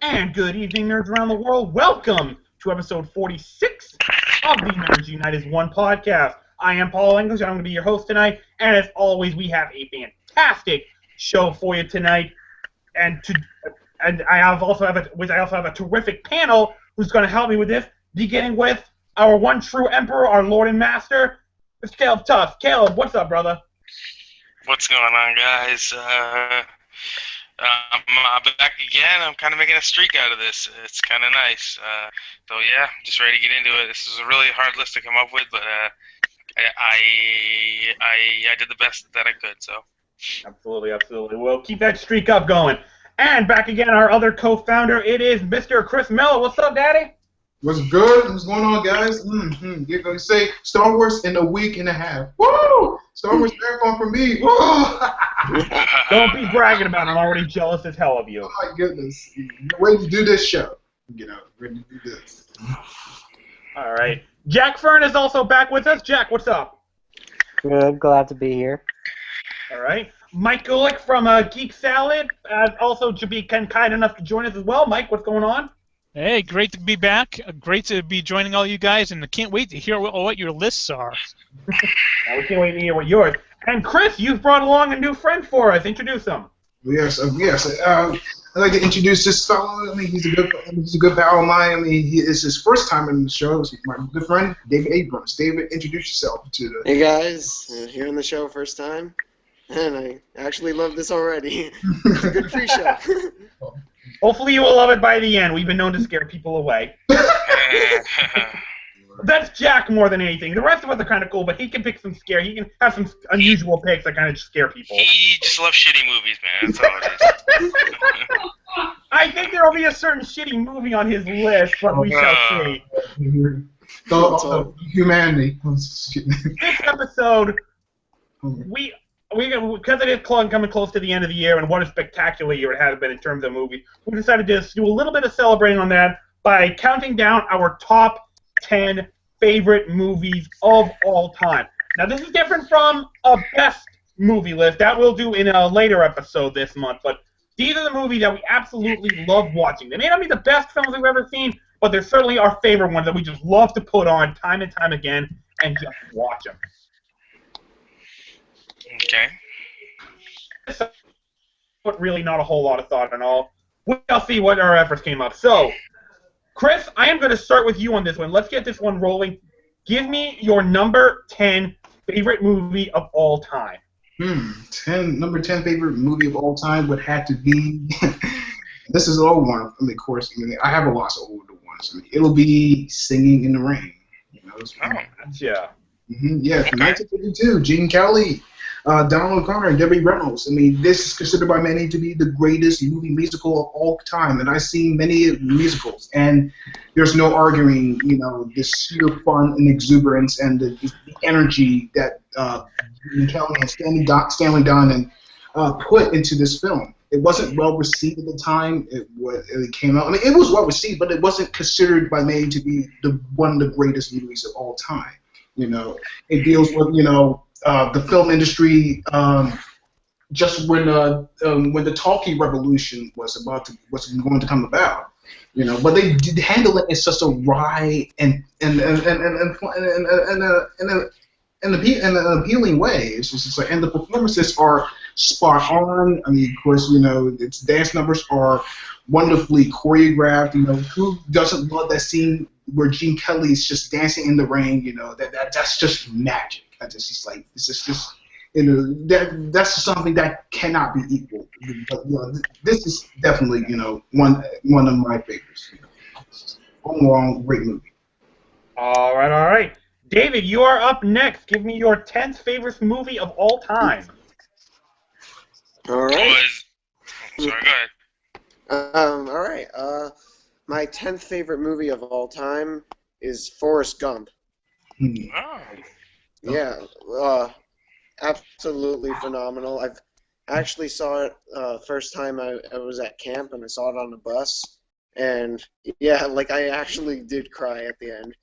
And good evening, nerds around the world. Welcome to episode 46 of the Nerds Unite as One podcast. I am Paul English, and I'm going to be your host tonight. And as always, we have a fantastic show for you tonight. And I also have a terrific panel who's going to help me with this, beginning with our one true emperor, our Lord and Master, Mr. Caleb Tuff. Caleb, what's up, brother? What's going on, guys? I'm back again. I'm kind of making a streak out of this. It's kind of nice. So yeah, just ready to get into it. This is a really hard list to come up with, but I did the best that I could. So Absolutely. We'll keep that streak up going. And back again, our other co-founder, it is Mr. Chris Miller. What's up, Daddy? What's good? What's going on, guys? You're going to say Star Wars in a week and a half. Woo! Star Wars marathon for me. Woo! Don't be bragging about it. I'm already jealous as hell of you. Oh, my goodness. Ready to do this show. Ready to do this. All right. Jack Fern is also back with us. Jack, what's up? Good. Glad to be here. All right. Mike Gulick from Geek Salad also to be kind enough to join us as well. Mike, what's going on? Hey, great to be back. Great to be joining all you guys, and I can't wait to hear what your lists are. We can't wait to hear what yours. And Chris, you've brought along a new friend for us. Introduce him. Yes. I'd like to introduce this fellow. I mean, he's a good pal of mine. I mean, it's his first time in the show. He's my good friend, David Abrams. David, introduce yourself to the. Hey guys, here on the show first time, and I actually love this already. It's a good pre-show. Hopefully you will love it by the end. We've been known to scare people away. That's Jack more than anything. The rest of us are kind of cool, but he can pick some scare. He can have some unusual picks that kind of scare people. he just loves shitty movies, man. That's all it is. I think there will be a certain shitty movie on his list, but we shall see. So, humanity. This episode, we because it is coming close to the end of the year, and what a spectacular year it has been in terms of movies, we decided to just do a little bit of celebrating on that by counting down our top 10 favorite movies of all time. Now, this is different from a best movie list. That we'll do in a later episode this month, but these are the movies that we absolutely love watching. They may not be the best films we've ever seen, but they're certainly our favorite ones that we just love to put on time and time again and just watch them. Okay. But really not a whole lot of thought at all. We'll see what our efforts came up. So, Chris, I am going to start with you on this one. Let's get this one rolling. Give me your number 10 favorite movie of all time. Number 10 favorite movie of all time would have to be. This is an old one. I mean, of course, I have a lot of older ones. It'll be Singing in the Rain. Yeah. Yeah, from 1952, Gene Kelly, Donald O'Connor, and Debbie Reynolds. I mean, this is considered by many to be the greatest movie musical of all time, and I've seen many musicals, and there's no arguing, the sheer fun and exuberance and the energy that Gene Kelly and Stanley Donen put into this film. It wasn't well received at the time it came out. I mean, it was well received, but it wasn't considered by many to be one of the greatest movies of all time. It deals with the film industry just when the talkie revolution was going to come about. But they did handle it in such a wry and an appealing way. It's just like, and the performances are spot on. I mean, of course, its dance numbers are wonderfully choreographed. Who doesn't love that scene where Gene Kelly's just dancing in the rain? That's just magic. It's just that's something that cannot be equal. But this is definitely one of my favorites. Overall, great movie. All right. David, you are up next. Give me your 10th favorite movie of all time. All right. Sorry, go ahead. All right. My 10th favorite movie of all time is Forrest Gump. Oh. Yeah. Absolutely phenomenal. I've actually saw it first time I was at camp, and I saw it on the bus. And yeah, I actually did cry at the end.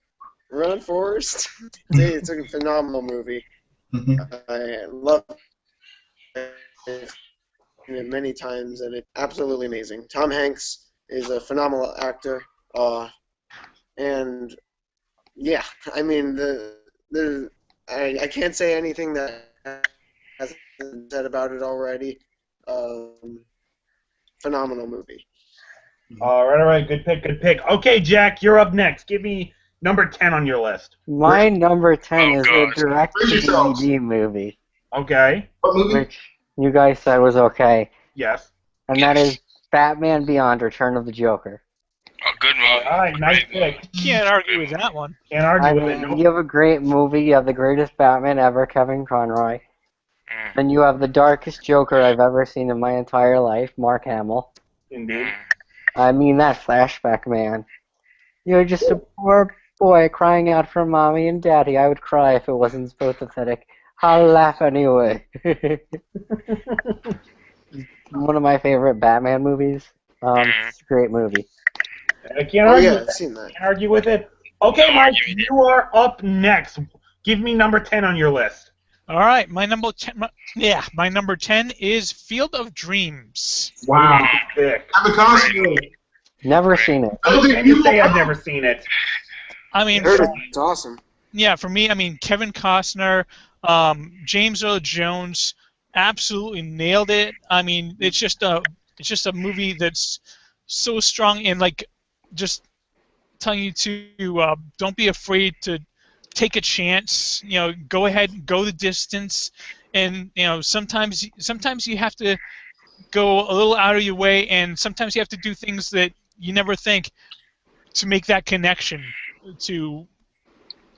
Run, Forrest! It's a phenomenal movie. I love it many times, and it's absolutely amazing. Tom Hanks is a phenomenal actor. And yeah, I mean I can't say anything that hasn't been said about it already. Phenomenal movie. All right. Good pick. Okay, Jack, you're up next. Give me number 10 on your list. My number 10 is a God. direct-to-DVD movie, Okay. What movie? which you guys said was okay, Yes. and that is Batman Beyond: Return of the Joker. Oh, good movie. All right. Nice Great pick. Can't argue with that one. Can't I argue with it. mean, Nope. you have a great movie. You have the greatest Batman ever, Kevin Conroy. Mm. Then you have the darkest Joker I've ever seen in my entire life, Mark Hamill. Indeed. Mm. I mean, that flashback, man. You're just a poor boy crying out for mommy and daddy. I would cry if it wasn't so pathetic. I'll laugh anyway. One of my favorite Batman movies. It's a great movie. I can't Oh argue yeah, with I've that. seen that. Can't argue with it. Okay, No Mike, argument. you are up next. Give me number 10 on your list. All right, my number 10. My number 10 is Field of Dreams. Wow. Pick. Kevin Costner. Never seen it. I don't I think can you say I've never seen it. I I mean, heard it's awesome. yeah, for me, I mean, Kevin Costner, James Earl Jones, absolutely nailed it. I mean, it's just a movie that's so strong and like just telling you to don't be afraid to take a chance. You know, go ahead, go the distance, and you know sometimes you have to go a little out of your way, and sometimes you have to do things that you never think to make that connection to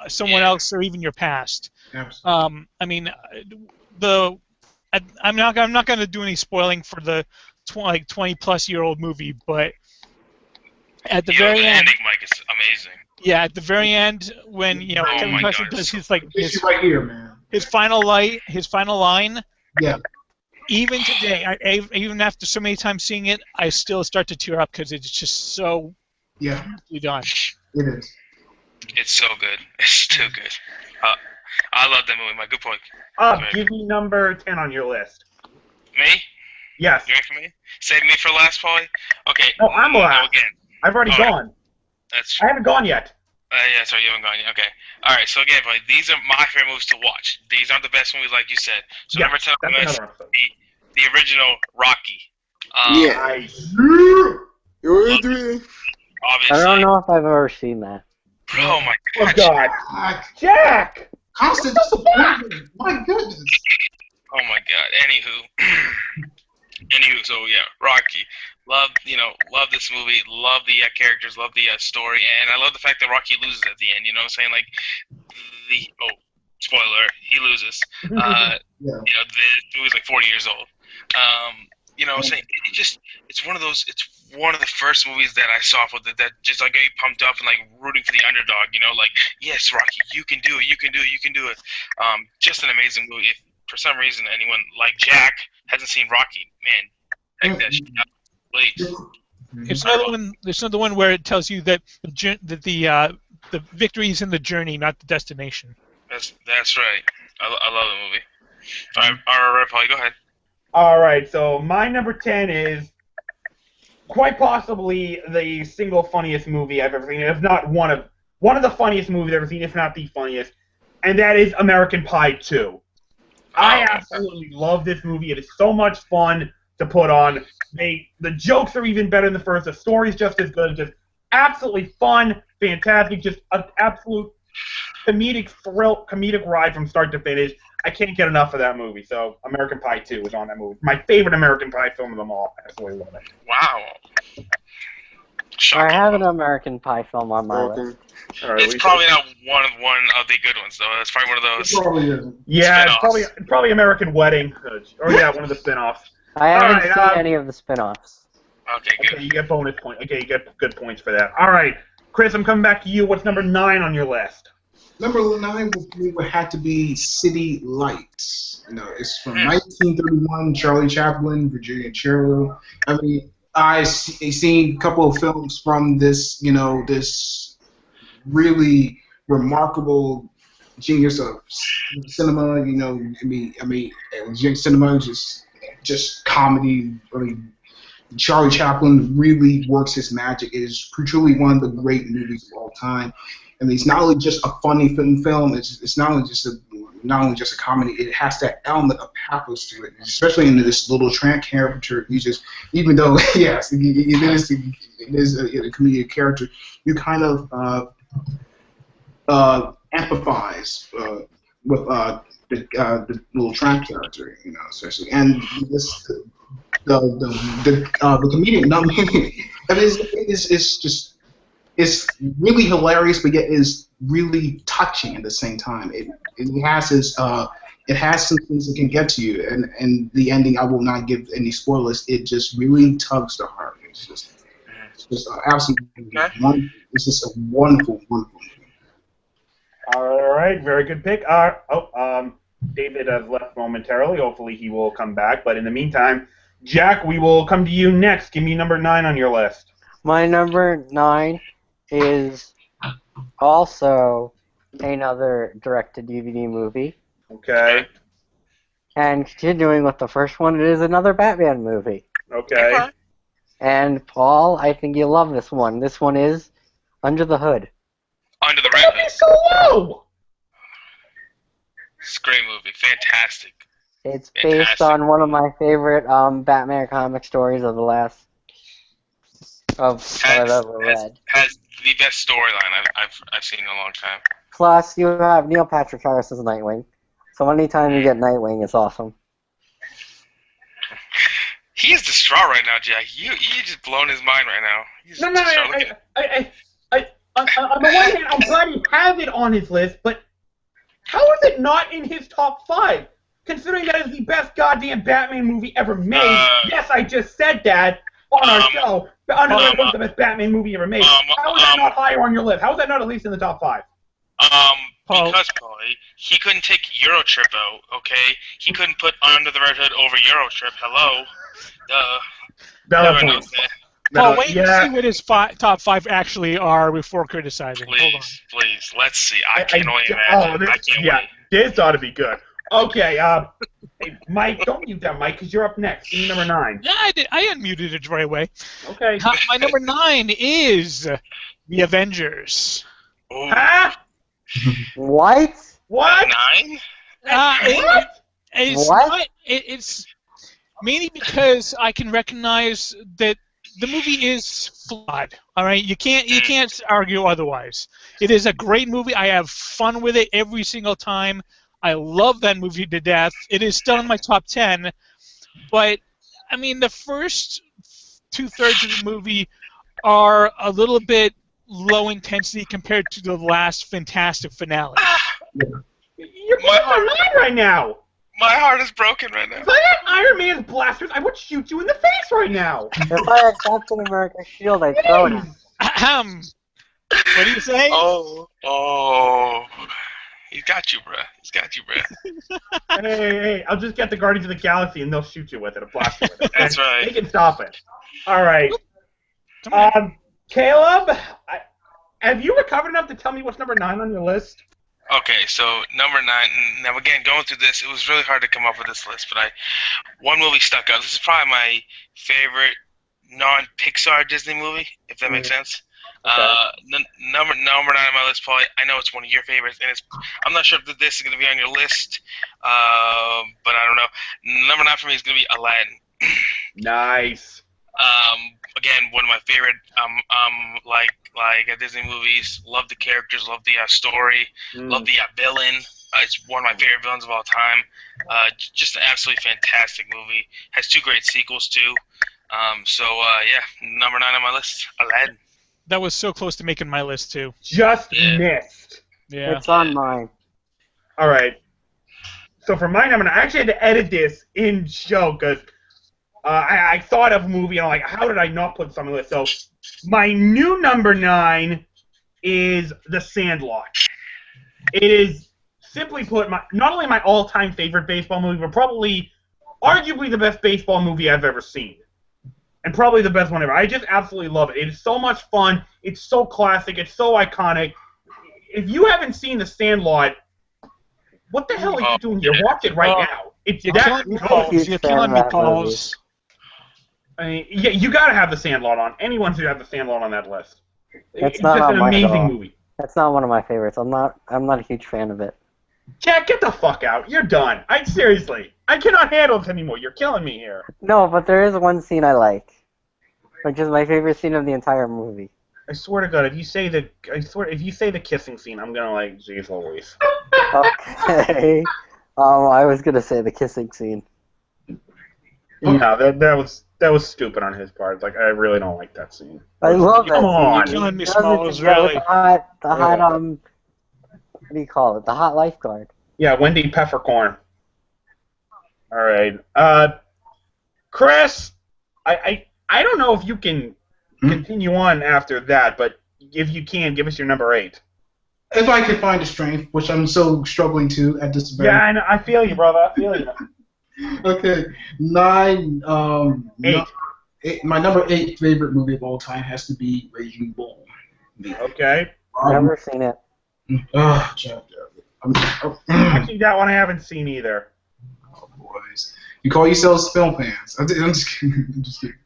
someone else or even your past. Absolutely. I mean, I'm not going to do any spoiling for the 20-plus-year-old movie, but at the very the end, ending, Mike, is amazing. yeah, at the very end when Oh Kevin my Costner God, does it's It's right here, man. his final line. Yeah. Even today, even after so many times seeing it, I still start to tear up because it's just so Yeah, beautifully done. it is. It's so good. It's too good. I love that movie, Mike. Good point. Give me number 10 on your list. Me? Yes. You ready for me? Save me for last, Paulie? Okay. No, I'm last. Go again. I've already All right. gone. That's I haven't gone yet. yeah, sorry, you haven't gone yet. Okay. All right, so again, Paulie, these are my favorite movies to watch. These aren't the best movies, like you said. So Yeah, number 10 on the that's list, another episode. the original Rocky. Yeah. Nice. You're Adrian. Obviously. I don't know if I've ever seen that. Oh my Oh, gosh. God. Jack, Jack! constant disappointment. My goodness. Oh my God. Anywho, so yeah, Rocky. Love this movie. Love the characters. Love the story, and I love the fact that Rocky loses at the end. You know what I'm saying? Like spoiler, he loses. Yeah. The movie's like 40 years old. You know what I'm saying? It's one of the first movies that I saw that just like got you pumped up and like rooting for the underdog. You know, like yes, Rocky, you can do it. You can do it. You can do it. Just an amazing movie. If for some reason anyone like Jack hasn't seen Rocky, man, check that shit out, please. It's another one where it tells you that the victory is in the journey, not the destination. That's right. I love the movie. All right, Paulie, go ahead. All right, so my number 10 is quite possibly the single funniest movie I've ever seen, if not one of the funniest movies I've ever seen, if not the funniest, and that is American Pie 2. I absolutely love this movie. It is so much fun to put on. The jokes are even better than the first. The story's just as good. Just absolutely fun, fantastic, just an absolute comedic ride from start to finish. I can't get enough of that movie. So American Pie 2 is on that movie. My favorite American Pie film of them all. I absolutely love it. Wow. I Shocking. have an American Pie film on my list. All right, It's probably not one of the good ones, though. It's probably one of It those. probably isn't. yeah, it's spin-offs. probably American Wedding, or yeah, one of the spin-offs. I haven't Alright, seen any of the spin-offs. Okay, good. Okay, you get bonus points. Okay, you get good points for that. All right, Chris, I'm coming back to you. What's number 9 on your list? Number 9 would have to be City Lights. You know, it's from 1931. Charlie Chaplin, Virginia Cherlo. I mean, I've seen a couple of films from this. You know, this really remarkable genius of cinema. You know, I mean, cinema is just comedy, really Charlie Chaplin really works his magic. It is truly one of the great movies of all time. And it's not only just a funny film. It's not only just a comedy. It has that element of pathos to it, especially in this little tramp character. You just, even though yes, it is a comedic character, you kind of empathize with the little tramp character, especially, and this the comedian. I mean, it's really hilarious, but yet is really touching at the same time. It has some things that can get to you, and the ending, I will not give any spoilers. It just really tugs the heart. It's just absolutely wonderful. It's just a wonderful movie. All right, very good pick. David has left momentarily. Hopefully he will come back. But in the meantime, Jack, we will come to you next. Give me number 9 on your list. My number 9 is also another direct-to-DVD movie. Okay. And continuing with the first one, it is another Batman movie. Okay. And Paul, I think you'll love this one. This one is Under the Hood. Under the Red Hood. So low! It's a great movie. Fantastic. It's based on one of my favorite Batman comic stories of the last I've ever read. Has the best storyline I've seen in a long time. Plus, you have Neil Patrick Harris as Nightwing. So anytime you get Nightwing, it's awesome. He is distraught right now, Jack. You just blown his mind right now. He's on the one hand, I'm glad he has it on his list, but how is it not in his top 5? Considering that is the best goddamn Batman movie ever made. Yes, I just said that on our show. Under the Hood was the best Batman movie ever made. How is that not higher on your list? How is that not at least in the top 5? Because, Paul, he couldn't take Eurotrip out, okay? He couldn't put Under the Red Hood over Eurotrip. Hello? Valid. Paul, wait and see what his top 5 actually are before criticizing. Hold on. Please, let's see. I can't only imagine. I can't wait. This ought to be good. Okay, hey, Mike, don't mute that, Mike, because you're up next. Give me number 9. Yeah, I did. I unmuted it right away. Okay. My number 9 is The Avengers. Huh? What? What? 9? It's mainly because I can recognize that the movie is flawed. All right, you can't argue otherwise. It is a great movie. I have fun with it every single time. I love that movie to death. It is still in my top 10, but I mean the first 2/3 of the movie are a little bit low intensity compared to the last fantastic finale. You're blowing my mind right now. My heart is broken right now. If I had Iron Man's blasters, I would shoot you in the face right now. If I had Captain America's shield, I'd throw it. What do you say? Oh. He's got you, bruh. Hey, I'll just get the Guardians of the Galaxy and they'll shoot you with it, a blaster with it. That's right. They can stop it. All right. Caleb, have you recovered enough to tell me what's number 9 on your list? Okay, so number 9. Now again, going through this, it was really hard to come up with this list, but one movie stuck out. This is probably my favorite non-Pixar Disney movie, if that makes sense. Okay. Number 9 on my list, Paul. I know it's one of your favorites, and I'm not sure if this is going to be on your list, but I don't know. Number 9 for me is going to be Aladdin. Nice. Again, one of my favorite like Disney movies. Love the characters, love the story, love the villain. It's one of my favorite villains of all time. Just an absolutely fantastic movie. Has 2 great sequels too. Number 9 on my list, Aladdin. That was so close to making my list too. Just missed. Yeah. It's on mine. All right. So for mine, I actually had to edit this in show because I thought of a movie and I'm like, how did I not put something on the list? So my new number 9 is The Sandlot. It is, simply put, not only my all-time favorite baseball movie, but probably, arguably the best baseball movie I've ever seen. And probably the best one ever. I just absolutely love it. It is so much fun. It's so classic. It's so iconic. If you haven't seen The Sandlot, what the hell are you doing here? Watch it right now. It's You're that killing me, Pauls. I mean, yeah, you gotta have The Sandlot on. Anyone should have The Sandlot on that list. It's It's not just on an mine at amazing all. movie. That's not one of my favorites. I'm not a huge fan of it. Jack, get the fuck out. You're done. Seriously, I cannot handle this anymore. You're killing me here. No, but there is one scene I like, which is my favorite scene of the entire movie. I swear to God, if you say the kissing scene, I'm gonna like, jeez Louise. Okay. I was gonna say the kissing scene. No, that was stupid on his part. Like, I really don't like that scene. I love that Come scene. on. You're killing me, Does it Smalls, together with really. the hot what do you call it? The hot lifeguard. Yeah, Wendy Peppercorn. All right, Chris, I don't know if you can continue on after that, but if you can, give us your number 8. If I can find the strength, which I'm so struggling to at this very. Yeah, I know, I feel you, brother. I feel you. Okay, 9. 8. My number 8 favorite movie of all time has to be Raging Bull. Okay. Never seen it. Actually, that one I haven't seen either. Oh, boys. You call yourselves film fans. I'm just kidding. I'm just kidding.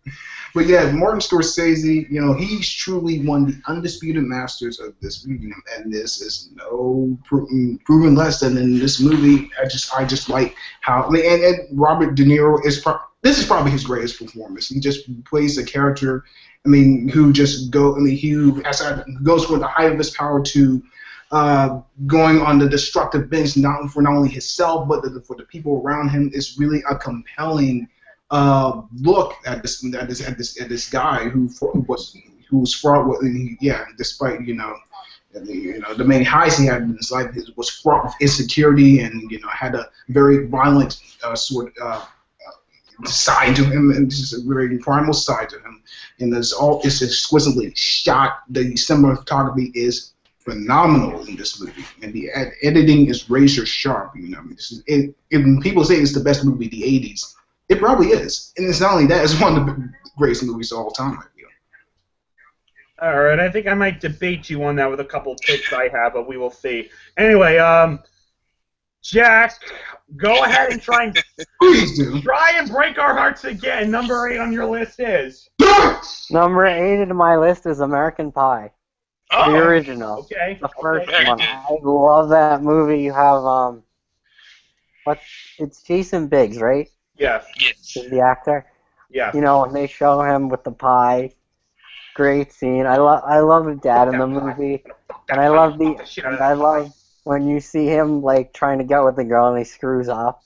But yeah, Martin Scorsese, he's truly one of the undisputed masters of this medium, and this is no proven less than in this movie. I just like how, and Robert De Niro this is probably his greatest performance. He just plays a character, who just goes from the height of his power to going on the destructive binge, not only himself but for the people around him. Is really a compelling look at this guy who's fraught with, despite the many highs he had in his life, was fraught with insecurity and had a very violent side to him, and this is a very primal side to him, and it's exquisitely shot. The cinematography is phenomenal in this movie, and the editing is razor sharp. If people say it's the best movie of the '80s, it probably is, and it's not only that; it's one of the greatest movies of all time. I feel. All right, I think I might debate you on that with a couple of picks I have, but we will see. Anyway, Jack, go ahead and Please do. try and break our hearts again. Number 8 on your list is Number 8 in my list is American Pie. Oh, The original. okay. The first Very one. good. I love that movie. You have it's Jason Biggs, right? Yes. yes. Is the actor. Yes. When they show him with the pie. Great scene. I love the dad in the movie. And I love when you see him like trying to get with the girl and he screws up.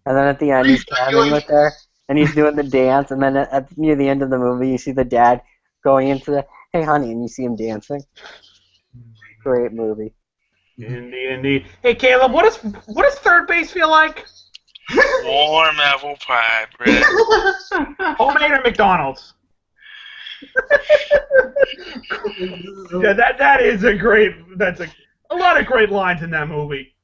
And then at the end he's camming with her and he's doing the dance, and then near the end of the movie you see the dad going into the "Hey honey," and you see him dancing. Great movie. Indeed. Hey Caleb, what does third base feel like? Warm apple pie, bread. Homemade or McDonald's? Yeah, that is that's a lot of great lines in that movie.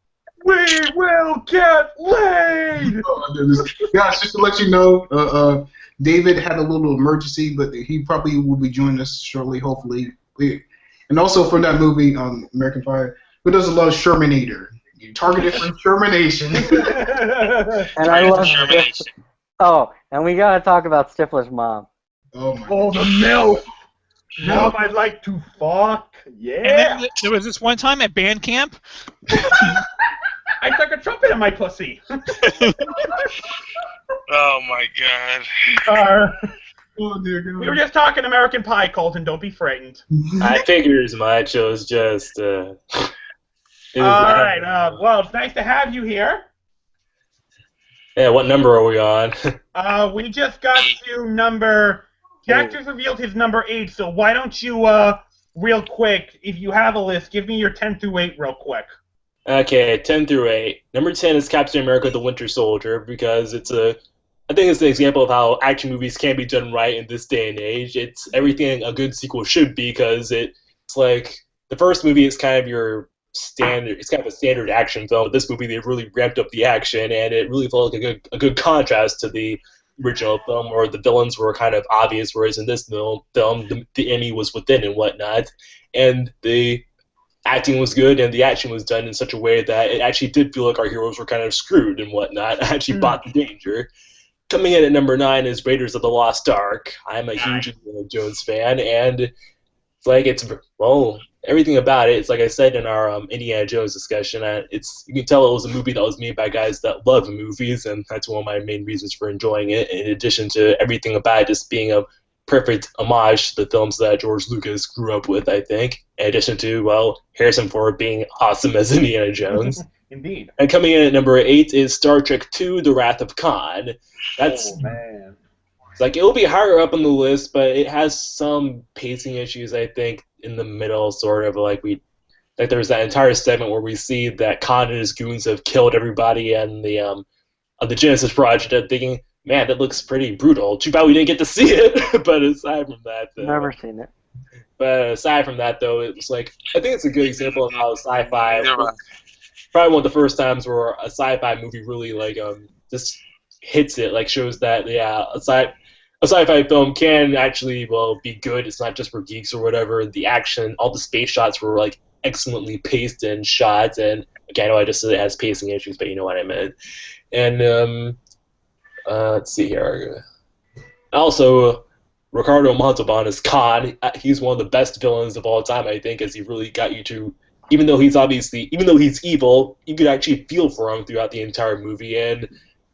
We will get laid! Oh my goodness. Guys, just to let you know, David had a little emergency, but he probably will be joining us shortly, hopefully. And also from that movie, American Pie, who does a lot of Shermanator. You targeted for Shermanation. And I love Determination. and we gotta talk about Stifler's mom. Oh my Oh, the milk! Mom, I'd like to fuck. Yeah! And then there was this one time at band camp. I stuck a trumpet in my pussy. Oh my god. Oh dear God. We were just talking American Pie, Colton. Don't be frightened. I figured as much. It was just. All right. Well, it's nice to have you here. Yeah, what number are we on? We just got to number. Jack just revealed his number 8. So why don't you, real quick, if you have a list, give me your 10 through 8 real quick. Okay, 10 through 8. Number 10 is Captain America: The Winter Soldier, because I think it's an example of how action movies can be done right in this day and age. It's everything a good sequel should be, because it's like the first movie is kind of your standard. It's kind of a standard action film. But this movie, they really ramped up the action, and it really felt like a good contrast to the original film, where the villains were kind of obvious, whereas in this film the enemy was within and whatnot, and the acting was good and the action was done in such a way that it actually did feel like our heroes were kind of screwed and whatnot. I actually bought the danger. coming in at number 9 is Raiders of the Lost Ark. I'm a huge Indiana Jones fan, and everything about it. It's like I said in our Indiana Jones discussion. You can tell it was a movie that was made by guys that love movies, and that's one of my main reasons for enjoying it. In addition to everything about it just being a perfect homage to the films that George Lucas grew up with, I think. In addition to, Harrison Ford being awesome as Indiana Jones. Indeed. And coming in at number 8 is Star Trek II: The Wrath of Khan. Man. It's like it'll be higher up on the list, but it has some pacing issues, I think, in the middle, sort of there's that entire segment where we see that Khan and his goons have killed everybody and the Genesis Project. I'm thinking, man, that looks pretty brutal. Too bad we didn't get to see it. But aside from that, Never seen it. But aside from that, though, it's like I think it's a good example of how sci-fi. Probably one of the first times where a sci-fi movie really just hits it, shows that a sci-fi film can actually be good. It's not just for geeks or whatever. The action, all the space shots were excellently paced and shot. And again, I know I just said it has pacing issues, but you know what I meant. And let's see here. Also, Ricardo Montalban is Khan. He's one of the best villains of all time, I think, as he really got you to. Even though he's evil, you could actually feel for him throughout the entire movie, and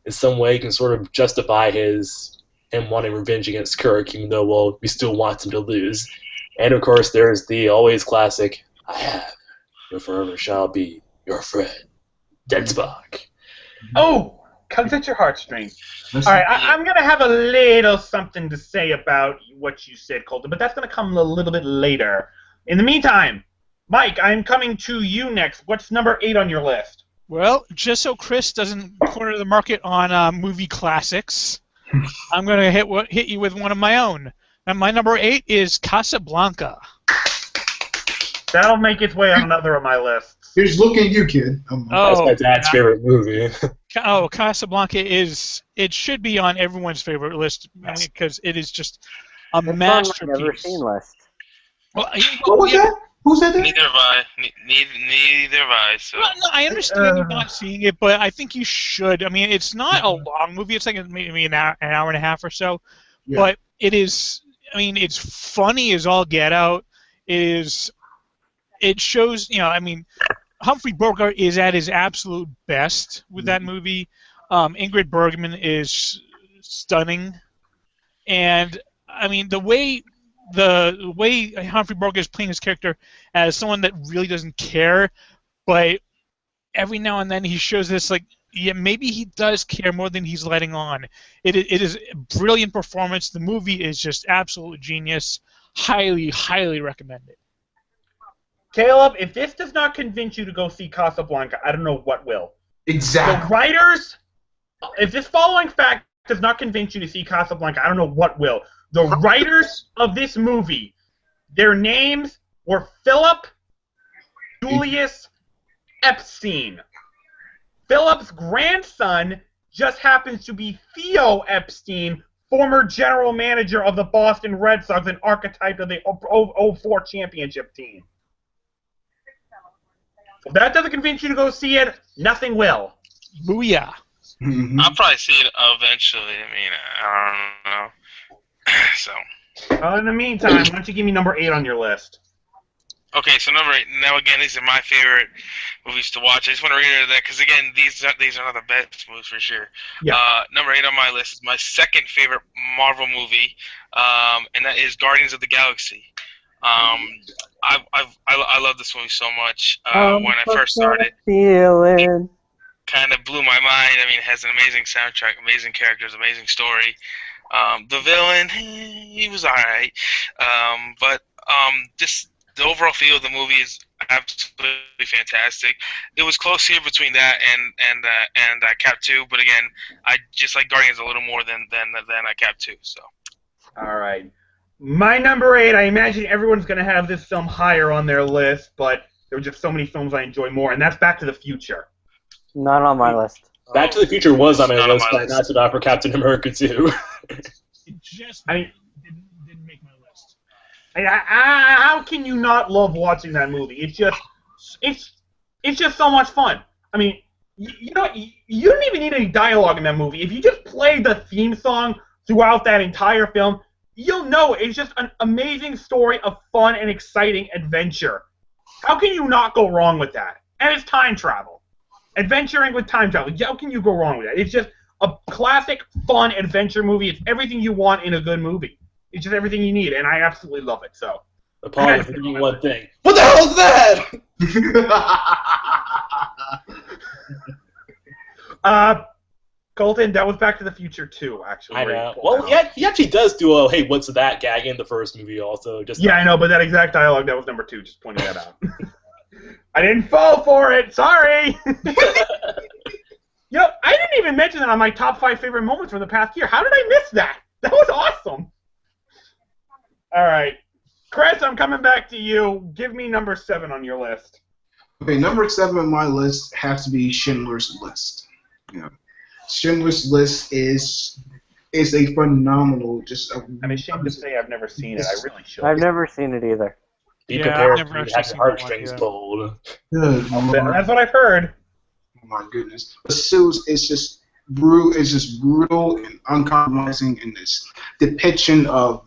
in some way you can sort of justify him wanting revenge against Kirk, even though, we still want him to lose. And of course, there's the always classic, I have, and forever shall be, your friend, Dead Spock. Oh, comes at your heartstrings. All right, I'm going to have a little something to say about what you said, Colton, but that's going to come a little bit later. In the meantime, Mike, I'm coming to you next. What's number 8 on your list? Well, just so Chris doesn't corner the market on movie classics, I'm going to hit you with one of my own. And my number 8 is Casablanca. That'll make its way on another of my lists. Here's looking at you, kid. That's my dad's favorite movie. Casablanca it should be on everyone's favorite list because it is just a masterpiece. On my never seen list. Well, what was that? Who said that? Neither have I. Neither have I. So. Well, no, I understand you not seeing it, but I think you should. I mean, it's not a long movie. It's maybe an hour and a half or so. Yeah. But it is. I mean, it's funny as all get out. It shows. Humphrey Bogart is at his absolute best with that movie. Ingrid Bergman is stunning, and I mean the way Humphrey Bogart is playing his character as someone that really doesn't care, but every now and then he shows this maybe he does care more than he's letting on. It is a brilliant performance. The movie is just absolute genius. Highly, highly recommend it. Caleb, if this does not convince you to go see Casablanca, I don't know what will. Exactly. The writers, if this following fact does not convince you to see Casablanca, I don't know what will. The writers of this movie, their names were Philip Julius Epstein. Philip's grandson just happens to be Theo Epstein, former general manager of the Boston Red Sox and archetype of the 04 championship team. If that doesn't convince you to go see it, nothing will. Booyah. Mm-hmm. I'll probably see it eventually. I mean, I don't know. So. In the meantime, why don't you give me number 8 on your list? Okay, so number 8. Now again, these are my favorite movies to watch. I just want to reiterate that because again, these are not the best movies for sure. Yeah. Number 8 on my list is my second favorite Marvel movie, and that is Guardians of the Galaxy. I love this movie so much. When I first started, it kind of blew my mind. I mean, it has an amazing soundtrack, amazing characters, amazing story. The villain, he was alright, but just the overall feel of the movie is absolutely fantastic. It was close here between that and Cap 2, but again, I just like Guardians a little more than Cap 2. So. All right. My number 8, I imagine everyone's going to have this film higher on their list, but there are just so many films I enjoy more, and that's Back to the Future. Not on my list. Back to the Future was on my list, but not to offer Captain America 2. It just didn't make my list. How can you not love watching that movie? It's just so much fun. I mean, you know, you don't even need any dialogue in that movie. If you just play the theme song throughout that entire film, you'll know it's just an amazing story of fun and exciting adventure. How can you not go wrong with that? And it's time travel. Adventuring with time travel. How can you go wrong with that? It's just a classic, fun adventure movie. It's everything you want in a good movie. It's just everything you need, and I absolutely love it. So. Apart from one thing. What the hell is that? Colton, that was Back to the Future 2, actually. I know. Well, yeah, he actually does do a "Hey, what's that?" gag in the first movie, also. Just yeah, I know, but that exact dialogue, that was number 2. Just pointing that out. I didn't fall for it. Sorry. Yo, I didn't even mention that on my top 5 favorite moments from the past year. How did I miss that? That was awesome. All right. Chris, I'm coming back to you. Give me number 7 on your list. Okay, number 7 on my list has to be Schindler's List. Yeah. Schindler's List is a phenomenal, I'm ashamed to say I've never seen it. I really should. I've never seen it either. Be prepared to have your heartstrings pulled. That's what I've heard. Oh my goodness. But still, it's just brutal and uncompromising in this depiction of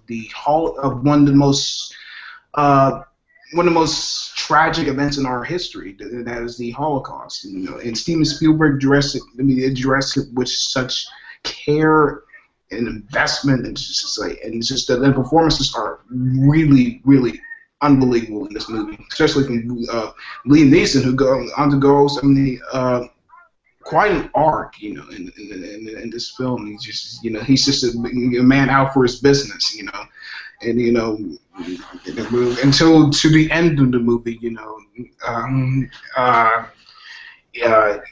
one of the most tragic events in our history. That is the Holocaust. You know, and Steven Spielberg addressed it with such care and investment, and the performances are really, really unbelievable in this movie, especially from Liam Neeson, who undergoes quite an arc, you know, in this film. He's just a man out for his business, you know, and until to the end of the movie, you know,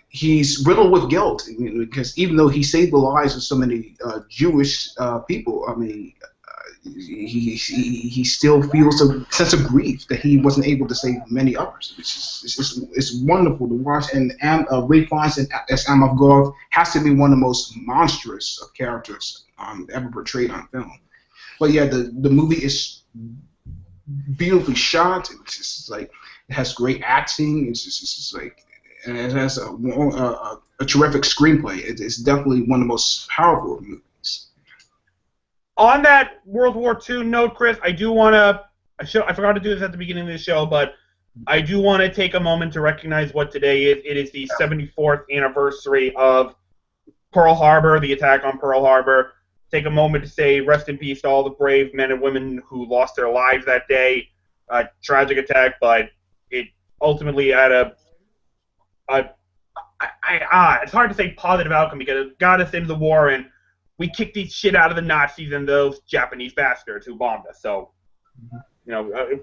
he's riddled with guilt, you know, because even though he saved the lives of so many Jewish people, I mean, he still feels a sense of grief that he wasn't able to save many others. It's wonderful to watch, and Ray Fiennes as Amoff has to be one of the most monstrous of characters ever portrayed on film. But yeah, the movie is beautifully shot. It's just like it has great acting. It's just like, and it has a terrific screenplay. It's definitely one of the most powerful movies. On that World War II note, Chris, I do want to. I forgot to do this at the beginning of the show, but I do want to take a moment to recognize what today is. It is the 74th anniversary of Pearl Harbor, the attack on Pearl Harbor. Take a moment to say rest in peace to all the brave men and women who lost their lives that day. Tragic attack, but it ultimately had it's hard to say positive outcome because it got us into the war and we kicked the shit out of the Nazis and those Japanese bastards who bombed us. So, you know,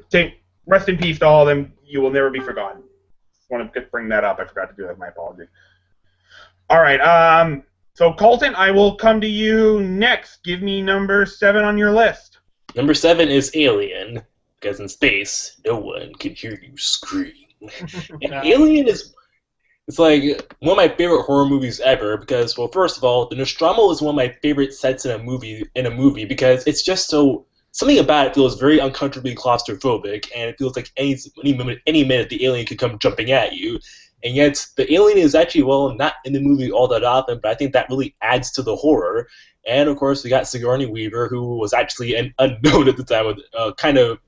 rest in peace to all of them. You will never be forgotten. I want to bring that up. I forgot to do that. My apology. All right. So, Colton, I will come to you next. Give me number 7 on your list. Number 7 is Alien, because in space, no one can hear you scream. And Alien is... It's like one of my favorite horror movies ever because, well, first of all, the Nostromo is one of my favorite sets in a movie because it's just something about it feels very uncomfortably claustrophobic, and it feels like any minute the alien could come jumping at you. And yet the alien is actually, well, not in the movie all that often, but I think that really adds to the horror. And of course, we got Sigourney Weaver, who was actually an unknown at the time, with kind of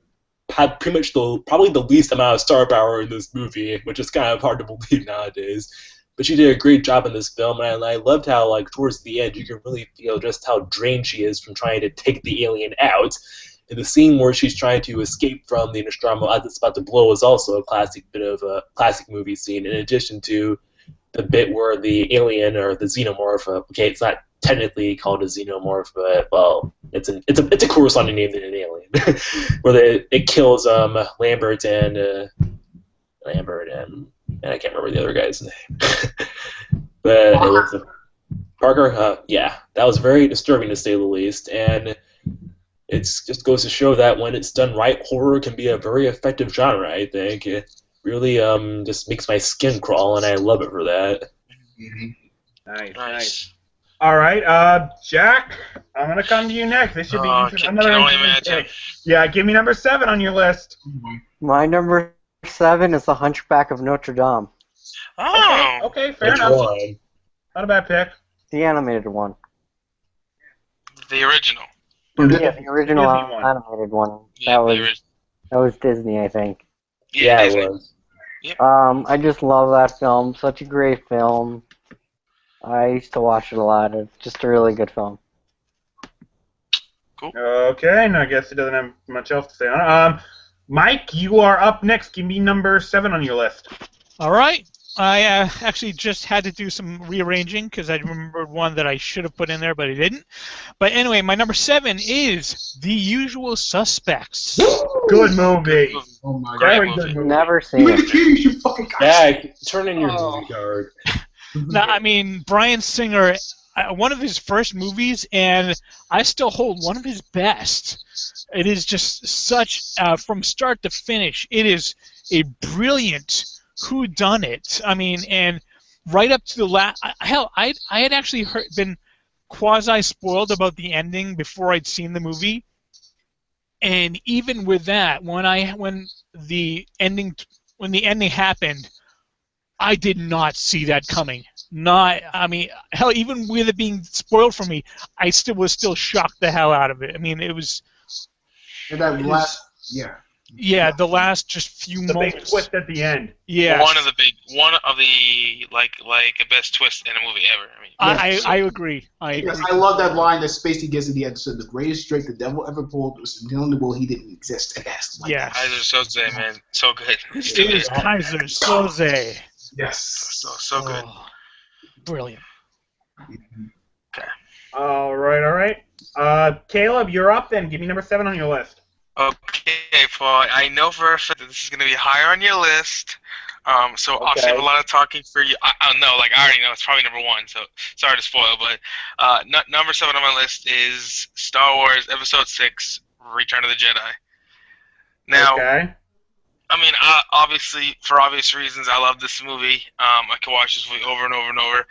had pretty much probably the least amount of star power in this movie, which is kind of hard to believe nowadays. But she did a great job in this film, and I loved how, like, towards the end, you can really feel just how drained she is from trying to take the alien out. And the scene where she's trying to escape from the Nostromo as it's about to blow is also a classic bit of a classic movie scene, in addition to the bit where the alien, or the xenomorph, okay, it's not technically called a xenomorph, but, well, it's a corresponding name than an alien, where it kills Lambert and I can't remember the other guy's name. But it was Parker. Yeah, that was very disturbing to say the least, and it just goes to show that when it's done right, horror can be a very effective genre. I think it really just makes my skin crawl, and I love it for that. Mm-hmm. Nice. All right, Jack, I'm gonna come to you next. This should be interesting. Can only imagine. Yeah, give me number 7 on your list. My number 7 is The Hunchback of Notre Dame. Oh. Okay, fair Which enough. one? Not a bad pick. The animated one. The original. Yeah, the original Disney one. animated one. Yeah, That the was original. that was Disney, I think. Yeah, Disney. it was. I just love that film. Such a great film. I used to watch it a lot. It's just a really good film. Okay, and I guess it doesn't have much else to say on it. Mike, you are up next. Give me number 7 on your list. All right. I actually just had to do some rearranging because I remembered one that I should have put in there, but I didn't. But anyway, my number 7 is The Usual Suspects. Good movie. Oh my god. Very good movie. Never You seen with the it. keys, you fucking cock. Yeah, turn in your Oh. movie card. Now, I mean, Bryan Singer, one of his first movies, and I still hold one of his best. It is just such, from start to finish, it is a brilliant whodunit. I mean, and right up to the last, hell, I had actually been quasi-spoiled about the ending before I'd seen the movie. And even with that, when the ending happened, I did not see that coming. I mean, hell, even with it being spoiled for me, I was still shocked the hell out of it. I mean, it was. And that last, yeah. Yeah, the last just few The big moments. twist at the end. Yeah. One of the like the best twist in a movie ever. I mean, I agree. I agree. Yes, I love that line that Spacey gets at the end. So the greatest trick the devil ever pulled was the only will he didn't exist. Yes. Like Yes. Kaiser Soze, man, so good. It is Kaiser Soze. Yes. So good. Oh, brilliant. All right. Caleb, you're up then. Give me number 7 on your list. Okay, Paul. I know for a fact that this is going to be higher on your list. So I'll save a lot of talking for you. I know, like I already know it's probably number 1. So sorry to spoil, but number 7 on my list is Star Wars Episode 6: Return of the Jedi. Now, Okay. I mean, obviously, for obvious reasons, I love this movie. I could watch this movie over and over and over.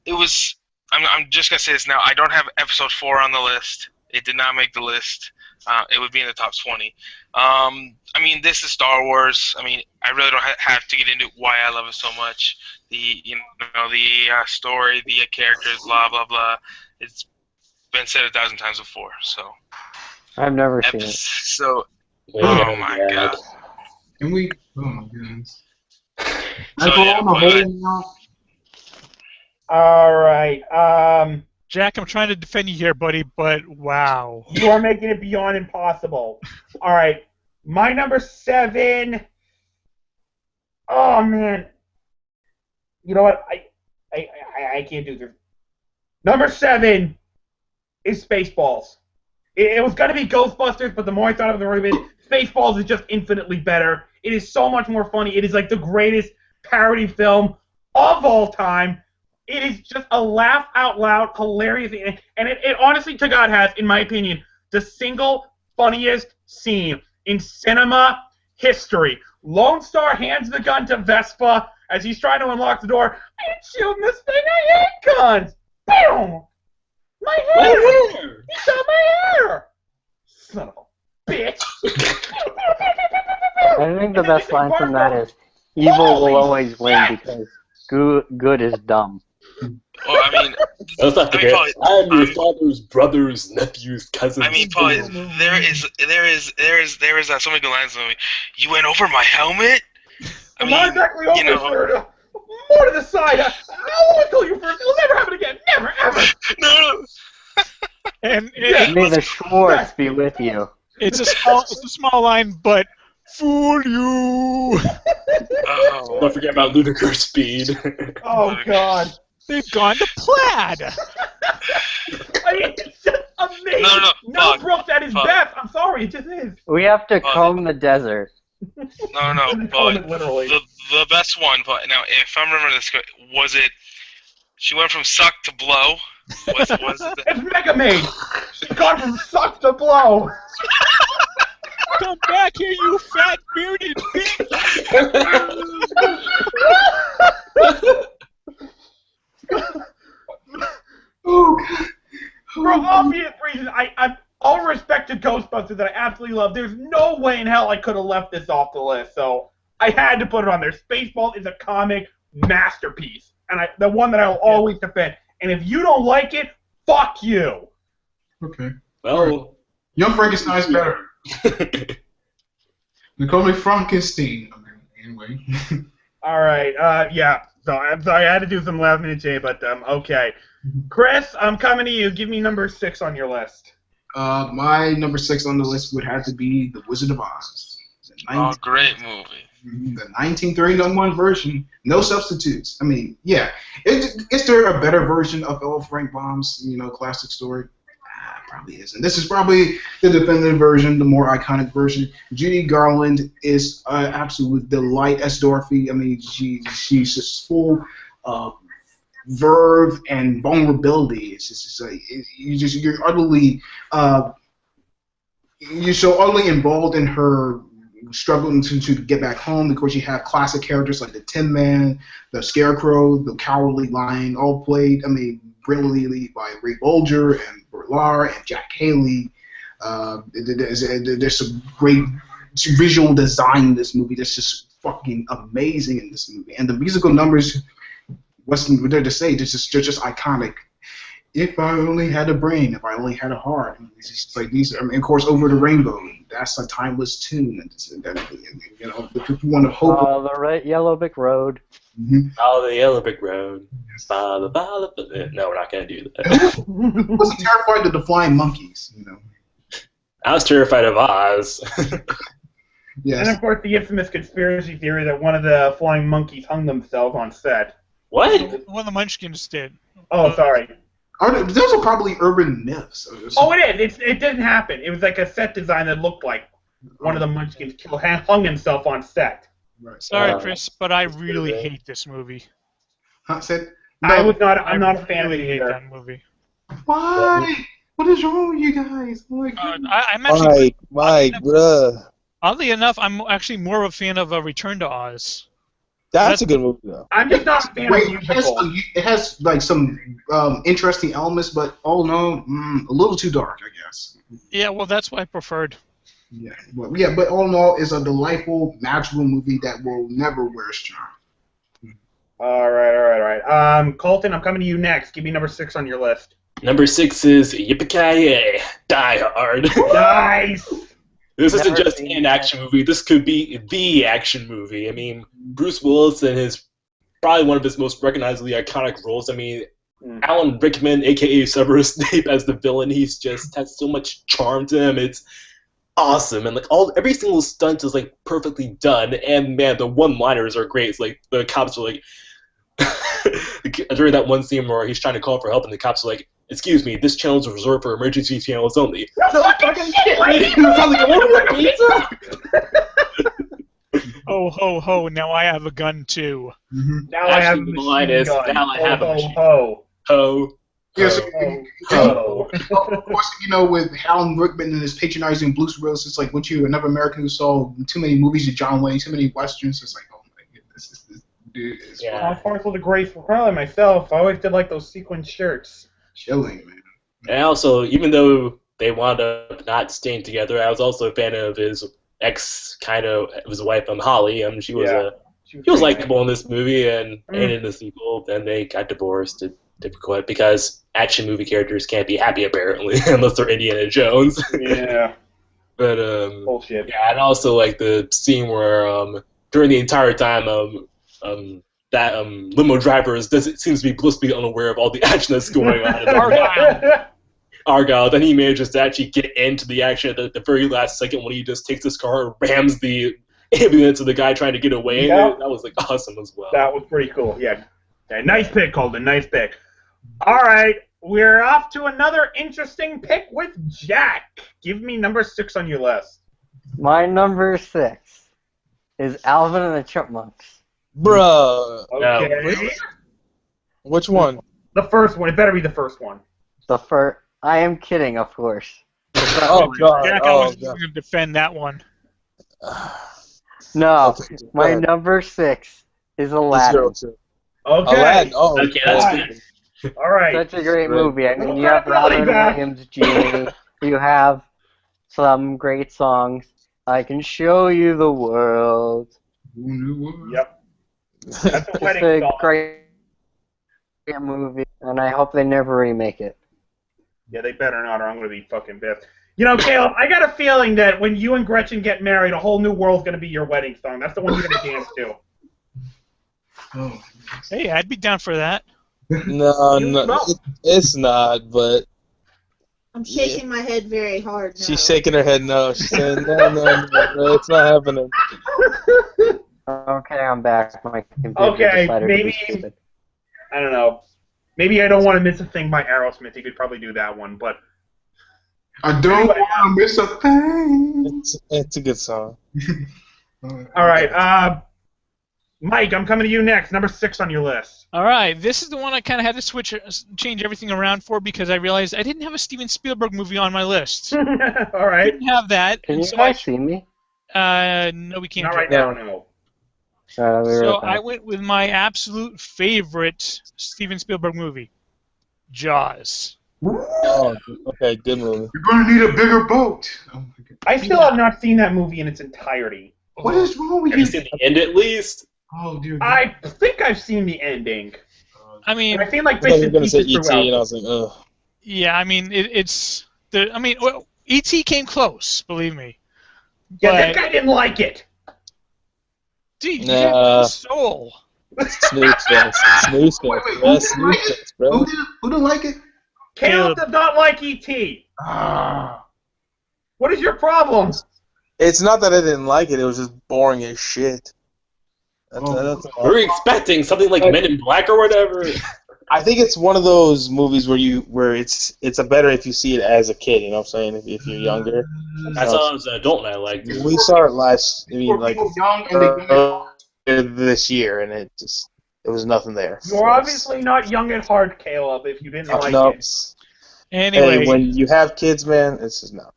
It was. I'm just gonna say this now. I don't have Episode 4 on the list. It did not make the list. It would be in the top 20. I mean, this is Star Wars. I mean, I really don't have to get into why I love it so much. The story, the characters, blah blah blah. It's been said 1,000 times before. So. I've never seen it. So. Yeah, Oh my god. And we, oh my goodness. So, I go yeah, on the but- whole now. All right. Jack, I'm trying to defend you here, buddy, but wow. You are making it beyond impossible. All right. My number 7. Oh man. You know what? I can't do this. Number 7 is Spaceballs. It was gonna be Ghostbusters, but the more I thought of it, Spaceballs is just infinitely better. It is so much more funny. It is like the greatest parody film of all time. It is just a laugh out loud, hilarious, and it honestly to God has, in my opinion, the single funniest scene in cinema history. Lone Star hands the gun to Vespa as he's trying to unlock the door. I ain't shooting this thing, I hate guns! Boom! My hair! He shot my hair! Son of a bitch! I think the best line from that is, "Evil will always win because good is dumb." Well, I mean, Let's not forget, Paul, I'm your father's brother's nephew's cousin. I mean, Paul, there is so many good lines in the movie. You went over my helmet. I I'm mean, not exactly over, you know, sir. More to the side. I'll always call you first. It'll never happen again. Never, ever. no. And Yeah. May the Schwartz be with you. it's a small line, but fool you. Oh, Don't forget about Ludicrous Speed. Oh, God. They've gone to Plaid. I mean, it's just amazing. No, Mel fuck, Brooks at his fuck. best. I'm sorry, it just is. We have to Well, comb the desert. no, but Literally. the best one. But now, if I remember this, was it? She went from suck to blow. Was it? It's Mega Maid. She's gone from suck to blow. Come back here, you fat bearded bitch. Oh, God. For obvious reasons, I'm all respect to Ghostbusters that I absolutely love. There's no way in hell I could have left this off the list, so I had to put it on there. Spaceballs is a comic masterpiece, and the one that I'll always defend. And if you don't like it, fuck you. Okay. Well, Young Frankenstein's better. They call me Frankenstein. Okay, anyway. All right. Yeah. So I'm sorry, I had to do some last minute shade, but okay. Chris, I'm coming to you. Give me number 6 on your list. My number 6 on the list would have to be The Wizard of Oz. Great movie. The 1931 version, no substitutes. I mean, yeah. Is there a better version of L. Frank Baum's, classic story? Probably isn't. This is probably the definitive version, the more iconic version. Judy Garland is an absolute delight as Dorothy. I mean, she's just full of verve and vulnerability. It's just like you're utterly you're so utterly involved in her struggling to get back home, because you have classic characters like the Tin Man, the Scarecrow, the Cowardly Lion, all played, brilliantly by Ray Bolger and Berlar and Jack Haley. There's some great visual design in this movie that's just fucking amazing in this movie. And the musical numbers, what's there to say, they're just iconic. If I only had a brain, if I only had a heart. It's just like these, of course, Over the Rainbow. That's a timeless tune. If you want to hope. The Red Yellow Brick Road. Mm-hmm. Follow the Yellow Brick Road. No, we're not gonna do that. I wasn't terrified of the flying monkeys. I was terrified of Oz. Yes. And of course, the infamous conspiracy theory that one of the flying monkeys hung themselves on set. What? One of the Munchkins did. Oh, sorry. Those are probably urban myths. Oh, it is. It didn't happen. It was like a set design that looked like one of the Munchkins hung himself on set. Right. Sorry, Chris, but I really hate this movie. I'm not a fan of it hate either. that movie. Why? What is wrong with you guys? Oh my God. I'm actually Mike, bruh. Oddly enough, I'm actually more of a fan of Return to Oz. That's a good movie, though. I'm just not a fan of musicals. It has like some interesting elements, but a little too dark, I guess. Yeah, well, that's what I preferred. Yeah, but all in all, it's a delightful, magical movie that will never wear its charm. All right. Colton, I'm coming to you next. Give me number 6 on your list. Number 6 is Yippee-Ki-Yay, Die Hard. Nice. This isn't just an action movie. This could be the action movie. I mean, Bruce Willis in his probably one of his most recognizably iconic roles. I mean, Alan Rickman, a.k.a. Severus Snape, as the villain, he's just has so much charm to him. It's awesome, and like every single stunt is like perfectly done. And man, the one-liners are great. It's like the cops are like during that one scene where he's trying to call for help, and the cops are like, "Excuse me, this channel is reserved for emergency channels only." Ho, ho, ho, now I have a gun, too. Mm-hmm. Now I have a machine gun. Now I have a machine gun. Ho. Yes, Ho. of course, with Alan Rickman and his patronizing Bruce Willis, it's like, once you another American who saw too many movies of John Wayne, too many westerns, it's like, oh my goodness, this dude is I'm partial to Grace Crowley myself. I always did like those sequin shirts. chilling, man. And also, even though they wound up not staying together, I was also a fan of his his wife, Holly. She was likable in this movie, and in the sequel, then they got divorced. Difficult because action movie characters can't be happy apparently unless they're Indiana Jones. Yeah. But Bullshit. yeah, and also like the scene where during the entire time that limo driver seems to be blissfully unaware of all the action that's going on. Argyle, then he manages to actually get into the action at the very last second when he just takes his car and rams the ambulance of the guy trying to get away. Yep. That was like awesome as well. That was pretty cool. Yeah. Nice pick, Colton. Nice pick. All right, we're off to another interesting pick with Jack. Give me number 6 on your list. My number 6 is Alvin and the Chipmunks. Bruh. Okay. Which one? The first one. It better be the first one. The first. I am kidding, of course. Oh, God. Jack, I was going to defend that one. No, my number 6 is Aladdin. Okay. Aladdin. Oh, Okay, that's good. All right. Such a great movie. I mean, Well, you have really Robin bad. Williams Genie. You have some great songs. I can show you the world. Who knew what? Yep. That's a It's wedding a song. great movie, and I hope they never remake it. Yeah, they better not, or I'm gonna be fucking pissed. You know, Caleb, I got a feeling that when you and Gretchen get married, A Whole New World's gonna be your wedding song. That's the one you're gonna dance to. Oh. Hey, I'd be down for that. No, it's not. But I'm shaking my head very hard now. she's shaking her head no. She's saying no, it's not happening. Okay, I'm back. My computer Okay, decided maybe- to be stupid. I don't know. Maybe I Don't Want to Miss a Thing by Aerosmith. You could probably do that one, but I don't want to miss a thing. It's a good song. all right. Mike, I'm coming to you next. Number 6 on your list. All right, this is the one I kind of had to change everything around for because I realized I didn't have a Steven Spielberg movie on my list. All right. Didn't have that. Can and you so guys see me? no, we can't. Not do right that. now, no. I'll be So right back. I went with my absolute favorite Steven Spielberg movie, Jaws. Oh, okay, good movie. You're going to need a bigger boat. Oh, my God. I still have not seen that movie in its entirety. What is wrong with Have you seen the end at least? Oh, dear God. I think I've seen the ending. I mean, I've seen like I thought bits you were and gonna say pieces E.T. and I throughout. was like, ugh. yeah, I mean, it's the. I mean, well, E.T. came close, believe me. Yeah, but- that guy didn't like it. Dude, you Nah. have no soul. Snooze fest. Snooze Wait, fest. who bro. didn't Snooze like it? fest, bro. Who didn't like it? Caleb does not like E.T. Ah. What is your problem? It's not that I didn't like it, it was just boring as shit. That's What were you expecting? Something like Men in Black or whatever? I think it's one of those movies where it's a better if you see it as a kid, you know what I'm saying? If you're younger. I saw it as an adult and I liked it. We saw it last For people young and they this year, and it was nothing there. You're obviously not young at heart, Caleb, if you didn't like no. it. Anyway, Hey, when you have kids, man, it's just no.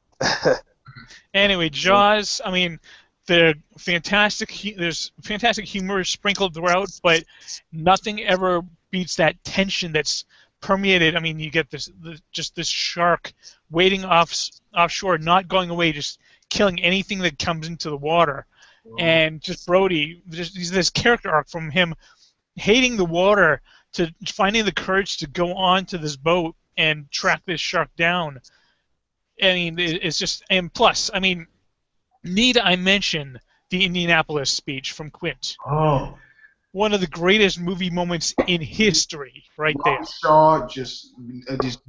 Anyway, Jaws. I mean, there's fantastic humor sprinkled throughout, but nothing ever beats that tension that's permeated. I mean, you get this shark waiting offshore, not going away, just killing anything that comes into the water, and just Brody, just this character arc from him hating the water to finding the courage to go on to this boat and track this shark down. I mean, it's just, and plus, I mean, need I mention the Indianapolis speech from Quint? Oh. One of the greatest movie moments in history, right there. Shaw just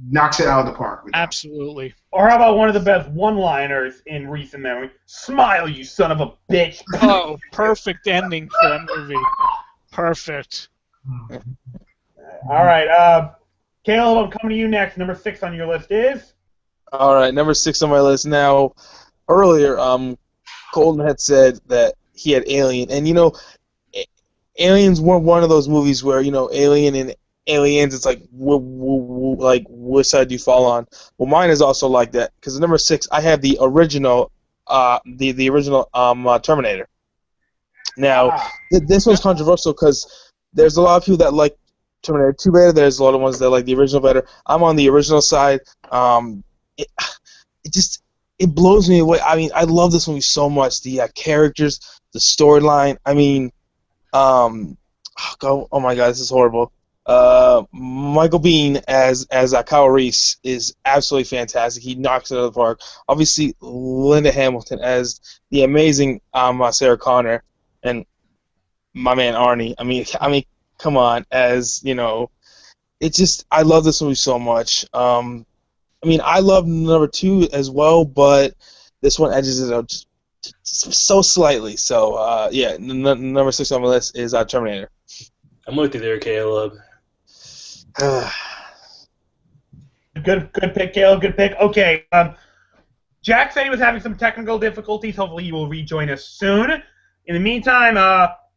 knocks it out of the park. With that. Absolutely. Or how about one of the best one-liners in recent memory? Smile, you son of a bitch. Oh, perfect ending for that movie. Perfect. All right, Caleb, I'm coming to you next. Number 6 on your list is? All right, number 6 on my list. Now, earlier, Colton had said that he had Alien, and you know, Aliens were one of those movies where Alien and Aliens, it's like, like which side do you fall on? Well, mine is also like that because number 6, I have the original, the original Terminator. Now, this one's controversial because there's a lot of people that like Terminator 2 better. There's a lot of ones that like the original better. I'm on the original side. It blows me away. I mean, I love this movie so much. The characters, the storyline. I mean, oh my God, this is horrible. Michael Biehn as Kyle Reese is absolutely fantastic. He knocks it out of the park. Obviously, Linda Hamilton as the amazing Sarah Connor, and my man Arnie. I mean, come on, as it's just, I love this movie so much. I mean, I love number 2 as well, but this one edges it out just so slightly. So, yeah, number 6 on my list is Terminator. I'm with you there, Caleb. Good pick, Caleb. Good pick. Okay. Jack said he was having some technical difficulties. Hopefully he will rejoin us soon. In the meantime,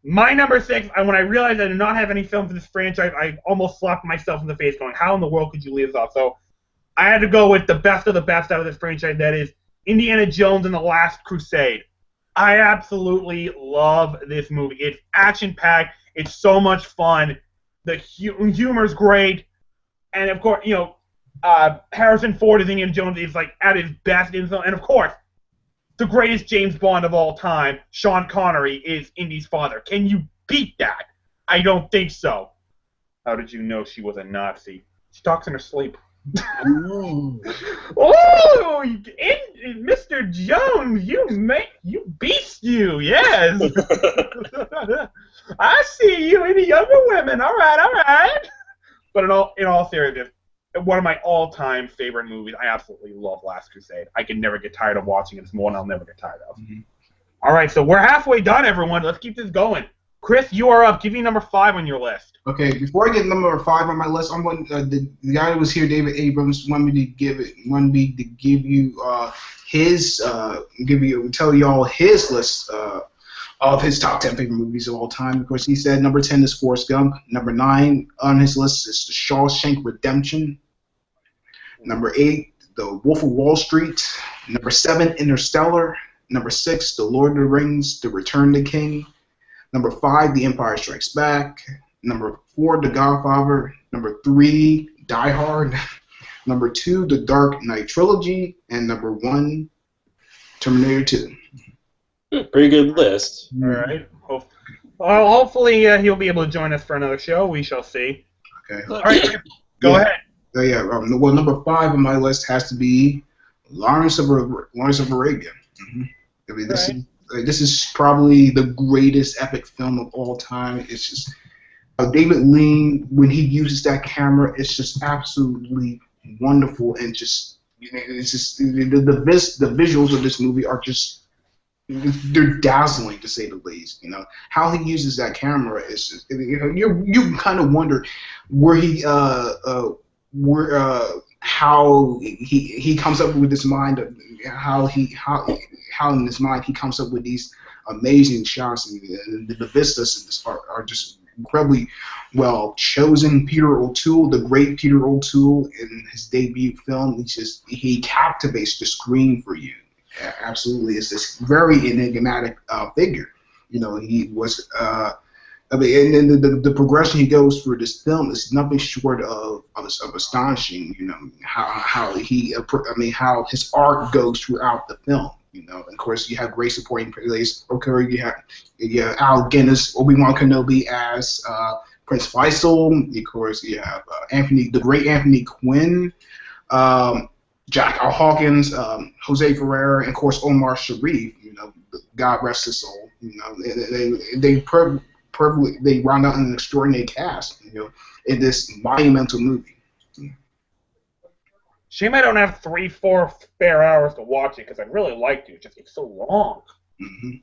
my number 6, when I realized I did not have any film for this franchise, I almost slapped myself in the face going, how in the world could you leave this off? So I had to go with the best of the best out of this franchise, that is Indiana Jones and the Last Crusade. I absolutely love this movie. It's action-packed. It's so much fun. The humor's great. And, of course, Harrison Ford as Indiana Jones is, like, at his best. And, of course, the greatest James Bond of all time, Sean Connery, is Indy's father. Can you beat that? I don't think so. How did you know she was a Nazi? She talks in her sleep. Ooh. Oh, Mr. Jones, you beast you, yes. I see you in the younger women. All right. But in all seriousness, one of my all-time favorite movies. I absolutely love Last Crusade. I can never get tired of watching it. It's one I'll never get tired of. Mm-hmm. All right, so we're halfway done, everyone. Let's keep this going. Chris, you are up. Give me number 5 on your list. Okay, before I get number 5 on my list, I'm going. The guy who was here, David Abrams, wanted me to give you tell y'all his list of his top 10 favorite movies of all time. Of course, he said number 10 is Forrest Gump. Number 9 on his list is The Shawshank Redemption. Number 8, The Wolf of Wall Street. Number 7, Interstellar. Number 6, The Lord of the Rings, The Return of the King. Number 5, The Empire Strikes Back. Number 4, The Godfather. Number 3, Die Hard. Number 2, The Dark Knight Trilogy. And number 1, Terminator 2. Pretty good list. All right. Well, hopefully he'll be able to join us for another show. We shall see. Okay. All right, go ahead. Well, number 5 on my list has to be Lawrence of Arabia. Mm-hmm. I mean, this is probably the greatest epic film of all time. It's just David Lean, when he uses that camera, it's just absolutely wonderful, and just it's just the visuals of this movie are just they're dazzling, to say the least. You know how he uses that camera is just, you kind of wonder where how he comes up with this mind of how in his mind he comes up with these amazing shots, and the vistas in this are just incredibly well chosen. Peter O'Toole, the great Peter O'Toole, in his debut film, he captivates the screen for you. Absolutely, it's this very enigmatic figure. You know, he was. And then the progression he goes through this film is nothing short of astonishing. You know how his art goes throughout the film. You know, and of course you have great supporting players. Okay, you have Al Guinness, Obi-Wan Kenobi as Prince Faisal. Of course, you have the great Anthony Quinn, Jack L. Hawkins, Jose Ferrer, and of course Omar Sharif. You know, God rest his soul. You know, they round out an extraordinary cast, you know, in this monumental movie. Shame I don't have 3-4 spare hours to watch it, because I'd really like to. It just it's so long. Mm-hmm.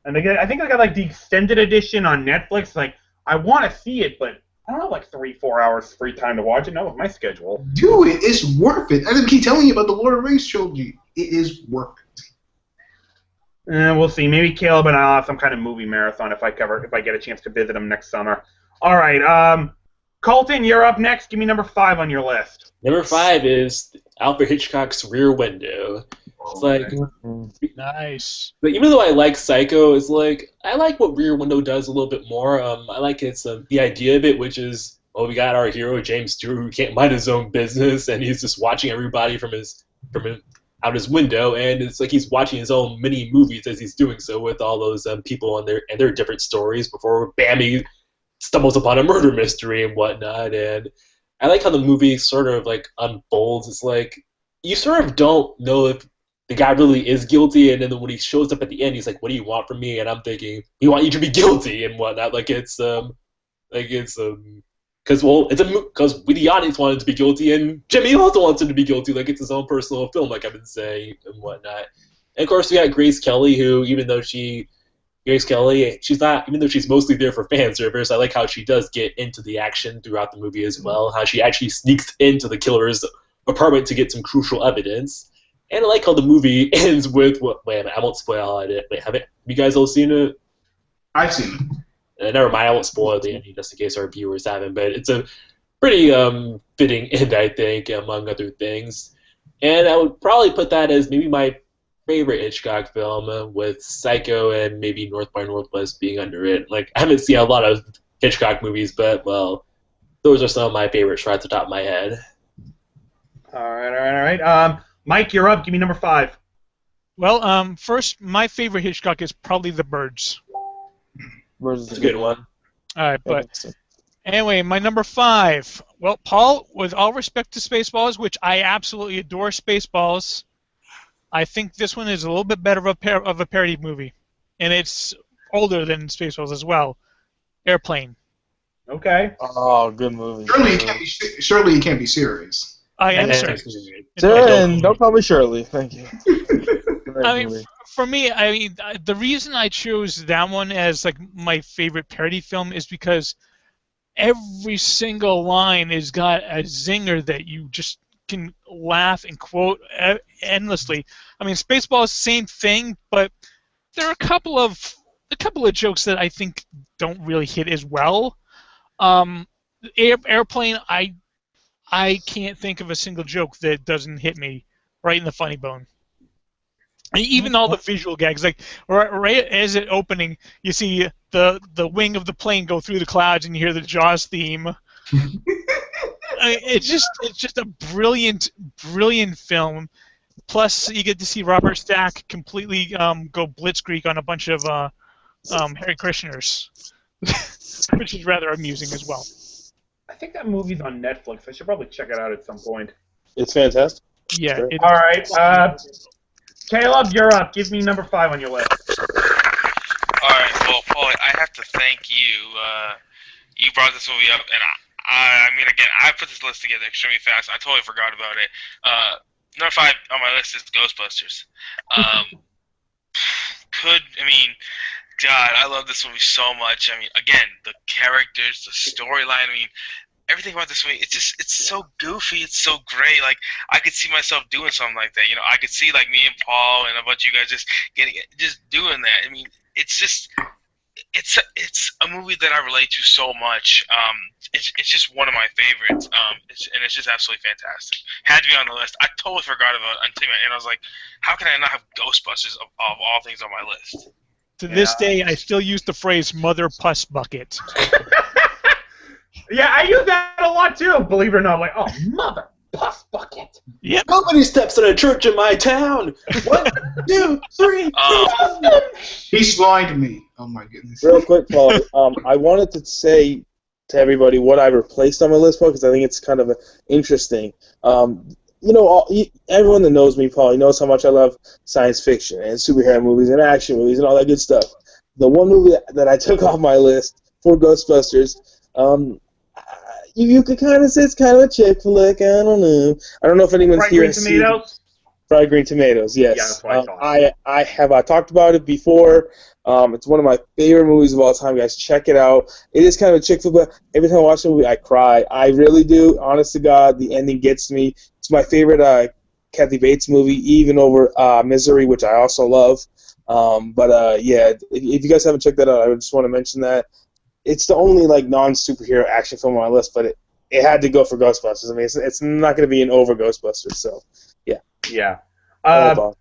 And I think I got like the extended edition on Netflix. Like I want to see it, but I don't have like 3-4 hours free time to watch it. Not with my schedule. Dude, it's worth it. I keep telling you about the Lord of the Rings trilogy. It is worth it. We'll see. Maybe Caleb and I'll have some kind of movie marathon if I get a chance to visit him next summer. All right, Colton, you're up next. Give me number 5 on your list. Number 5 is Alfred Hitchcock's Rear Window. It's like nice. But even though I like Psycho, it's like I like what Rear Window does a little bit more. I like the idea of it, which is we got our hero James Stewart who can't mind his own business, and he's just watching everybody from out his window, and it's like he's watching his own mini movies as he's doing so with all those people and their different stories before bam, he stumbles upon a murder mystery and whatnot. And I like how the movie sort of like unfolds. It's like you sort of don't know if the guy really is guilty, and then when he shows up at the end, he's like, "What do you want from me?" And I'm thinking, "We want you to be guilty and whatnot." Because we the audience wanted to be guilty, and Jimmy also wants him to be guilty. Like it's his own personal film, like I've been saying and whatnot. And of course, we got Grace Kelly, who even though she's mostly there for fan service, I like how she does get into the action throughout the movie as well. How she actually sneaks into the killer's apartment to get some crucial evidence. And I like how the movie ends with I won't spoil it. Have you guys all seen it? I've seen it. Never mind, I won't spoil the ending just in case our viewers haven't, but it's a pretty fitting end, I think, among other things. And I would probably put that as maybe my favorite Hitchcock film, with Psycho and maybe North by Northwest being under it. Like, I haven't seen a lot of Hitchcock movies, but, well, those are some of my favorites right at the top of my head. All right. Mike, you're up. Give me number 5. Well, first, my favorite Hitchcock is probably The Birds. That's a good one. All right, but anyway, my number 5. Well, Paul, with all respect to Spaceballs, which I absolutely adore Spaceballs, I think this one is a little bit better of a parody movie, and it's older than Spaceballs as well. Airplane. Okay. Oh, good movie. Surely it can't be serious. I am serious. And don't call me Shirley. Thank you. I mean, for me, the reason I chose that one as like my favorite parody film is because every single line has got a zinger that you just can laugh and quote endlessly. I mean, Spaceballs, same thing, but there are a couple of jokes that I think don't really hit as well. Airplane, I can't think of a single joke that doesn't hit me right in the funny bone. And even all the visual gags, like right as it opening, you see the wing of the plane go through the clouds, and you hear the Jaws theme. It's just a brilliant film. Plus, you get to see Robert Stack completely go blitzkrieg on a bunch of Harry Krishners, which is rather amusing as well. I think that movie's on Netflix. I should probably check it out at some point. It's fantastic. Yeah. All right. Caleb, you're up. Give me number 5 on your list. All right. Well, Paul, I have to thank you. You brought this movie up, and I mean, again, I put this list together extremely fast. I totally forgot about it. Number 5 on my list is Ghostbusters. God, I love this movie so much. I mean, again, the characters, the storyline. I mean, everything about this movie, it's so goofy, it's so great. Like, I could see myself doing something like that. You know, I could see like me and Paul and a bunch of you guys just doing that. I mean, it's a movie that I relate to so much. It's just one of my favorites. And it's just absolutely fantastic. Had to be on the list. I totally forgot about it until and I was like, how can I not have Ghostbusters of all things on my list? To this day, I still use the phrase "mother puss bucket." Yeah, I use that a lot too. Believe it or not, I'm like, oh, mother puss bucket. Yep. Nobody steps in a church in my town. 1, 2, 3. He's lying to me. Oh my goodness. Real quick, Paul. I wanted to say to everybody what I replaced on my list, Paul, because I think it's kind of interesting. You know, everyone that knows me, Paul, knows how much I love science fiction and superhero movies and action movies and all that good stuff. The one movie that I took off my list for Ghostbusters, you could kind of say it's kind of a chick flick. I don't know. I don't know if anyone's here. Fried Green Tomatoes? Fried Green Tomatoes, yes. Yeah, that's what I have talked about it before. It's one of my favorite movies of all time, guys. Check it out. It is kind of a chick flick, but every time I watch the movie, I cry. I really do. Honest to God, the ending gets me. It's my favorite Kathy Bates movie, even over Misery, which I also love. Yeah, if you guys haven't checked that out, I just want to mention that. It's the only like non-superhero action film on my list, but it had to go for Ghostbusters. I mean, it's not going to be an over Ghostbusters, so yeah. Yeah. Yeah,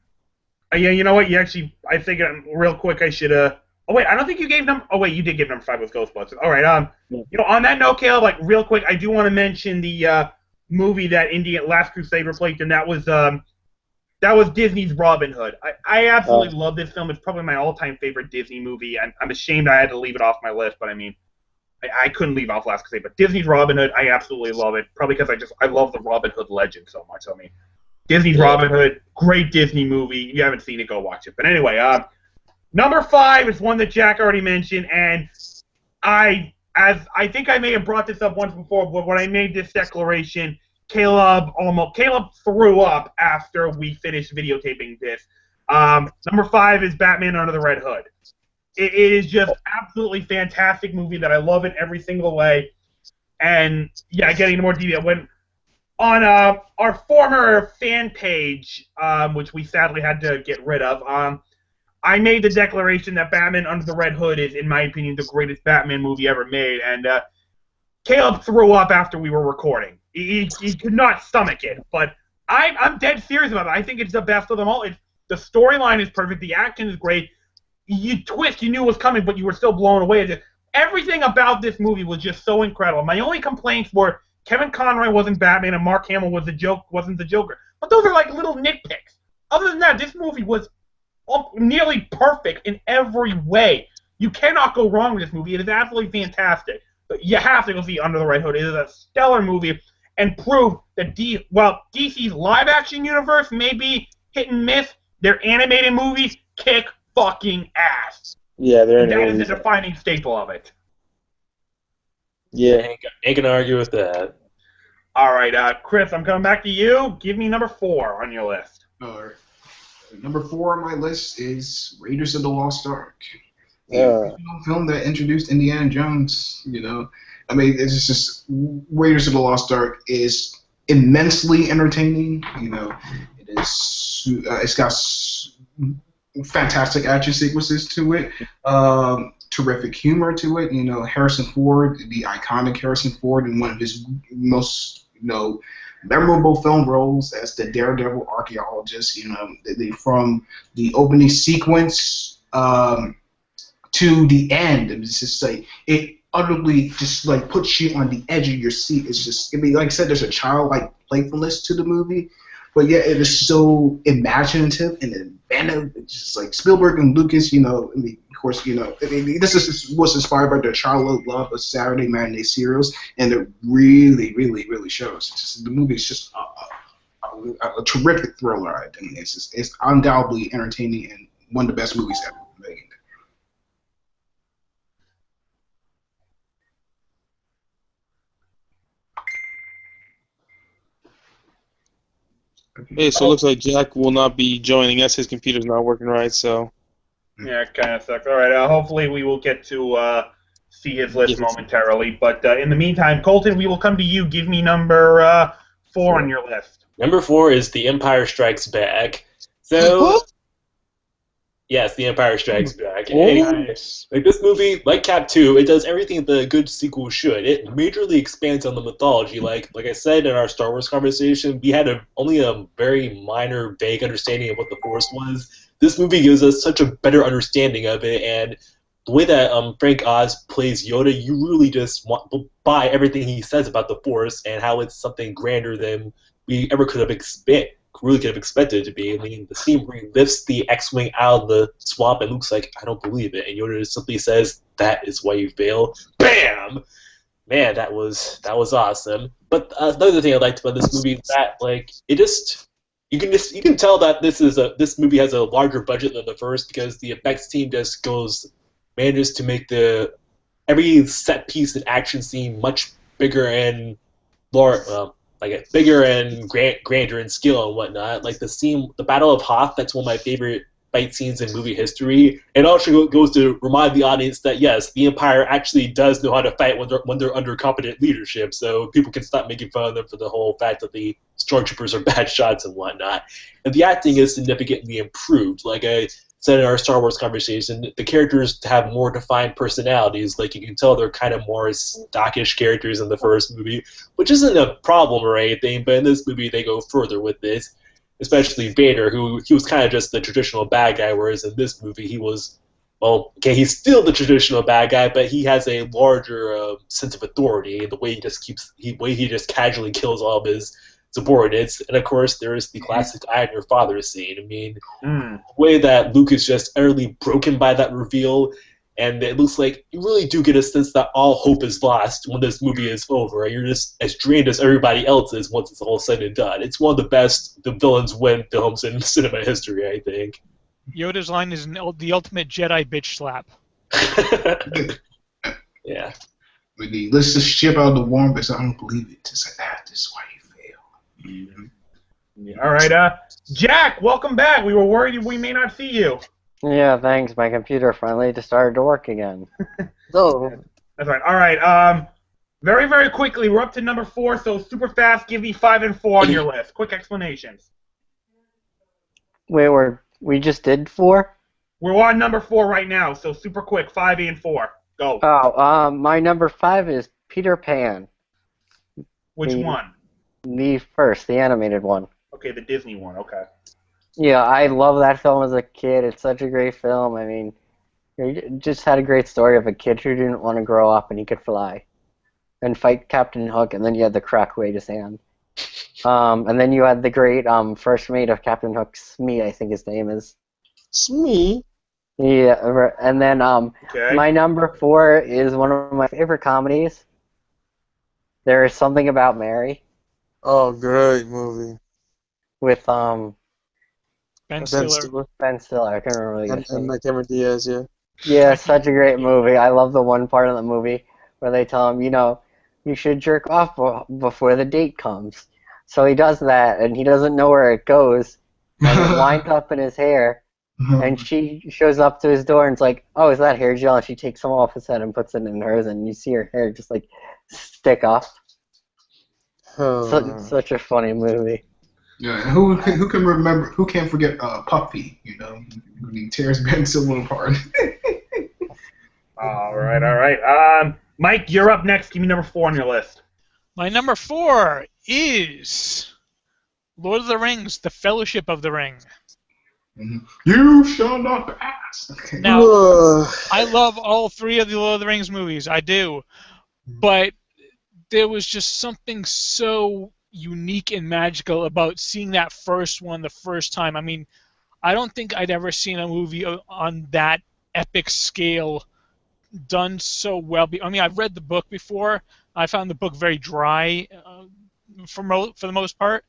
you know what? You actually, I think real quick, I should. Oh wait, I don't think you gave number. Oh wait, you did give number 5 with Ghostbusters. All right. You know, on that note, Caleb, like real quick, I do want to mention the movie that Last Crusade replaced, and that was Disney's Robin Hood. I absolutely love this film. It's probably my all-time favorite Disney movie, and I'm ashamed I had to leave it off my list, but I mean, I couldn't leave off Last Crusade. But Disney's Robin Hood, I absolutely love it, probably because I love the Robin Hood legend so much. I mean, Disney's Robin Hood, great Disney movie. If you haven't seen it, go watch it. But anyway, number 5 is one that Jack already mentioned, and I think I may have brought this up once before, but when I made this declaration, Caleb threw up after we finished videotaping this. Number 5 is Batman Under the Red Hood. It is just absolutely fantastic movie that I love in every single way. And yeah, getting into more detail, when on our former fan page, which we sadly had to get rid of, I made the declaration that Batman Under the Red Hood is, in my opinion, the greatest Batman movie ever made, and Caleb threw up after we were recording. He could not stomach it, but I'm dead serious about it. I think it's the best of them all. The storyline is perfect. The action is great. You knew it was coming, but you were still blown away. Everything about this movie was just so incredible. My only complaints were Kevin Conroy wasn't Batman and Mark Hamill wasn't the Joker. But those are like little nitpicks. Other than that, this movie was nearly perfect in every way. You cannot go wrong with this movie. It is absolutely fantastic. But you have to go see Under the Red Hood. It is a stellar movie and prove that DC's live-action universe may be hit and miss. Their animated movies kick fucking ass. Yeah, they're And that is the defining staple of it. Yeah. Ain't gonna argue with that. All right, Chris, I'm coming back to you. Give me number 4 on your list. All right. Number 4 on my list is Raiders of the Lost Ark. The Yeah. original film that introduced Indiana Jones. You know, I mean, it's just Raiders of the Lost Ark is immensely entertaining. You know, it's got fantastic action sequences to it. Terrific humor to it. You know, Harrison Ford, the iconic Harrison Ford, in one of his most memorable film roles as the daredevil archaeologist. You know, from the opening sequence to the end, it's just like it utterly just like puts you on the edge of your seat. It's just, I mean, like I said, there's a childlike playfulness to the movie, but yeah, it is so imaginative and inventive. It's just like Spielberg and Lucas, you know. I mean, of course, you know. I mean, this was inspired by their childhood love of Saturday matinee serials, and it really, really, really shows. It's just, the movie is just a terrific thriller. I think it's undoubtedly entertaining and one of the best movies ever made. Hey, so it looks like Jack will not be joining us. His computer's not working right, so. Yeah, it kind of sucks. All right, hopefully we will get to see his list momentarily. But in the meantime, Colton, we will come to you. Give me number 4 on your list. Number 4 is The Empire Strikes Back. So, yes, The Empire Strikes Back. Anyway, like this movie, like Cap 2, it does everything that a good sequel should. It majorly expands on the mythology. Like I said in our Star Wars conversation, we had only a very minor, vague understanding of what the Force was. This movie gives us such a better understanding of it, and the way that Frank Oz plays Yoda, you really just buy everything he says about the Force and how it's something grander than we ever could have expected it to be. I mean, the scene where he lifts the X-wing out of the swamp and Luke's like, I don't believe it, and Yoda just simply says, that is why you fail. Bam! Man, that was awesome. But another thing I liked about this movie is that it just. You can tell that this movie has a larger budget than the first because the effects team just manages to make every set piece and action scene much bigger and grander in skill and whatnot. Like the Battle of Hoth, that's one of my favorite fight scenes in movie history. It also goes to remind the audience that yes, the Empire actually does know how to fight when they're under competent leadership. So people can stop making fun of them for the whole fact that the stormtroopers are bad shots and whatnot. And the acting is significantly improved. Like I said in our Star Wars conversation, the characters have more defined personalities. Like you can tell they're kind of more stockish characters in the first movie, which isn't a problem or anything. But in this movie, they go further with this. Especially Vader, he was kind of just the traditional bad guy, whereas in this movie he's still the traditional bad guy, but he has a larger sense of authority. The way he just casually kills all of his subordinates, and of course there is the classic "I am your father" scene. I mean, the way that Luke is just utterly broken by that reveal. And it looks like you really do get a sense that all hope is lost when this movie is over. You're just as drained as everybody else is once it's all said and done. It's one of the best the villains win films in cinema history, I think. Yoda's line is the ultimate Jedi bitch slap. Yeah. When he lifts the ship out of the warm, but I don't believe it. It's like, this is why you fail. Yeah. All right, Jack, welcome back. We were worried we may not see you. Yeah, thanks. My computer finally just started to work again. So. That's right. All right. Very, very quickly, we're up to number 4, so super fast. Give me 5 and 4 on your list. Quick explanations. Wait, we just did 4? We're on number 4 right now, so super quick. 5 and 4. Go. Oh, my number 5 is Peter Pan. Which one? The first, the animated one. Okay, the Disney one. Okay. Yeah, I love that film as a kid. It's such a great film. I mean, it just had a great story of a kid who didn't want to grow up and he could fly and fight Captain Hook, and then you had the crack weight his hand. And then you had the great first mate of Captain Hook, Smee, I think his name is. Smee? Yeah, and then Okay. my number 4 is one of my favorite comedies. There is Something About Mary Oh, great movie. with Ben Ben Stiller. Stiller Ben Stiller. I can't remember the guy's and name. Cameron Diaz, yeah. Yeah, such a great movie. I love the one part of the movie where they tell him, you should jerk off before the date comes. So he does that, and he doesn't know where it goes, and it winds up in his hair. And she shows up to his door and it's like, "Oh, is that hair gel?" And she takes some off his head and puts it in hers, and you see her hair just like stick up. Such a funny movie. Yeah, and who can remember? Who can't forget Puffy? When he tears Ben Stiller apart. All right. Mike, you're up next. Give me number 4 on your list. My number 4 is Lord of the Rings: The Fellowship of the Ring. You shall not pass. Okay. Now, I love all 3 of the Lord of the Rings movies. I do. But there was just something so unique and magical about seeing that first one the first time. I mean, I don't think I'd ever seen a movie on that epic scale done so well. I mean, I've read the book before. I found the book very dry for the most part.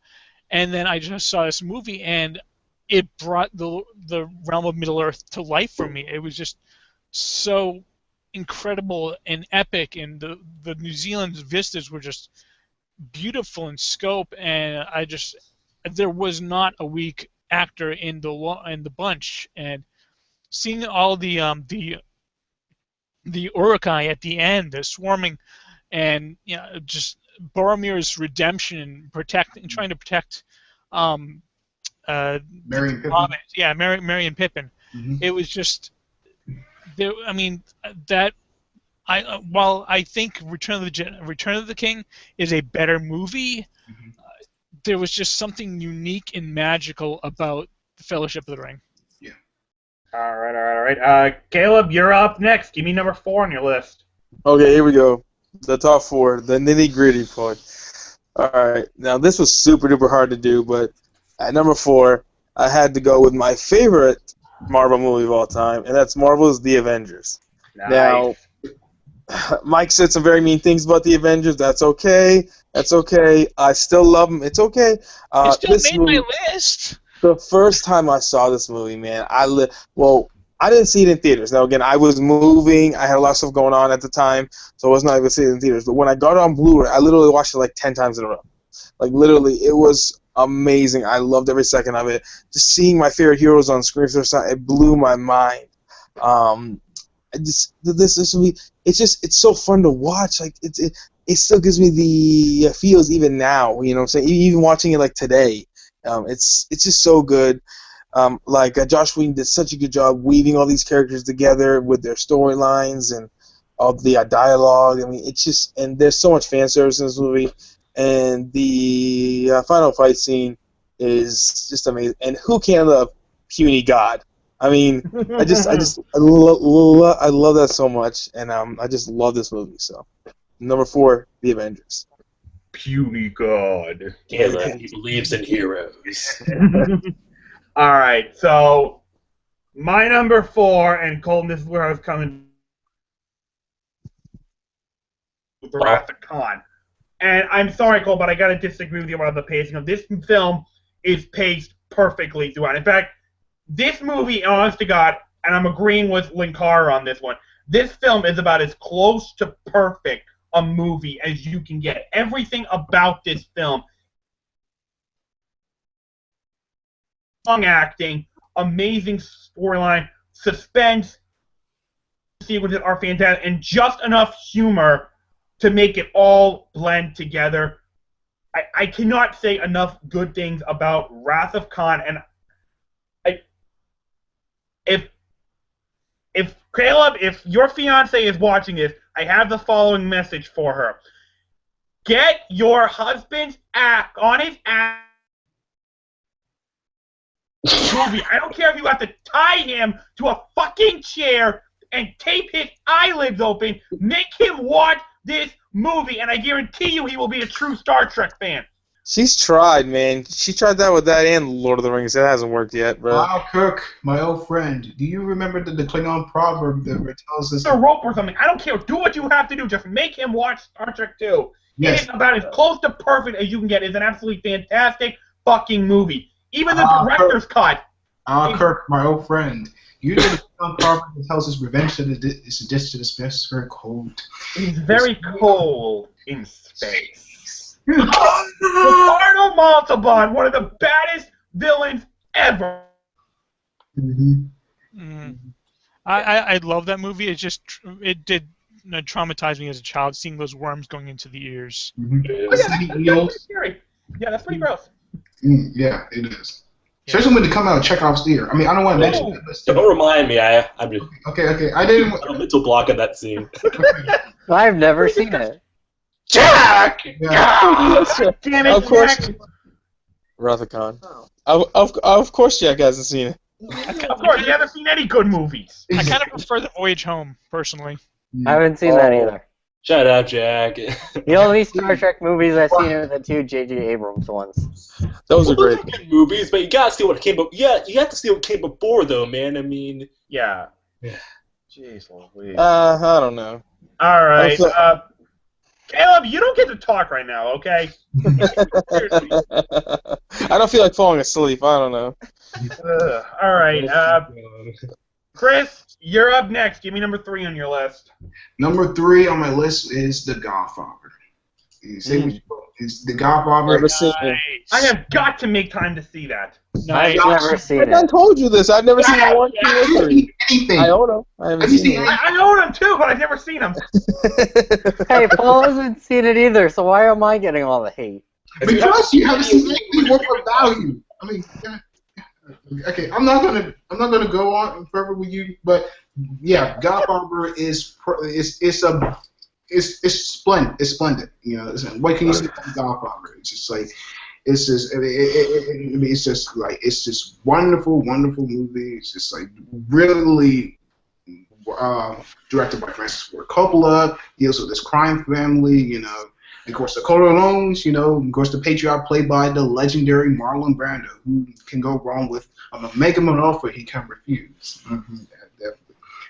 And then I just saw this movie, and it brought the realm of Middle-earth to life for me. It was just so incredible and epic, and the New Zealand vistas were just beautiful in scope, and there was not a weak actor in the bunch, and seeing all the Uruk-hai at the end, the swarming, and just Boromir's redemption, trying to protect Merry and Pippin. Yeah, Merry and Pippin. Mm-hmm. It was just there. I mean, while I think Return of the King is a better movie, there was just something unique and magical about the Fellowship of the Ring. Yeah. All right. Caleb, you're up next. Give me number 4 on your list. Okay, here we go. The top 4, the nitty-gritty part. All right, now this was super duper hard to do, but at number 4, I had to go with my favorite Marvel movie of all time, and that's Marvel's The Avengers. Nice. Now, Mike said some very mean things about The Avengers. That's okay. I still love them. It's okay. It still made my list. The first time I saw this movie, man, I didn't see it in theaters. Now, again, I was moving. I had a lot of stuff going on at the time, so I was not able to see it in theaters. But when I got it on Blu-ray, I literally watched it like 10 times in a row. Like, literally, it was amazing. I loved every second of it. Just seeing my favorite heroes on screen for the first time, it blew my mind. This movie, it's so fun to watch. Like, it still gives me the feels even now. You know what I'm saying? Even watching it like today, it's just so good. Josh Whedon did such a good job weaving all these characters together with their storylines and all the dialogue. I mean, it's just, and there's so much fan service in this movie, and the final fight scene is just amazing. And who can love puny God? I mean, I love that so much, and I just love this movie. So, number 4, The Avengers. Puny God. Caleb, he believes in heroes. All right, so my number 4, and Colton, this is where I was coming with Wrath of Khan. And I'm sorry, Cole, but I got to disagree with you about the pacing of this film. Is paced perfectly throughout. In fact, this movie, honest to God, and I'm agreeing with Linkara on this one, this film is about as close to perfect a movie as you can get. Everything about this film, strong acting, amazing storyline, suspense sequences are fantastic, and just enough humor to make it all blend together. I cannot say enough good things about Wrath of Khan, and if Caleb, if your fiance is watching this, I have the following message for her. Get your husband's act on his ass movie. I don't care if you have to tie him to a fucking chair and tape his eyelids open. Make him watch this movie, and I guarantee you he will be a true Star Trek fan. She's tried, man. She tried that with that and Lord of the Rings. That hasn't worked yet, bro. Wow, Kirk, my old friend. Do you remember the Klingon proverb that tells us? A rope or something. I don't care. Do what you have to do. Just make him watch Star Trek 2. Yes. It is about as close to perfect as you can get. It's an absolutely fantastic fucking movie. Even the director's cut. Kirk, my old friend. You know the Klingon proverb that tells us revenge is a dish that is best very cold. It's very cold in space. Ricardo Montalban, one of the baddest villains ever. I love that movie. It did traumatize me as a child, seeing those worms going into the ears. Oh, yeah, that's pretty scary. Yeah, that's pretty gross. Yeah, it is. Especially when they come out of Chekhov's ear. I mean, I don't want to mention that, but still. Don't remind me. I'm Okay. I didn't. a mental block on that scene. I've never seen it. Jack! Yeah. Damn it, Of course. Jack. Rathacon. Of course Jack hasn't seen it. Of course, you haven't seen any good movies. I kind of prefer The Voyage Home, personally. I haven't seen that either. Shut up, Jack. The only Star Trek movies I've seen are the two J.J. Abrams ones. Those are great. Good movies, but you gotta see what came up. Yeah, you have to see what came before, though, man. I mean, Yeah. Yeah. Jeez Louise. I don't know. All right. Also- Caleb, you don't get to talk right now, okay? Seriously. I don't feel like falling asleep. I don't know. All right. Chris, you're up next. Give me number 3 on your list. Number 3 on my list is The Godfather. You say it's The Godfather. Never seen it. I have got to make time to see that. I've never seen I it. told you this. I've never seen I one, 2, or 3. anything. I own them. I haven't Have you seen seen it. I own them too, but I've never seen them. Hey, Paul hasn't seen it either, so why am I getting all the hate? Because you haven't seen anything worth of value. I mean, okay, I'm not gonna go on further with you, but yeah, Godfather is splendid. It's splendid. You know, what can you say about Godfather? It's just like. It's just wonderful movie. It's just like really directed by Francis Ford Coppola. Deals with this crime family, you know. Of course, the Corleones, you know. Of course, the patriarch played by the legendary Marlon Brando. Who can go wrong with? I'm gonna make him an offer he can't refuse. Definitely.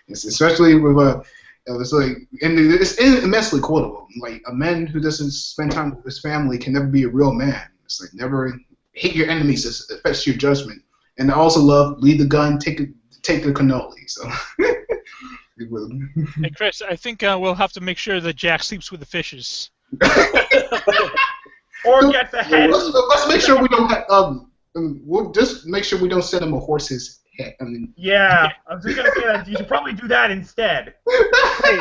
It's especially with it's like, and it's immensely quotable. Like a man who doesn't spend time with his family can never be a real man. It's like never hate your enemies. It affects your judgment. And I also love leave the gun, take the cannoli. So. Hey, Chris, I think we'll have to make sure that Jack sleeps with the fishes. Or gets a head. Let's make sure we don't have. We'll just make sure we don't send him a horse's head. I mean. Yeah, I was just gonna say that you should probably do that instead. Hey,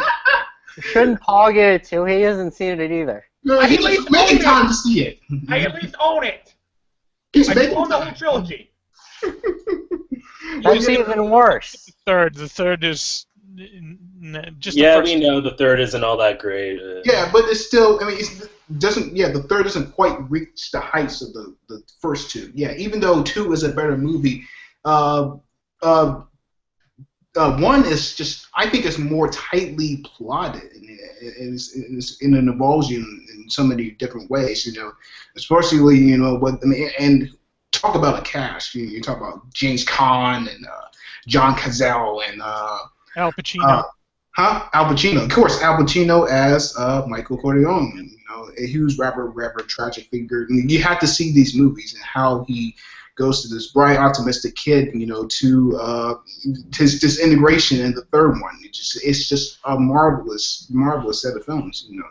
shouldn't Paul get it too? He hasn't seen it either. No, he's making time to see it. I at least own it. He's I making own the time. whole trilogy. That's even worse. The third is just yeah, the first. we know the third isn't all that great. Yeah, but it's still. I mean, the third doesn't quite reach the heights of the first two. Yeah, even though 2 is a better movie. One is just, I think it's more tightly plotted, and it involves you in so many different ways, you know, especially, you know, and talk about a cast, you talk about James Caan and John Cazale and Al Pacino. Al Pacino, of course, Al Pacino as Michael Corleone, you know, a huge rapper, tragic figure. I mean, you have to see these movies and how he goes to this bright, optimistic kid, you know, to his integration in the third one. It's just a marvelous set of films. You know,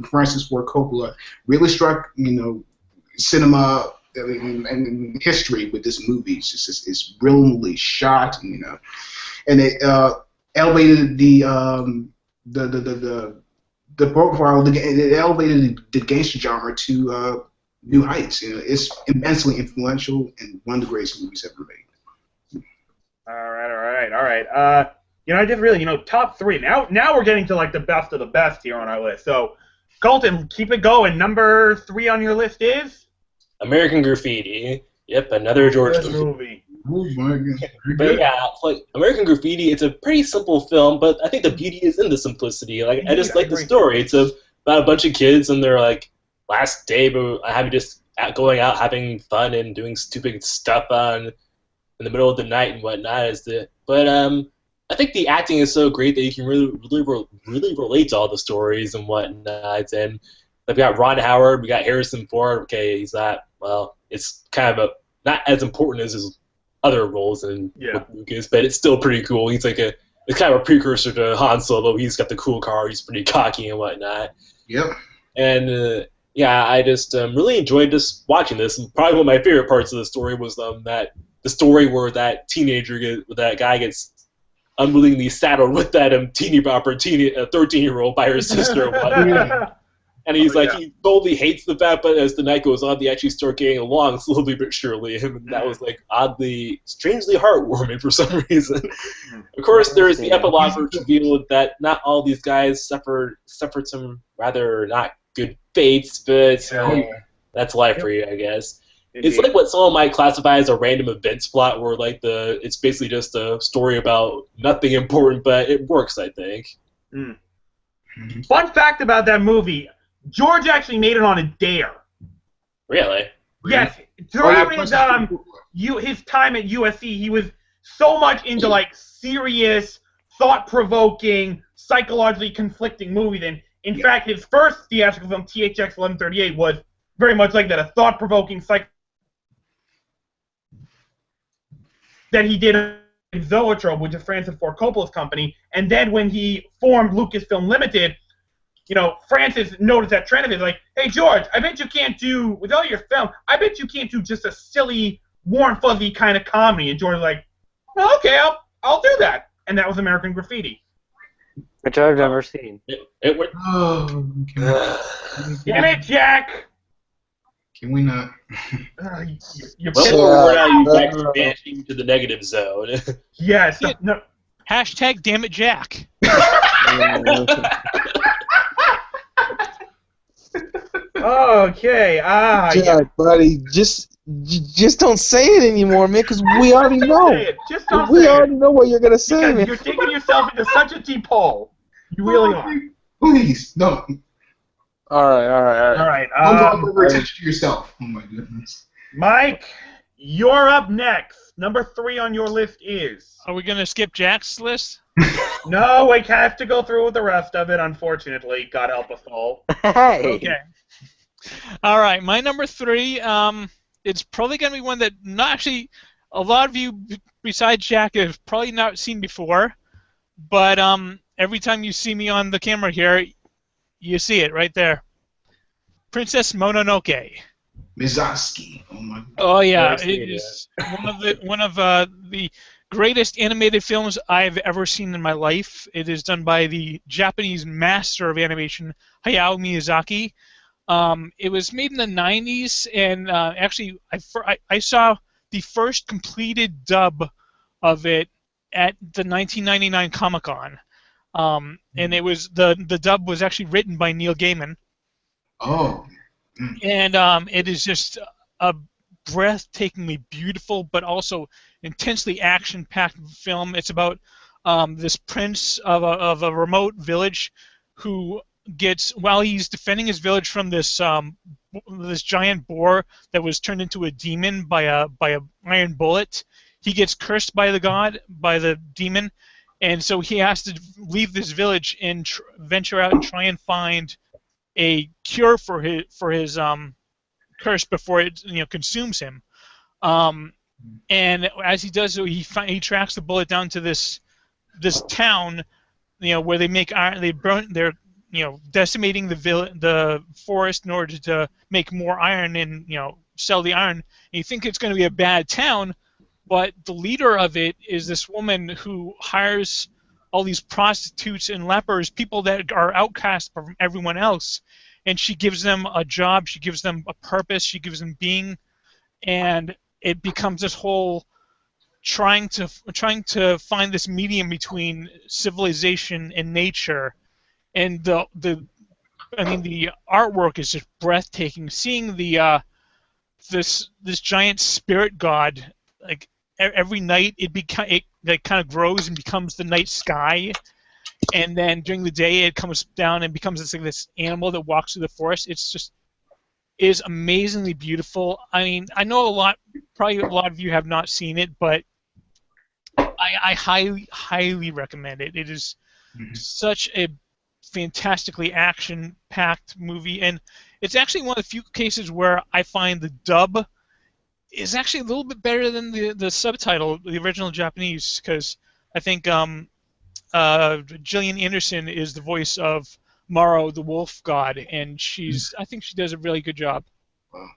Francis Ford Coppola really struck, you know, cinema and history with this movie. It's brilliantly shot, you know, and it elevated the profile. It elevated the gangster genre to new heights. You know, it's immensely influential and one of the greatest movies ever made. All right. You know, I just really, you know, top 3. Now we're getting to like the best of the best here on our list. So, Colton, keep it going. Number 3 on your list is American Graffiti. Yep, another George Good Lucas movie. Oh my God. But yeah, like American Graffiti, it's a pretty simple film, but I think the beauty is in the simplicity. Like I just like the story. It's about a bunch of kids and they're like last day, but I'm just going out having fun and doing stupid stuff in the middle of the night and whatnot. But I think the acting is so great that you can really relate to all the stories and whatnot. And we got Ron Howard, we got Harrison Ford. Okay, he's not, well, it's kind of not as important as his other roles with Lucas, but it's still pretty cool. He's like it's kind of a precursor to Han Solo. He's got the cool car. He's pretty cocky and whatnot. Yep. And I just really enjoyed just watching this. And probably one of my favorite parts of the story was that the story where that that guy gets unwillingly saddled with that teeny bopper 13-year-old by her sister and whatnot. And he's he totally hates the fact, but as the night goes on, they actually start getting along slowly but surely. And that was strangely heartwarming for some reason. Of course, there's the epilogue where it's revealed that not all these guys suffered some rather not good fates, but that's life for you, I guess. Indeed. It's like what someone might classify as a random events plot, where it's basically just a story about nothing important, but it works, I think. Fun fact about that movie. George actually made it on a dare. Really? Yes. Throughout his time at USC, he was so much into serious, thought-provoking, psychologically conflicting movies. In fact, his first theatrical film, THX 1138, was very much like that, a thought-provoking that he did in Zoetrope, which is Francis Ford Coppola's company. And then when he formed Lucasfilm Limited, Francis noticed that trend of his, hey, George, I bet you can't do, with all your film, I bet you can't do just a silly, warm, fuzzy kind of comedy. And George was like, well, okay, I'll do that. And that was American Graffiti. Which I've never seen. It went... Damn it, Jack! Can we not? You're back to the negative zone. Yes. No. Hashtag damn it, Jack. Okay. Jack, buddy, just don't say it anymore, man, because we already know. Just don't we already know what you're gonna say, man. You're digging yourself into such a deep hole. You really are. Please, no. All right. Don't draw more attention to yourself. Oh my goodness. Mike, you're up next. Number 3 on your list is. Are we gonna skip Jack's list? No, we have to go through with the rest of it. Unfortunately, God help us all. Hey. Okay. All right, my number 3. It's probably gonna be one that not actually a lot of you besides Jack have probably not seen before, but every time you see me on the camera here, you see it right there. Princess Mononoke. Miyazaki. Oh my God. Oh yeah, it is one of the greatest animated films I've ever seen in my life. It is done by the Japanese master of animation, Hayao Miyazaki. It was made in the 90s, and actually I saw the first completed dub of it at the 1999 Comic-Con. And it was the dub was actually written by Neil Gaiman. Oh. And it is just a breathtakingly beautiful, but also intensely action-packed film. It's about this prince of a remote village who gets, while he's defending his village from this this giant boar that was turned into a demon by a iron bullet, he gets cursed by the demon. And so he has to leave this village and venture out and try and find a cure for his curse before it consumes him. And as he does so, he tracks the bullet down to this town, where they make iron. They're decimating the forest in order to make more iron and sell the iron. And you think it's going to be a bad town. But the leader of it is this woman who hires all these prostitutes and lepers, people that are outcast from everyone else, and she gives them a job, she gives them a purpose, she gives them being, and it becomes this whole trying to find this medium between civilization and nature, and the artwork is just breathtaking. Seeing the this giant spirit god, like every night it kind of grows and becomes the night sky, and then during the day it comes down and becomes this animal that walks through the forest. It's just is amazingly beautiful. I mean, I know probably a lot of you have not seen it, but I highly, highly recommend it. It is such a fantastically action-packed movie, and it's actually one of the few cases where I find the dub is actually a little bit better than the subtitle, the original Japanese, because I think Gillian Anderson is the voice of Maro, the wolf god, and I think she does a really good job. Wow.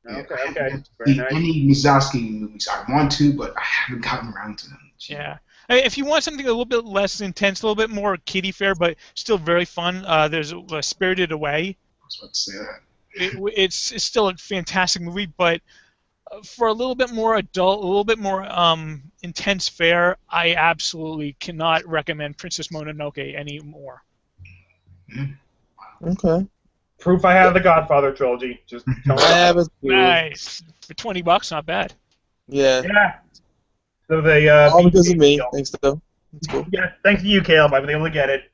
Okay, I okay. haven't Very seen nice. any Miyazaki movies. I want to, but I haven't gotten around to them. Yeah. I mean, if you want something a little bit less intense, a little bit more kiddie fare, but still very fun, there's Spirited Away. I was about to say that. It's still a fantastic movie, but for a little bit more adult, a little bit more intense fare, I absolutely cannot recommend Princess Mononoke anymore. Okay. Proof I have the Godfather trilogy. Just tell me. I have it too. Nice. For $20, not bad. Yeah. Yeah. So the All because of me. deal. Thanks, though. That's cool. Yeah, thanks to you, Caleb. I was able to get it.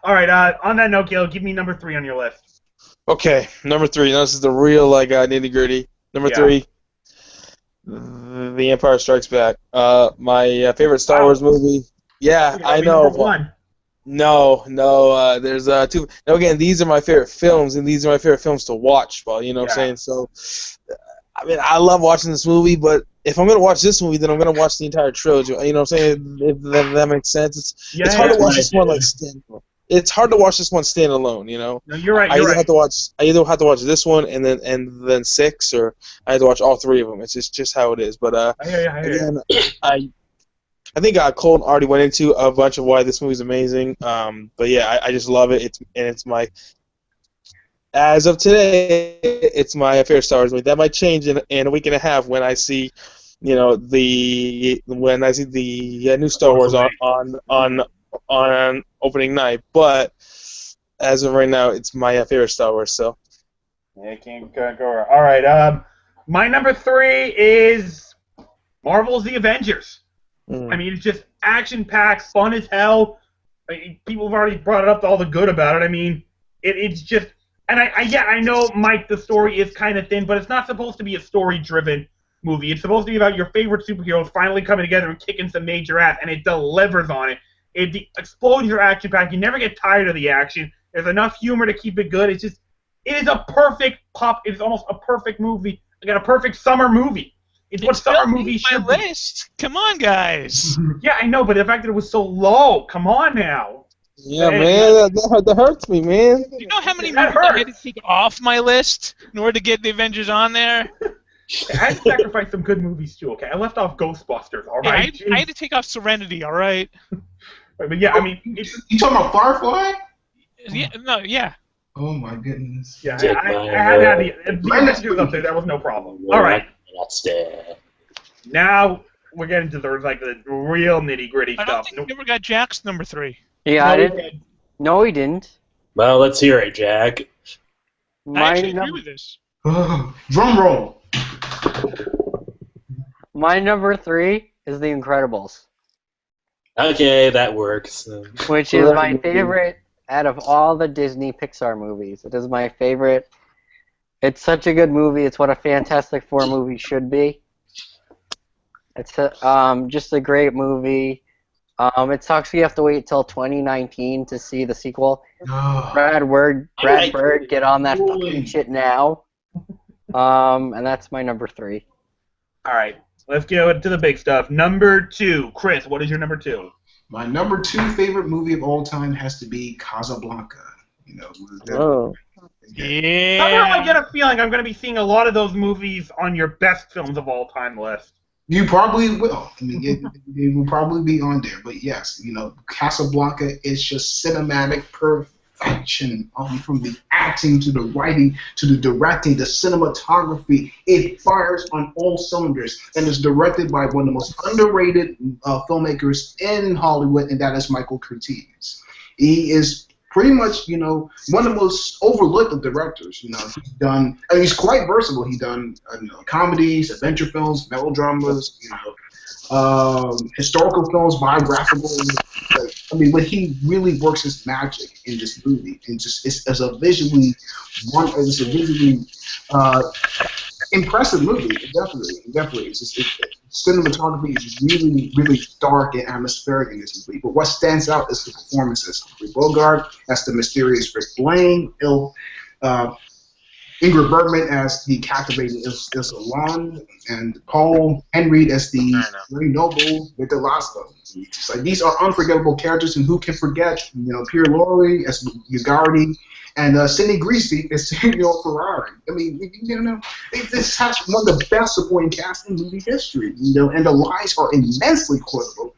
All right. On that note, Caleb, give me number 3 on your list. Okay, number 3. Now this is the real nitty gritty. Number 3, The Empire Strikes Back. My favorite Star Wars movie. Yeah, I know. Number 1. No. There's 2. Now again, these are my favorite films, and these are my favorite films to watch. Well, you know what I'm saying. So, I mean, I love watching this movie, but if I'm gonna watch this movie, then I'm gonna watch the entire trilogy. You know what I'm saying? If that makes sense. It's hard to watch this one standalone. It's hard to watch this one standalone. You know. No, you're right. I either have to watch this one and then 6, or I have to watch all 3 of them. It's just how it is. But again, I think Colton already went into a bunch of why this movie's amazing. But yeah, I just love it. It's my, as of today, it's my favorite Star Wars movie. That might change in a week and a half when I see, the new Star Wars on opening night. But as of right now, it's my favorite Star Wars. So. Yeah, can't go wrong. All right. My number 3 is Marvel's The Avengers. I mean, it's just action-packed, fun as hell. People have already brought it up, all the good about it. I mean, it's just... And I know, Mike, the story is kind of thin, but it's not supposed to be a story-driven movie. It's supposed to be about your favorite superheroes finally coming together and kicking some major ass, and it delivers on it. It explodes your action-pack. You never get tired of the action. There's enough humor to keep it good. It is a perfect pop. It's almost a perfect movie. Like a perfect summer movie. It's what summer movies should be. List. Come on, guys. Yeah, I know, but the fact that it was so low. Come on now. Yeah, man, that hurts me, man. You know how many movies I had to take off my list in order to get the Avengers on there? I had to sacrifice some good movies too. Okay, I left off Ghostbusters. All right. I had to take off Serenity. All right. But yeah, I mean, you talking about Firefly? Yeah. Oh my goodness. Yeah, I had to have the Avengers up there. That was no problem. All right. Now we're getting to the real nitty gritty stuff. I don't think we ever got Jack's number 3. Yeah, I didn't. No, he didn't. Well, let's hear it, Jack. I actually agree with this. Drum roll. My number 3 is The Incredibles. Okay, that works. Which is my favorite out of all the Disney Pixar movies. It is my favorite. It's such a good movie. It's what a Fantastic Four movie should be. It's just a great movie. It sucks you have to wait till 2019 to see the sequel. Brad Bird, get on that fucking shit now. And that's my number 3. All right, let's go to the big stuff. Number 2, Chris. What is your number 2? My number 2 favorite movie of all time has to be Casablanca. Yeah. Somehow I get a feeling I'm going to be seeing a lot of those movies on your best films of all time list. You probably will. I mean, it will probably be on there. But yes, Casablanca is just cinematic perfection. From the acting to the writing to the directing, the cinematography, it fires on all cylinders, and is directed by one of the most underrated filmmakers in Hollywood, and that is Michael Curtiz. He is pretty much, one of the most overlooked of directors. He's done. I mean, he's quite versatile. He's done comedies, adventure films, melodramas. Historical films, biographical. But he really works his magic in this movie, and just it's a visually impressive movie. Definitely. Cinematography is really, really dark and atmospheric in this movie. But what stands out is the performances. Humphrey Bogart as the mysterious Rick Blaine, Ingrid Bergman as the captivating Ilsa Lund, and Paul Henreid as the very noble Victor Laszlo. These are unforgettable characters, and who can forget, Pierre Lorre as Ugardi, and Sidney Greasy as Sergio Ferrari. I mean, this has one of the best supporting casts in movie history, and the lines are immensely quotable.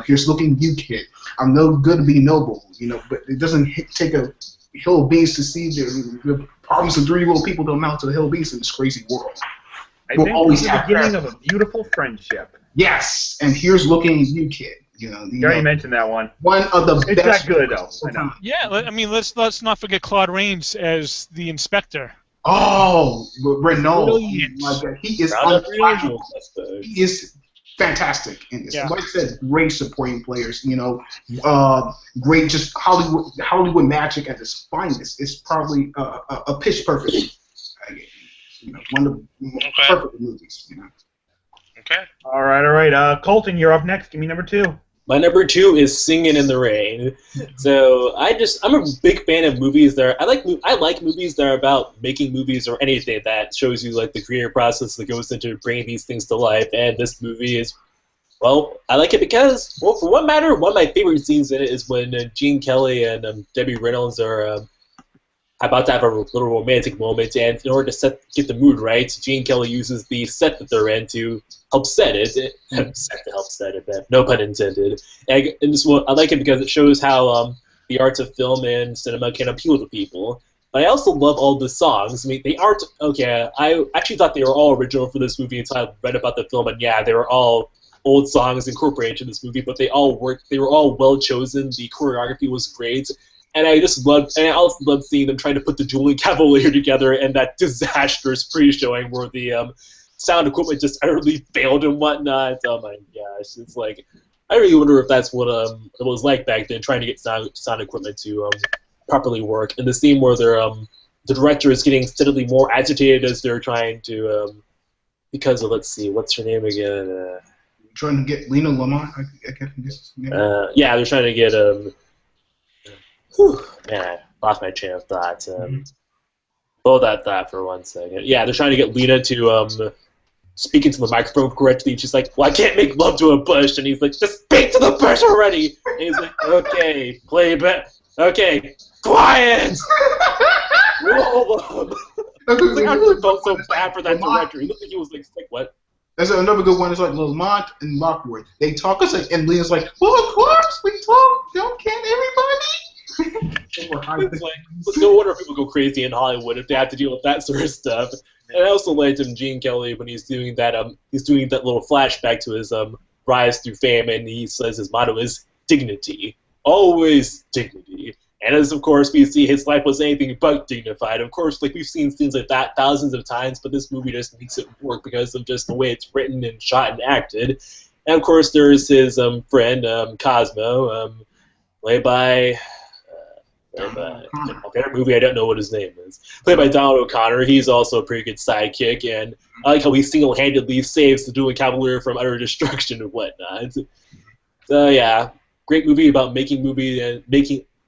Here's looking you, kid. I'm no good to be noble, but it doesn't take a hill of beans to see the problems of 3 little people don't amount to the hill of beans in this crazy world. I think it's the beginning of a beautiful friendship. Yes, and here's looking at you, kid. You already mentioned that one. One of the best. It's not good, though. I know. Yeah, I mean, let's not forget Claude Rains as the inspector. Oh, Renault. Brilliant. My God. He is unbelievable. He is fantastic in this. Yeah. Like I said, great supporting players. Great, just Hollywood magic at its finest. It's probably a pitch perfect. One of the perfect movies. Okay. All right. Colton, you're up next. Give me number 2. My number 2 is Singing in the Rain. So I'm a big fan of movies that I like movies that are about making movies or anything that shows you like the creative process that goes into bringing these things to life. And this movie is, well, I like it because, well, for one matter, one of my favorite scenes in it is when Gene Kelly and Debbie Reynolds are about to have a little romantic moment, and in order to get the mood right, Gene Kelly uses the set that they're in to help set it. No pun intended. And this one, I like it because it shows how the arts of film and cinema can appeal to people. But I also love all the songs. I mean, they aren't okay. I actually thought they were all original for this movie until I read about the film, and yeah, they were all old songs incorporated into this movie. But they all worked. They were all well chosen. The choreography was great. And I also loved seeing them trying to put the Julian Cavalier together and that disastrous pre-showing where the sound equipment just utterly failed and whatnot. Oh my gosh, it's like I really wonder if that's what it was like back then, trying to get sound equipment to properly work. And the scene where the director is getting steadily more agitated as they're trying to because of, let's see, what's her name again? Trying to get Lena Lamont. Yeah, they're trying to get man, I lost my train of thought. Hold that thought for 1 second. Yeah, they're trying to get Lena to speak into the microphone correctly. She's like, well, I can't make love to a bush. And he's like, just speak to the bush already. And he's like, okay, play back. Okay, quiet! Roll them. I really felt so bad for that director. He looked like he was like what? There's another good one. It's like Lamont and Lockwood. They talk. And Lena's like, well, of course, we talk. Don't can't everybody? It's like, no wonder people go crazy in Hollywood if they have to deal with that sort of stuff. And I also liked Gene Kelly when he's doing that little flashback to his rise through fame, and he says his motto is dignity, always dignity. And as of course we see, his life was anything but dignified. Of course, like we've seen scenes like that thousands of times, but this movie just makes it work because of just the way it's written and shot and acted. And of course, there's his friend Cosmo, played by. A movie I don't know what his name is. Played by Donald O'Connor. He's also a pretty good sidekick, and I like how he single-handedly saves the Julian Cavalier from utter destruction and whatnot. So yeah, great movie about making movie and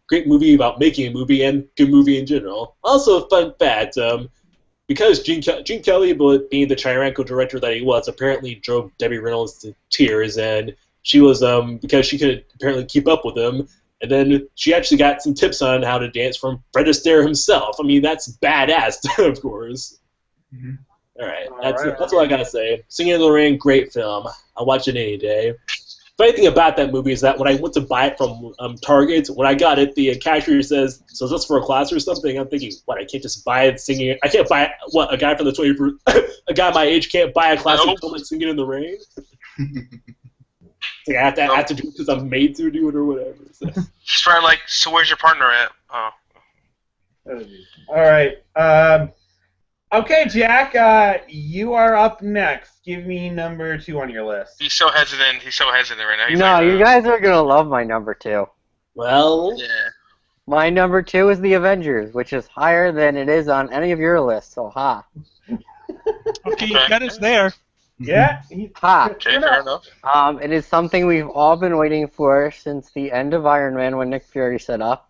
great movie about making a movie and good movie in general. Also a fun fact, because Gene Kelly, being the tyrannical director that he was, apparently drove Debbie Reynolds to tears, and she was because she couldn't apparently keep up with him. And then she actually got some tips on how to dance from Fred Astaire himself. I mean, that's badass, of course. Mm-hmm. All right, that's what I gotta say. Singing in the Rain, great film. I'll watch it any day. Funny thing about that movie is that when I went to buy it from Target, when I got it, the cashier says, "So is this for a class or something?" I'm thinking, what? I can't just buy it singing. I can't buy it. What? A guy from the 21st, a guy my age can't buy a classic film like Singing in the Rain. Like I have to do it because I'm made to do it or whatever. So. Just probably like, so where's your partner at? Oh. All right. Okay, Jack. You are up next. Give me number 2 on your list. He's so hesitant. He's so hesitant right now. He's No, like, you guys are gonna love my number 2. Well, Yeah. My number 2 is The Avengers, which is higher than it is on any of your lists. So ha. Okay, you got us there. Yeah. Ha. Okay, fair enough. It is something we've all been waiting for since the end of Iron Man when Nick Fury showed up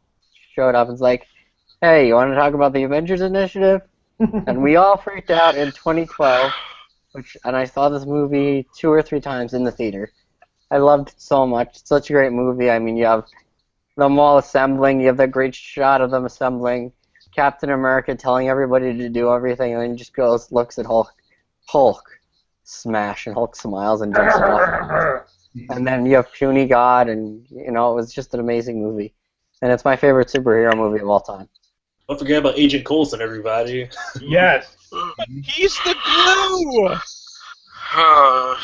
and was like, hey, you want to talk about the Avengers Initiative? And we all freaked out in 2012, and I saw this movie 2 or 3 times in the theater. I loved it so much. It's such a great movie. I mean, you have them all assembling. You have that great shot of them assembling. Captain America telling everybody to do everything, and then he just goes, looks at Hulk, smash, and Hulk smiles and jumps off. And then you have Puny God, and it was just an amazing movie. And it's my favorite superhero movie of all time. don't forget about Agent Coulson, everybody. Yes. He's the glue!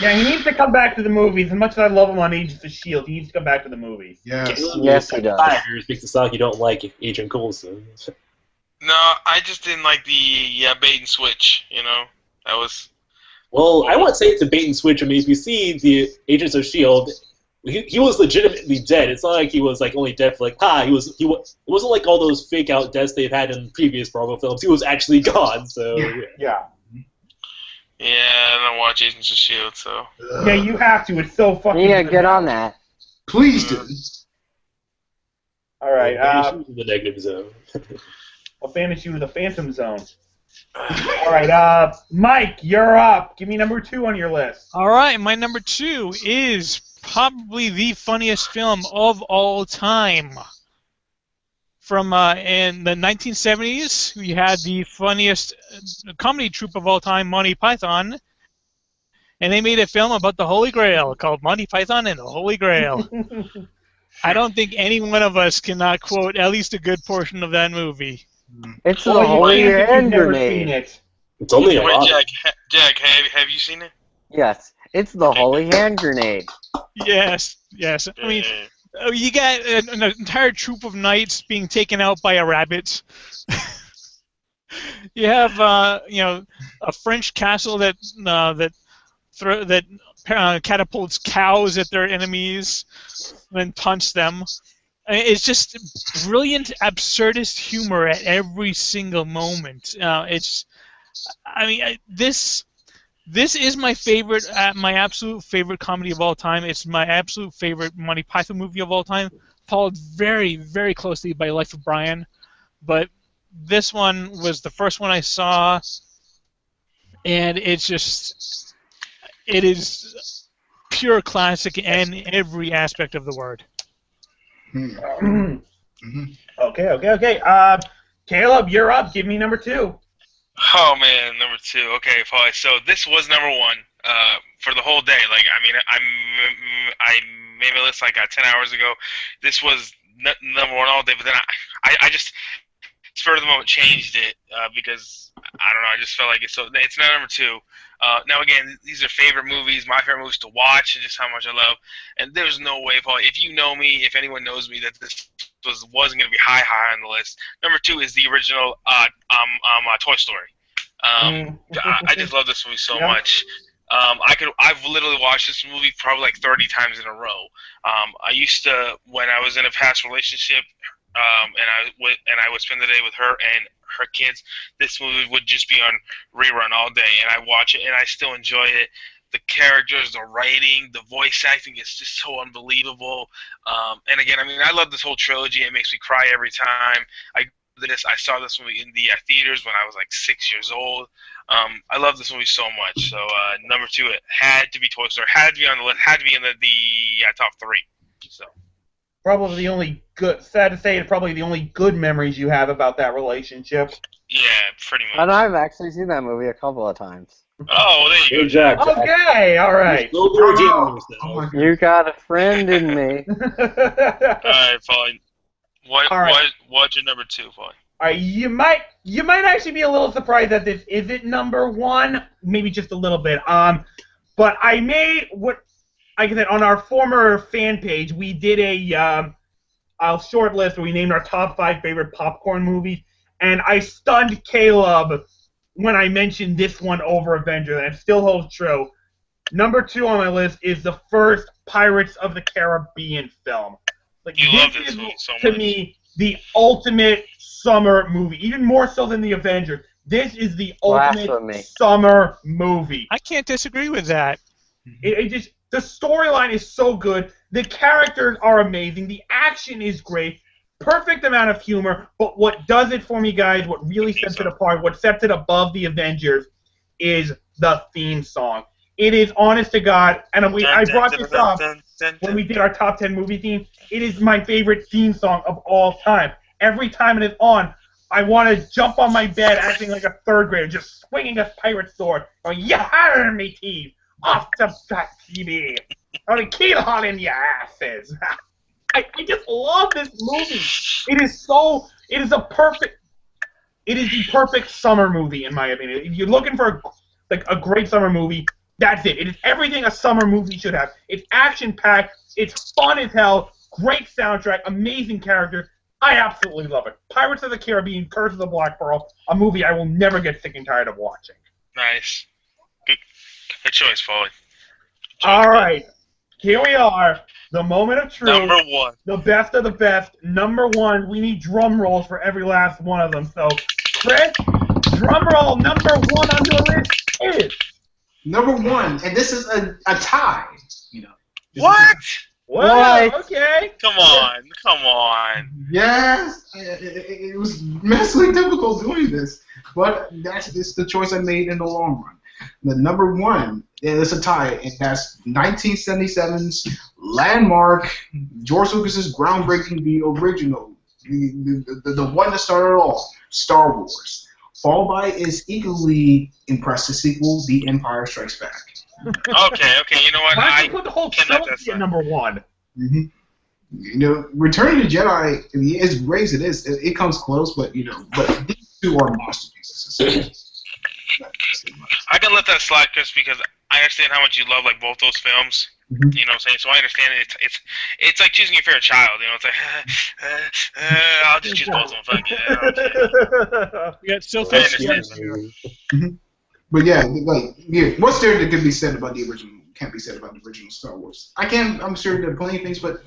Yeah, he needs to come back to the movies. As much as I love him on Agents of S.H.I.E.L.D., he needs to come back to the movies. Yes. Yes, he does. Speaks to Saki, you don't like Agent Coulson. No, I just didn't like the bait and switch. That was. Well, I wouldn't say it's a bait and switch. I mean, if you see the Agents of S.H.I.E.L.D., he was legitimately dead. It's not like he was only dead for it wasn't like all those fake out deaths they've had in previous Marvel films. He was actually gone. So yeah. Yeah, I don't watch Agents of S.H.I.E.L.D., so. Yeah, you have to. It's so fucking. Yeah, get on that. Please do. All right. the negative zone. I'll banish you to the Phantom Zone. All right. Mike, you're up. Give me number 2 on your list. All right, my number 2 is probably the funniest film of all time. From in the 1970s, we had the funniest comedy troupe of all time, Monty Python, and they made a film about the Holy Grail called Monty Python and the Holy Grail. I don't think any one of us cannot quote at least a good portion of that movie. It's the Holy Hand Grenade. It's only a Wait, lot. Jack, have you seen it? Yes, it's the Holy Hand Grenade. Yes. I mean, you got an entire troop of knights being taken out by a rabbit. You have, a French castle that catapults cows at their enemies, and then taunts them. I mean, it's just brilliant, absurdist humor at every single moment. This is my favorite, my absolute favorite comedy of all time. It's my absolute favorite Monty Python movie of all time, followed very, very closely by Life of Brian. But this one was the first one I saw, and it is pure classic in every aspect of the word. Okay. Caleb, you're up. Give me number 2. Oh man, number 2. Okay, fine. So this was number 1 for the whole day. I made my list 10 hours ago. This was number 1 all day, but then I just spur of the moment changed it because I don't know. I just felt like it's not number 2. Now again, these are favorite movies, my favorite movies to watch, and just how much I love. And there's no way, Paul, if you know me, if anyone knows me, that this wasn't going to be high on the list. Number 2 is the original Toy Story. I just love this movie so much. I've literally watched this movie probably 30 times in a row. I used to, when I was in a past relationship, and I would spend the day with her and her kids, this movie would just be on rerun all day, and I watch it and I still enjoy it. The characters, the writing, the voice acting is just so unbelievable. And again, I love this whole trilogy. It makes me cry every time. I saw this movie in the theaters when I was 6 years old. I love this movie so much. So number 2, it had to be Toy Story. Had to be on the list. Had to be in the top 3. So probably the only good. Sad to say, probably the only good memories you have about that relationship. Yeah, pretty much. And I've actually seen that movie a couple of times. Oh, there you go. Jack. Okay, all right. You got a friend in me. All right, fine. What's your number 2, Paul? All right, you might actually be a little surprised that this isn't number 1, maybe just a little bit. But I made like I said on our former fan page, we did a a short list where we named our top 5 favorite popcorn movies, and I stunned Caleb when I mentioned this one over Avengers, and it still holds true. Number 2 on my list is the first Pirates of the Caribbean film. Like, You love this is, movie so to much. me, the ultimate summer movie, even more so than the Avengers. This is the ultimate Blasphemy. summer movie. I can't disagree with that. It just, the storyline is so good. The characters are amazing. The action is great. Perfect amount of humor. But what does it for me, guys, what really sets it apart, what sets it above the Avengers, is the theme song. It is, honest to God, and I brought this up when we did our top 10 movie themes. It is my favorite theme song of all time. Every time it is on, I want to jump on my bed acting like a third grader, just swinging a pirate sword. Going, yeah, mateys, off to that TV. Or the key on in your asses. I just love this movie. It is the perfect summer movie, in my opinion. If you're looking for a great summer movie, that's it. It is everything a summer movie should have. It's action-packed. It's fun as hell. Great soundtrack. Amazing characters. I absolutely love it. Pirates of the Caribbean, Curse of the Black Pearl, a movie I will never get sick and tired of watching. Nice. Good choice, Foley. All right. Here we are. The moment of truth. Number 1. The best of the best. Number 1. We need drum rolls for every last one of them. So, Chris, drum roll number 1 on your list is... Number 1, and this is a tie. What? What? Okay. Come on. Yes, it was massively difficult doing this, but it's the choice I made in the long run. The number 1 is a tie, and that's 1977's landmark, George Lucas's groundbreaking, the original, the one that started it all, Star Wars. Followed by its equally impressive sequel, The Empire Strikes Back. Okay, you know what? Why I don't you put the whole can let that trilogy at slide. number 1? Mm-hmm. Return of the Jedi, as great as it is, it comes close, but these two are masterpieces. I can let that slide, Chris, because I understand how much you love both those films. Mhm. You know what I'm saying? So I understand it's like choosing your favorite child. It's like I'll just choose both of them. Fuck yeah. We got so I fast. understand. But what's there that could be said about the original? Can't be said about the original Star Wars. I'm sure there are plenty of things, but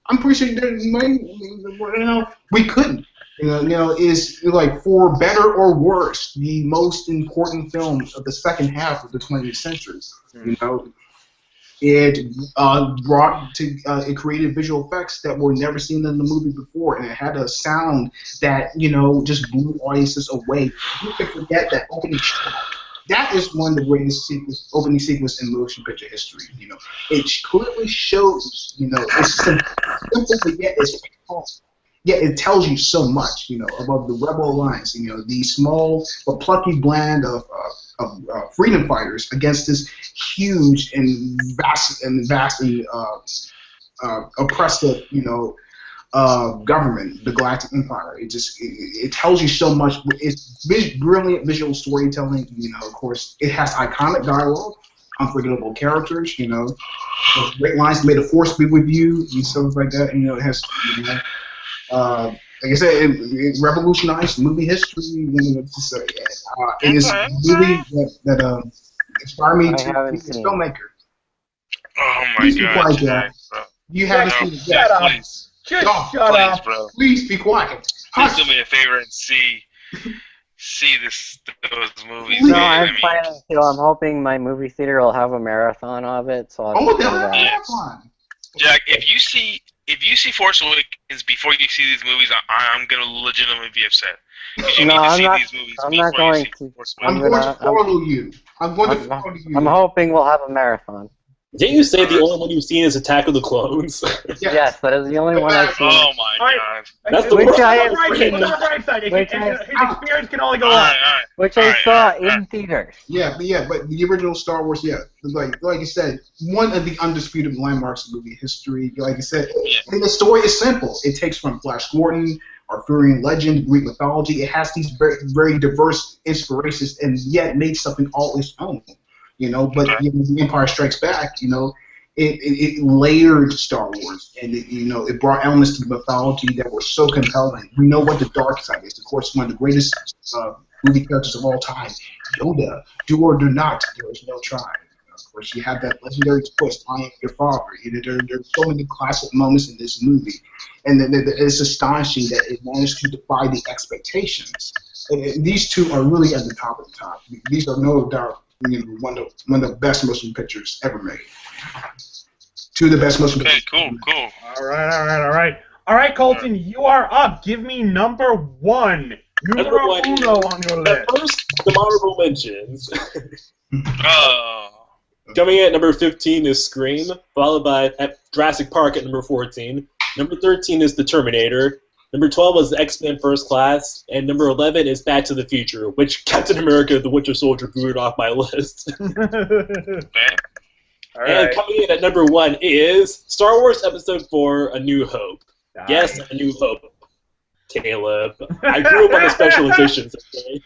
I'm pretty sure we couldn't. Is for better or worse, the most important film of the second half of the 20th century. It it created visual effects that were never seen in the movie before, and it had a sound that just blew audiences away. You can forget that opening shot. That is one of the greatest opening sequences in motion picture history. It clearly shows. It's simple, but yet it's powerful. Yeah, it tells you so much, about the Rebel Alliance, the small but plucky band of freedom fighters against this huge and vastly oppressive, government, the Galactic Empire. It tells you so much. It's brilliant visual storytelling. Of course, it has iconic dialogue, unforgettable characters. Great lines. May the Force be with you, and stuff like that. It has. Like I said, it revolutionized movie history. It is a movie that inspired me to be a filmmaker. Oh my Please be god. quiet, Jack. You haven't seen it yet. Shut up. Please, Just shut please, up. bro. Please be quiet. Please do me a favor and see those movies. No, man. I'm planning to. I'm hoping my movie theater will have a marathon of it, so I'll Oh, do they'll that. have fun. Jack, if you see Force Awakens before you see these movies, I'm gonna legitimately be upset. 'Cause you No, need to I'm see not- these movies I'm before not going you see to. Force I'm Awakens. going to follow you. I'm going to follow you. I'm hoping we'll have a marathon. Didn't you say the only one you've seen is Attack of the Clones? Yes, that is the only one I've seen. Oh my Alright. god. That's the Look worst. on I the bright side, have look on the bright side. His Which I- experience can only go Alright, up. alright. Which I Alright, saw alright, in theaters. Yeah, but the original Star Wars, like you said, one of the undisputed landmarks of movie history. Like I said, and the story is simple. It takes from Flash Gordon, Arthurian legend, Greek mythology. It has these very, very diverse inspirations, and yet made something all its own. But The Empire Strikes Back, it layered Star Wars, and it brought elements to the mythology that were so compelling. We know what the dark side is. Of course, one of the greatest movie characters of all time, Yoda. Do or do not, there is no try. Of course, you have that legendary twist, I am your father. There's so many classic moments in this movie, and it's astonishing that it managed to defy the expectations. And these two are really at the top of the top. These are no doubt one of the best motion pictures ever made. Two of the best motion pictures. Okay, cool. All right, Colton, you are up. Give me number one. Numero uno on your list. First, the honorable mentions. Oh. Coming in at number 15 is Scream, followed by Jurassic Park at number 14. Number 13 is The Terminator. Number 12 is X-Men First Class, and number 11 is Back to the Future, which Captain America: The Winter Soldier booted off my list. Okay. All right. And coming in at number 1 is Star Wars Episode 4: A New Hope. Nice. Yes, A New Hope. Caleb. I grew up on the special editions. Okay?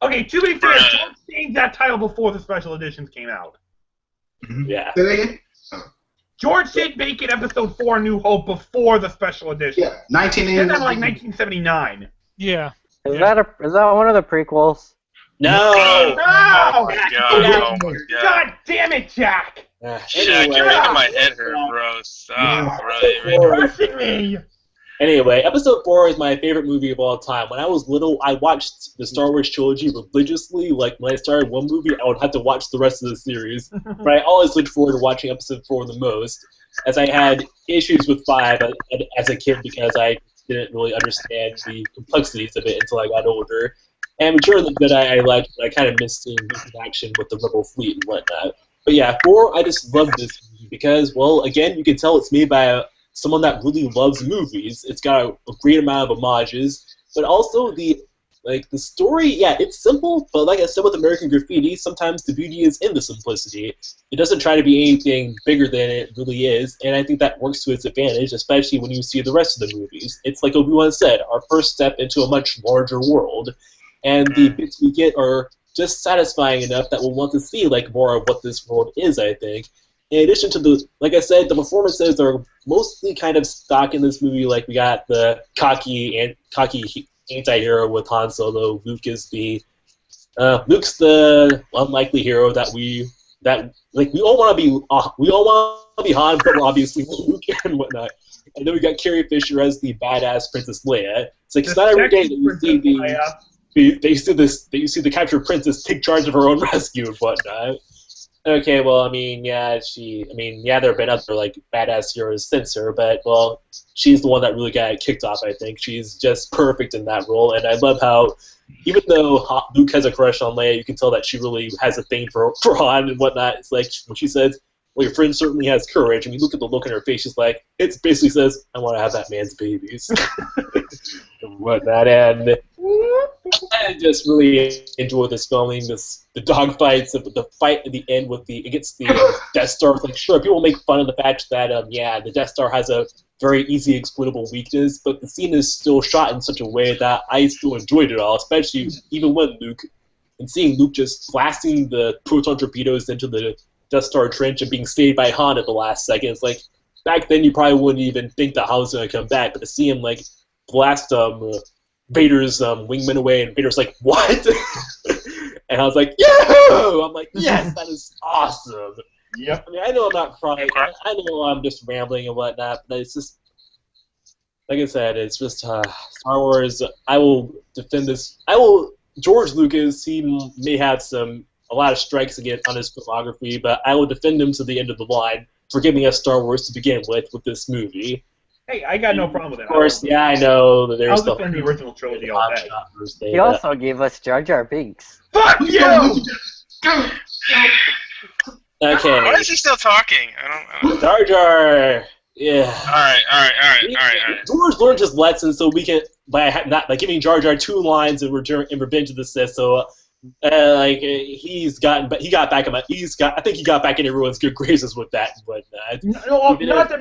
Okay, to be fair, George changed that title before the special editions came out. Yeah. Say that again? George did make it Episode 4: New Hope before the special edition. Yeah, 1980. It's like 1979. Yeah. Is that one of the prequels? No! No! Oh my god. God damn it, Jack! Jack, you're making my head hurt, bro. Stop, bro. You're crushing me! Anyway, Episode 4 is my favorite movie of all time. When I was little, I watched the Star Wars trilogy religiously. Like, when I started one movie, I would have to watch the rest of the series. But I always looked forward to watching Episode 4 the most, as I had issues with 5 as a kid because I didn't really understand the complexities of it until I got older. And Return of the Jedi I liked, but I kind of missed seeing Luke in action with the Rebel fleet and whatnot. But yeah, 4, I just love this movie because, well, again, you can tell it's made by someone that really loves movies. It's got a great amount of homages, but also the story, yeah, it's simple, but like I said with American Graffiti, sometimes the beauty is in the simplicity. It doesn't try to be anything bigger than it really is, and I think that works to its advantage, especially when you see the rest of the movies. It's like Obi-Wan said, our first step into a much larger world, and the bits we get are just satisfying enough that we'll want to see like more of what this world is, I think. In addition to like I said, the performances are mostly kind of stock in this movie. Like we got the cocky anti-hero with Han Solo. Luke's the unlikely hero that we all want to be Han, but we're obviously Luke and whatnot. And then we got Carrie Fisher as the badass Princess Leia. It's like it's not every day that you see the captured princess take charge of her own rescue and whatnot. Okay, well, there have been other, like, badass heroes since her, but, well, she's the one that really got it kicked off, I think. She's just perfect in that role, and I love how, even though Luke has a crush on Leia, you can tell that she really has a thing for Han and whatnot. It's like, when she says, well, your friend certainly has courage, I mean, look at the look in her face, she's like, it basically says, I want to have that man's babies. and whatnot, and I just really enjoy this filming, the dogfights, the fight at the end against the Death Star. It's like, sure, people make fun of the fact that, the Death Star has a very easy exploitable weakness, but the scene is still shot in such a way that I still enjoyed it all, especially even when seeing Luke just blasting the proton torpedoes into the Death Star trench and being saved by Han at the last second. It's like, back then you probably wouldn't even think that Han was going to come back, but to see him, like, blast Vader's wingman away, and Vader's like, what? And I was like, yeah! I'm like, yes, that is awesome. Yep. I mean, I know I'm not crying. I know I'm just rambling and whatnot, but it's just, like I said, it's just Star Wars. I will defend this. George Lucas, he may have a lot of strikes against on his filmography, but I will defend him to the end of the line for giving us Star Wars to begin with this movie. Hey, I got no problem with that. Of course, yeah, I know that there's I'll defend the original trilogy all day. He also gave us Jar Jar Binks. Fuck you! Okay. Why is he still talking? I don't. Jar Jar. Yeah. All right. George learned his lesson, so we can by giving Jar Jar 2 lines in Revenge of the Sith. So, I think he got back in everyone's good graces with that. But not to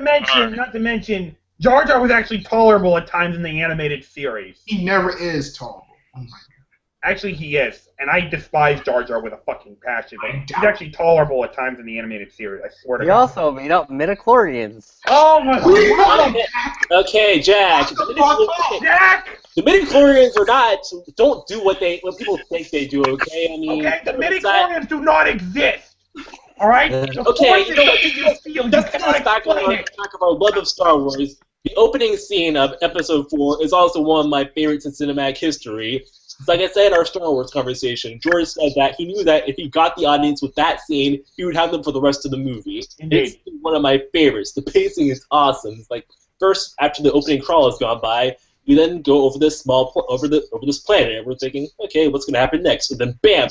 mention, Jar Jar was actually tolerable at times in the animated series. He never is tolerable. Oh my God. Actually, he is, and I despise Jar Jar with a fucking passion. He's actually tolerable at times in the animated series. I swear to He God. also beat up midichlorians. Oh my God! Okay, Jack. Jack! The midichlorians are not. Don't do what people think they do. Okay, I mean. Okay, the midichlorians do not exist. All right. The Okay, force is something you feel. You cannot explain it. Talk about love of Star Wars. The opening scene of Episode 4 is also one of my favorites in cinematic history. Like I said in our Star Wars conversation, George said that he knew that if he got the audience with that scene, he would have them for the rest of the movie. Indeed. It's one of my favorites. The pacing is awesome. It's like first, after the opening crawl has gone by, we then go over this over this planet, and we're thinking, okay, what's going to happen next? And then, bam!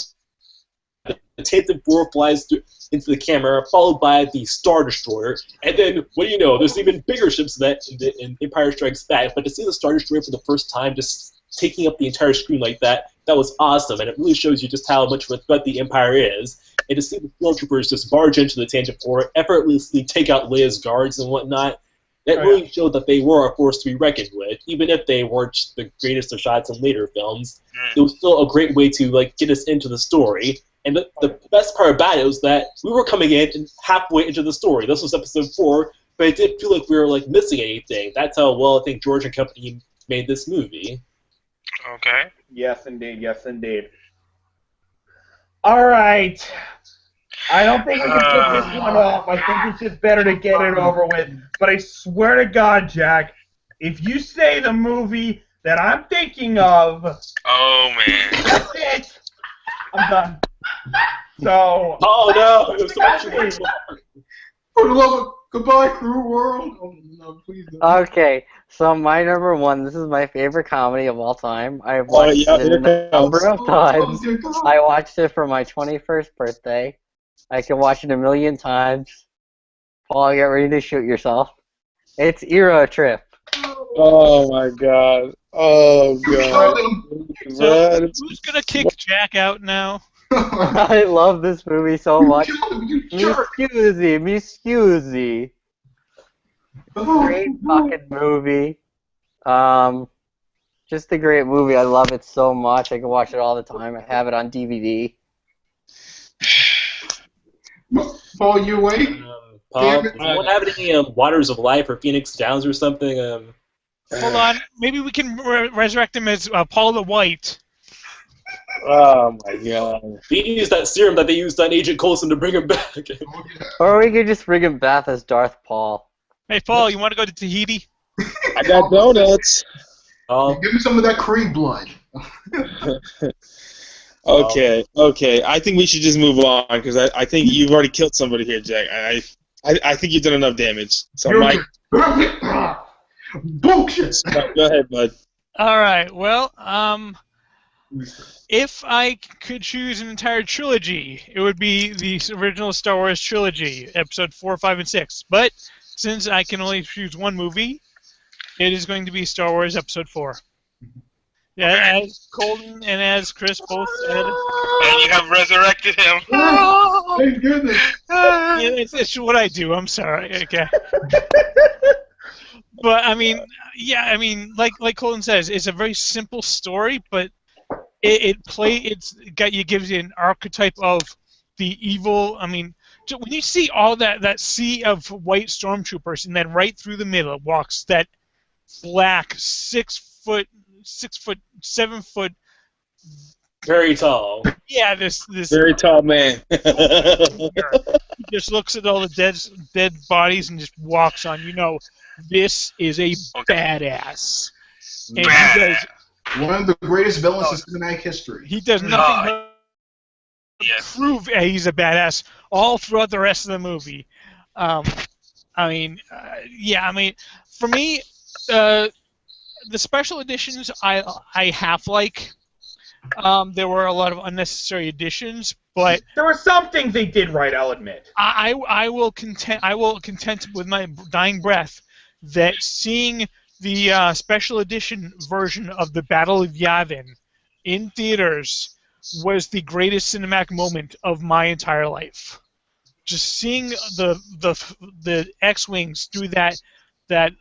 The Tantive 4 flies into the camera, followed by the Star Destroyer, and then, what do you know, there's even bigger ships than that in Empire Strikes Back, but to see the Star Destroyer for the first time just taking up the entire screen like that was awesome, and it really shows you just how much of a threat the Empire is. And to see the Stormtroopers just barge into the Tantive 4, effortlessly take out Leia's guards and whatnot, that really showed that they were a force to be reckoned with, even if they weren't the greatest of shots in later films. It was still a great way to get us into the story. And the best part about it was that we were coming in and halfway into the story. This was Episode 4, but it didn't feel like we were missing anything. That's how well I think George and company made this movie. Okay. Yes, indeed. Yes, indeed. All right. I don't think we can put this one off. I think it's just better to get it over with. But I swear to God, Jack, if you say the movie that I'm thinking of, oh man, that's it. I'm done. So. Oh no! It was so much For the love of goodbye, cruel world. Oh, no, please don't. Okay, so my number one. This is my favorite comedy of all time. I've watched it a number of times. I watched it for my 21st birthday. I can watch it a million times. Paul, get ready to shoot yourself. It's Euro Trip. Oh my God. Oh God. So, who's gonna kick Jack out now? I love this movie so much. Me scusi. Great fucking movie. Just a great movie. I love it so much. I can watch it all the time. I have it on DVD. Paul, you awake? Paul, does anyone have any Waters of Life or Phoenix Downs or something? Hold on. Maybe we can resurrect him as Paul the White. Oh my God. We can use that serum that they used on Agent Coulson to bring him back. Or we could just bring him back as Darth Paul. Hey, Paul, you want to go to Tahiti? I got donuts. Give me some of that Creed blood. Okay. I think we should just move on because I think you've already killed somebody here, Jack. I think you've done enough damage. So, Mike. Bullshit. Go ahead, bud. All right. Well, if I could choose an entire trilogy, it would be the original Star Wars trilogy, Episode 4, 5, and 6. But since I can only choose one movie, it is going to be Star Wars Episode 4. Yeah, as Colton and as Chris both said. And you have resurrected him. Thank goodness. Yeah, it's what I do. I'm sorry. Okay. But I mean, like Colton says, it's a very simple story, but it gives you an archetype of the evil. I mean, when you see all that sea of white stormtroopers, and then right through the middle walks that black 6 foot, 7 foot. Very tall. Yeah, this very tall man. He just looks at all the dead bodies and just walks on. You know, this is a badass. And he does one of the greatest villains in cinematic history. He does nothing but prove he's a badass all throughout the rest of the movie. For me, the special editions I half like. There were a lot of unnecessary additions, but there were some things they did right. I'll admit. I will content with my dying breath that seeing the special edition version of the Battle of Yavin in theaters was the greatest cinematic moment of my entire life. Just seeing the X-wings do that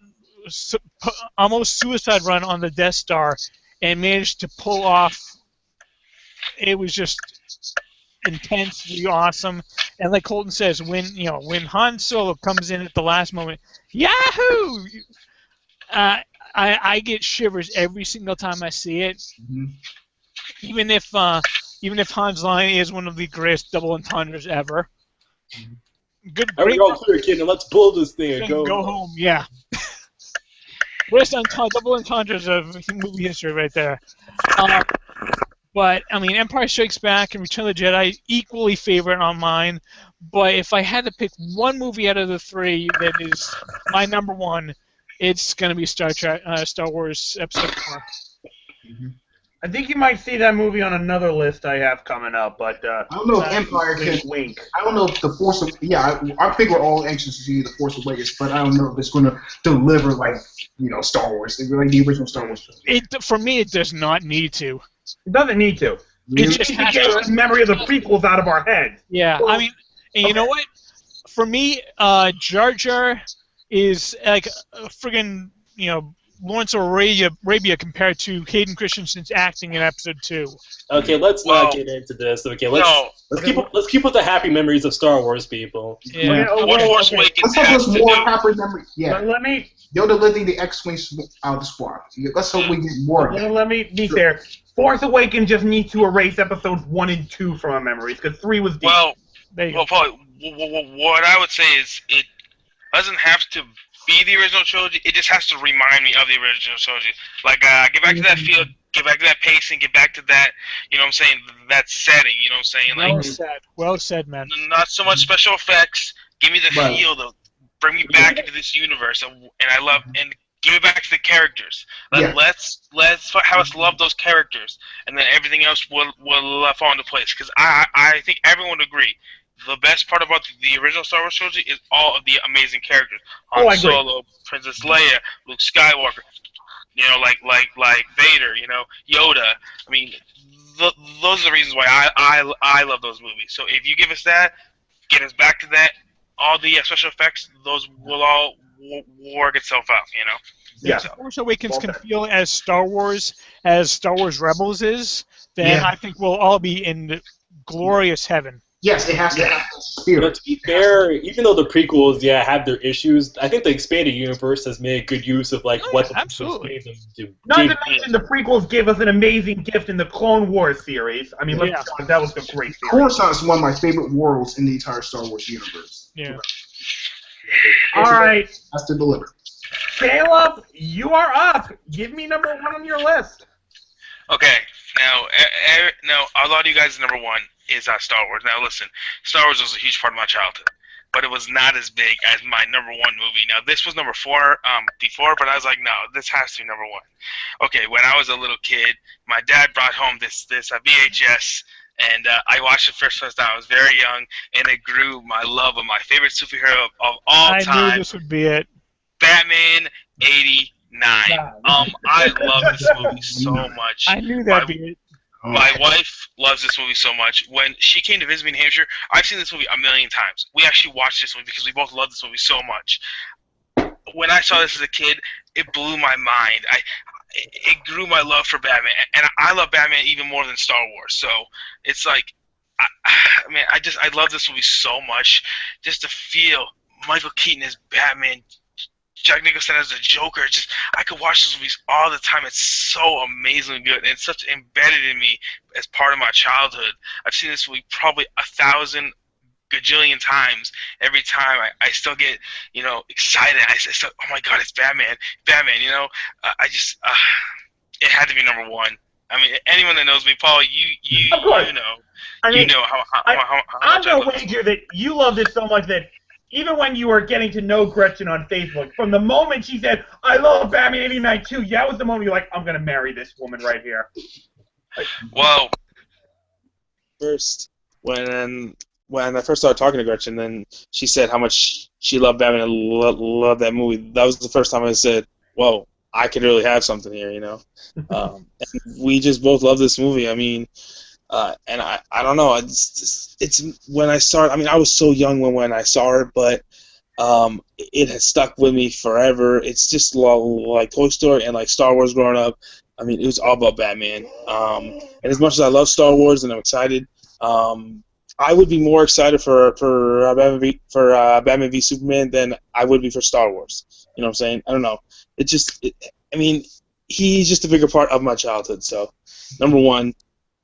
almost suicide run on the Death Star and managed to pull off it was just intensely awesome. And like Colton says, when Han Solo comes in at the last moment, Yahoo! I get shivers every single time I see it. Mm-hmm. Even if Han's line is one of the greatest double entendres ever. Good. We're all clear, kid, and let's pull this thing and go home. Yeah. Greatest double entendres of movie history right there. But I mean, Empire Strikes Back and Return of the Jedi equally favorite on mine. But if I had to pick one movie out of the three that is my number one, it's gonna be Star Wars Episode 4. Mm-hmm. I think you might see that movie on another list I have coming up, but I don't know if Empire can. Wink. I don't know if the Force. I think we're all anxious to see the Force Awakens, but I don't know if it's going to deliver like Star Wars, like the original Star Wars. For me, it does not need to. It doesn't need to. It just has to get the memory of the prequels out of our heads. Yeah, I mean, and you know what? For me, Jar Jar is like a friggin' Lawrence of Arabia compared to Hayden Christensen's acting in Episode 2. Okay, let's not get into this. Okay, let's keep with the happy memories of Star Wars, people. Yeah. Force Awakens let's hope more happy memories. Yeah. Let me. Yoda leading the X-wing out of the squad. Let's hope we get more. Let me be fair. Force Awakens just needs to erase Episodes 1 and 2 from our memories because 3 was deep. Paul, what I would say is it doesn't have to be the original trilogy. It just has to remind me of the original trilogy. Like, get back to that feel, get back to that pacing, get back to that, what I'm saying, that setting, what I'm saying? Like, well said, man. Not so much special effects. Give me the feel, though. Bring me back into this universe, and give me back to the characters. Let's have us love those characters, and then everything else will fall into place. Because I think everyone would agree. The best part about the original Star Wars trilogy is all of the amazing characters. Han Solo, Princess Leia, Luke Skywalker, like Vader, Yoda. I mean, those are the reasons why I love those movies. So if you give us that, get us back to that, all the special effects, those will all work itself out, Yeah. If Force Awakens can feel as Star Wars Rebels is, then I think we'll all be in glorious heaven. Yes, it has to have the spirit. But to be fair, even though the prequels, have their issues, I think the expanded universe has made good use of what the absolutely. Not to mention the prequels gave us an amazing gift in the Clone Wars series. I mean, that was a great series. Coruscant is one of my favorite worlds in the entire Star Wars universe. Yeah. All right. Has to deliver. Caleb, you are up. Give me number one on your list. Okay. Now, a lot of you guys' number one is Star Wars. Now, listen, Star Wars was a huge part of my childhood, but it was not as big as my number one movie. Now, this was number 4 before, but I was like, no, this has to be number 1. Okay, when I was a little kid, my dad brought home this VHS, and I watched it first time. I was very young, and it grew my love of my favorite superhero of all time. I knew this would be it. Batman 89. I love this movie so much. I knew that'd be it. My wife loves this movie so much. When she came to visit me in Hampshire, I've seen this movie a million times. We actually watched this movie because we both love this movie so much. When I saw this as a kid, it blew my mind. It grew my love for Batman, and I love Batman even more than Star Wars. So it's like, I love this movie so much. Just to feel Michael Keaton as Batman, Jack Nicholson as the Joker, I could watch those movies all the time. It's so amazingly good, and it's such embedded in me as part of my childhood. I've seen this movie probably 1,000 gajillion times. Every time I still get, excited. I still, oh my God, it's Batman, it had to be number 1. I mean, anyone that knows me, Paul, you know how I'm gonna wager that you love this so much that even when you were getting to know Gretchen on Facebook, from the moment she said, I love Batman 89 too, that was the moment you're like, I'm going to marry this woman right here. Well, first, when I first started talking to Gretchen, then she said how much she loved Batman and loved that movie. That was the first time I said, whoa, I could really have something here, and we just both love this movie. I mean, and I don't know. It's when I started. I mean, I was so young when I saw it, but It has stuck with me forever. It's just like Toy Story and like Star Wars growing up. I mean, it was all about Batman. And as much as I love Star Wars and I'm excited, I would be more excited for Batman v Superman than I would be for Star Wars. You know what I'm saying? I don't know. I mean, he's just a bigger part of my childhood. So, number one,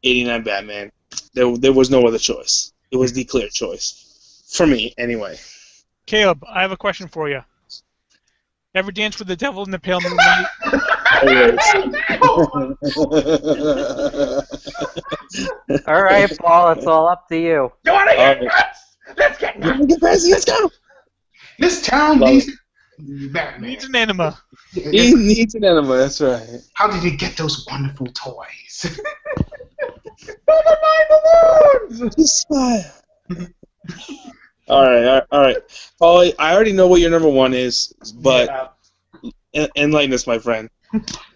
89 Batman. There was no other choice. It was the clear choice for me, anyway. Caleb, I have a question for you. Ever dance with the devil in the pale moonlight? All right, Paul, it's all up to you. You want to get nuts? Let's get nuts. Let's go. This town needs Batman. Needs an enema. He needs an enema, that's right. How did he get those wonderful toys? Never mind the balloons! Just smile. All right. Paulie, I already know what your number one is, but enlighten us, my friend.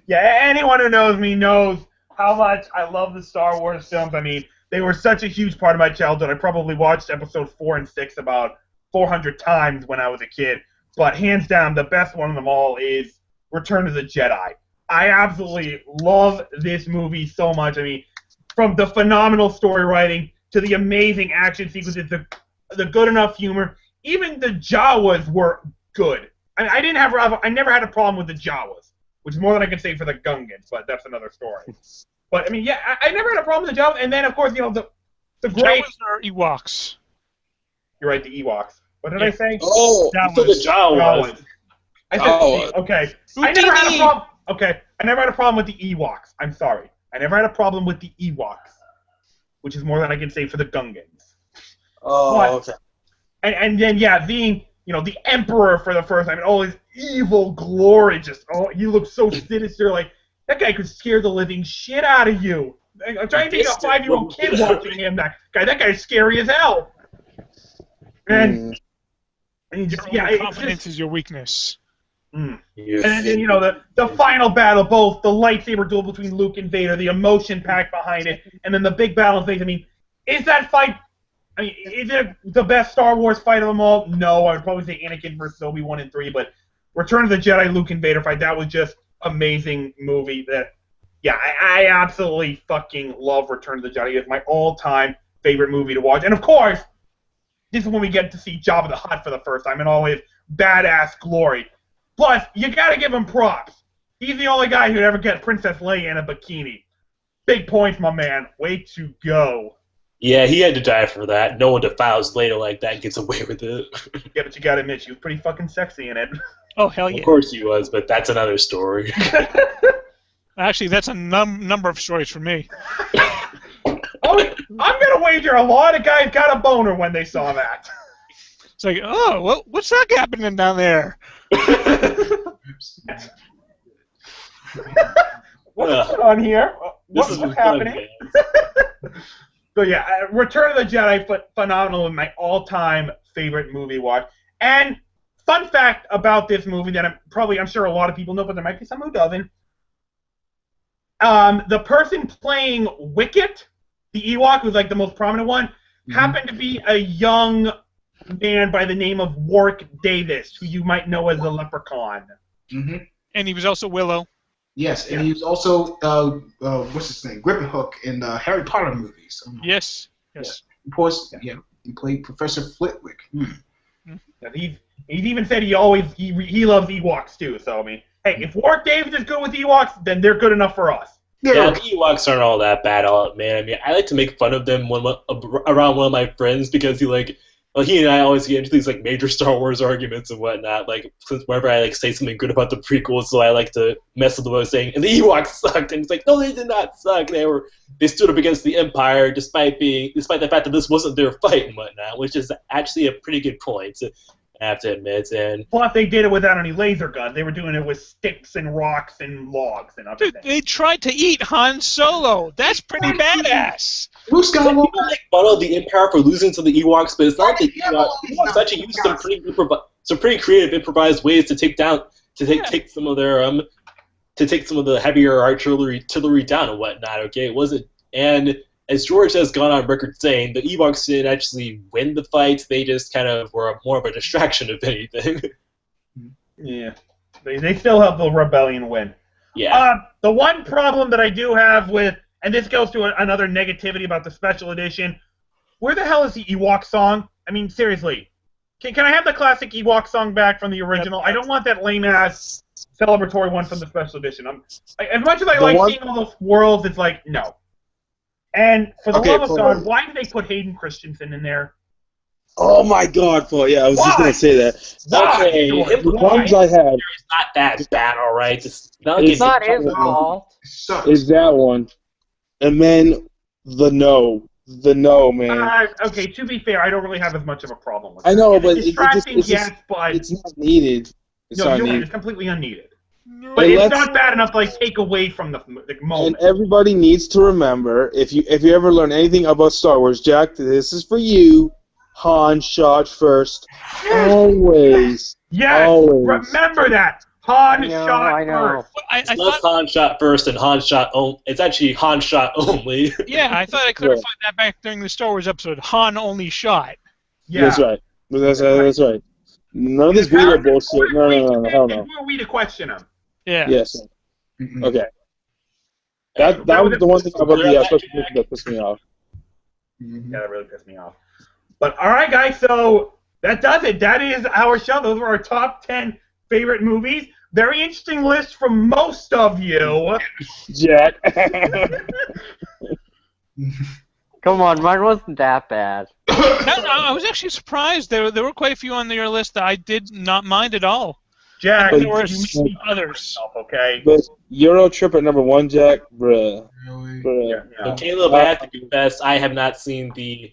Yeah, anyone who knows me knows how much I love the Star Wars films. I mean, they were such a huge part of my childhood. I probably watched episode 4 and 6 about 400 times when I was a kid. But hands down, the best one of them all is Return of the Jedi. I absolutely love this movie so much. I mean, from the phenomenal story writing to the amazing action sequences, the good enough humor, even the Jawas were good. I never had a problem with the Jawas, which is more than I can say for the Gungans, but that's another story. But I mean, yeah, I never had a problem with the Jawas, and then of course, you know, the great Jawas are Ewoks. You're right, the Ewoks. What did I say? Oh, the Jawas. I said okay. I never had a problem. Okay, I never had a problem with the Ewoks. I'm sorry. I never had a problem with the Ewoks, which is more than I can say for the Gungans. Oh, okay. And then being the Emperor for the first time, and all his evil glory, he looks so sinister. Like that guy could scare the living shit out of you. I'm trying to think of a 5-year-old kid watching him. That guy's scary as hell. And confidence is your weakness. And then the final battle, both the lightsaber duel between Luke and Vader, the emotion packed behind it, and then the big battle phase. I mean, is that fight? I mean, is it the best Star Wars fight of them all? No, I would probably say Anakin versus Obi-Wan and 3, but Return of the Jedi, Luke and Vader fight, that was just amazing movie. I absolutely fucking love Return of the Jedi. It's my all-time favorite movie to watch, and of course, this is when we get to see Jabba the Hutt for the first time in all his badass glory. Plus, you gotta give him props. He's the only guy who'd ever get Princess Leia in a bikini. Big points, my man. Way to go. Yeah, he had to die for that. No one defiles Leia like that and gets away with it. Yeah, but you gotta admit, she was pretty fucking sexy in it. Oh, hell yeah. Of course he was, but that's another story. Actually, that's a number of stories for me. Oh, I'm gonna wager a lot of guys got a boner when they saw that. It's like, oh, what's that happening down there? What's going on here? What's happening? So yeah, Return of the Jedi, phenomenal, and my all-time favorite movie watch. And fun fact about this movie that I'm sure a lot of people know, but there might be someone who doesn't. The person playing Wicket, the Ewok, who's like the most prominent one, happened to be a young man by the name of Warwick Davis, who you might know as the Leprechaun. Mm-hmm. And he was also Willow. Yes, and he was also what's his name, Grippenhook in the Harry Potter movies. Yes. Of course, he played Professor Flitwick. He's even said he loves Ewoks too. So I mean, hey, if Warwick Davis is good with Ewoks, then they're good enough for us. Yeah, the Ewoks aren't all that bad, man. I mean, I like to make fun of them around one of my friends because he and I always get into these like major Star Wars arguments and whatnot. Like, whenever I like say something good about the prequels, so I like to mess with them by saying, "And the Ewoks sucked," and it's like, no, they did not suck. They stood up against the Empire despite the fact that this wasn't their fight and whatnot, which is actually a pretty good point, I have to admit. And plus, they did it without any laser guns. They were doing it with sticks and rocks and logs and everything. Dude, they tried to eat Han Solo. That's pretty badass. Luke Skywalker. People make fun of the Empire for losing to the Ewoks, but it's not the Ewoks. Ewoks actually used some pretty creative, improvised ways to take some of the heavier artillery down and whatnot. Okay, it wasn't, and as George has gone on record saying, the Ewoks didn't actually win the fight. They just kind of were more of a distraction, if anything. Yeah. They still help the rebellion win. Yeah. The one problem that I do have with, and this goes to another negativity about the special edition, where the hell is the Ewok song? I mean, seriously. Can I have the classic Ewok song back from the original? I don't want that lame-ass celebratory one from the special edition. As much as I like seeing all those worlds, it's like, no. And for the love of God, why did they put Hayden Christensen in there? Oh my God, Paul! Yeah, I was just gonna say that. Okay, the problems I had. It's not that bad, all right. It's not his fault. Is that one? And then the no, man. Okay, to be fair, I don't really have as much of a problem with it. I know, but it's distracting, but it's not needed. It's completely unneeded. But it's not bad enough to take away from the moment. And everybody needs to remember, if you ever learn anything about Star Wars, Jack, this is for you. Han shot first. Always. Yes! Always. Remember that! Han shot first. It's not Han shot first and Han shot only. It's actually Han shot only. Yeah, I thought I clarified that back during the Star Wars episode. Han only shot. Yeah. That's right. That's right. None of this weird bullshit. No, hell no. Who are we to question him? Yeah. Yes. Okay. That was the one thing about the special edition that pissed me off. Yeah, that really pissed me off. But all right, guys, so that does it. That is our show. Those are our top 10 favorite movies. Very interesting list from most of you. Jack. Come on, mine wasn't that bad. No, I was actually surprised. There were quite a few on your list that I did not mind at all. Jack, there were others. Okay. But Euro Trip at number 1, Jack, bruh. Yeah. So Caleb, I have to confess, I have not seen that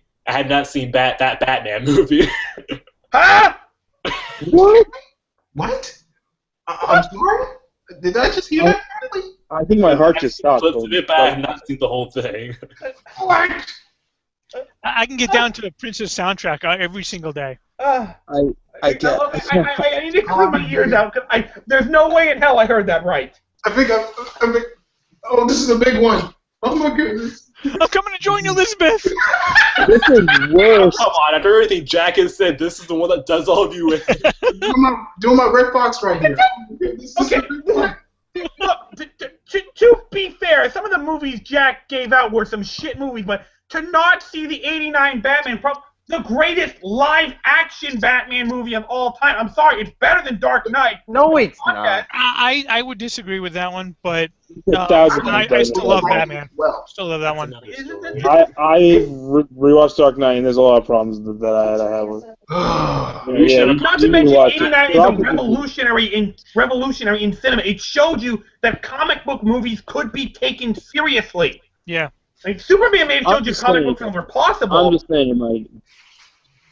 Batman movie. Huh? What? I'm sorry? Did I just hear that correctly? I think my heart just stopped. So it's a bit bad I have not seen the whole thing. What? I can get down to the Princess soundtrack every single day. I need to clean my ears out because there's no way in hell I heard that right. I think oh, this is a big one. Oh my goodness. I'm coming to join you, Elizabeth. This is worse. Come on, after everything Jack has said, this is the one that does all of you in. doing my Red Fox right here. Okay. Look, to be fair, some of the movies Jack gave out were some shit movies, but to not see the '89 Batman, the greatest live-action Batman movie of all time. I'm sorry, it's better than Dark Knight. No, it's not. I would disagree with that one, but I still love Batman. Still love that one. I rewatched Dark Knight, and there's a lot of problems that I have with it. Not to mention, '89 is a revolutionary in cinema. It showed you that comic book movies could be taken seriously. Yeah. Like Superman made it showed you comic book films were possible. I'm just saying, like,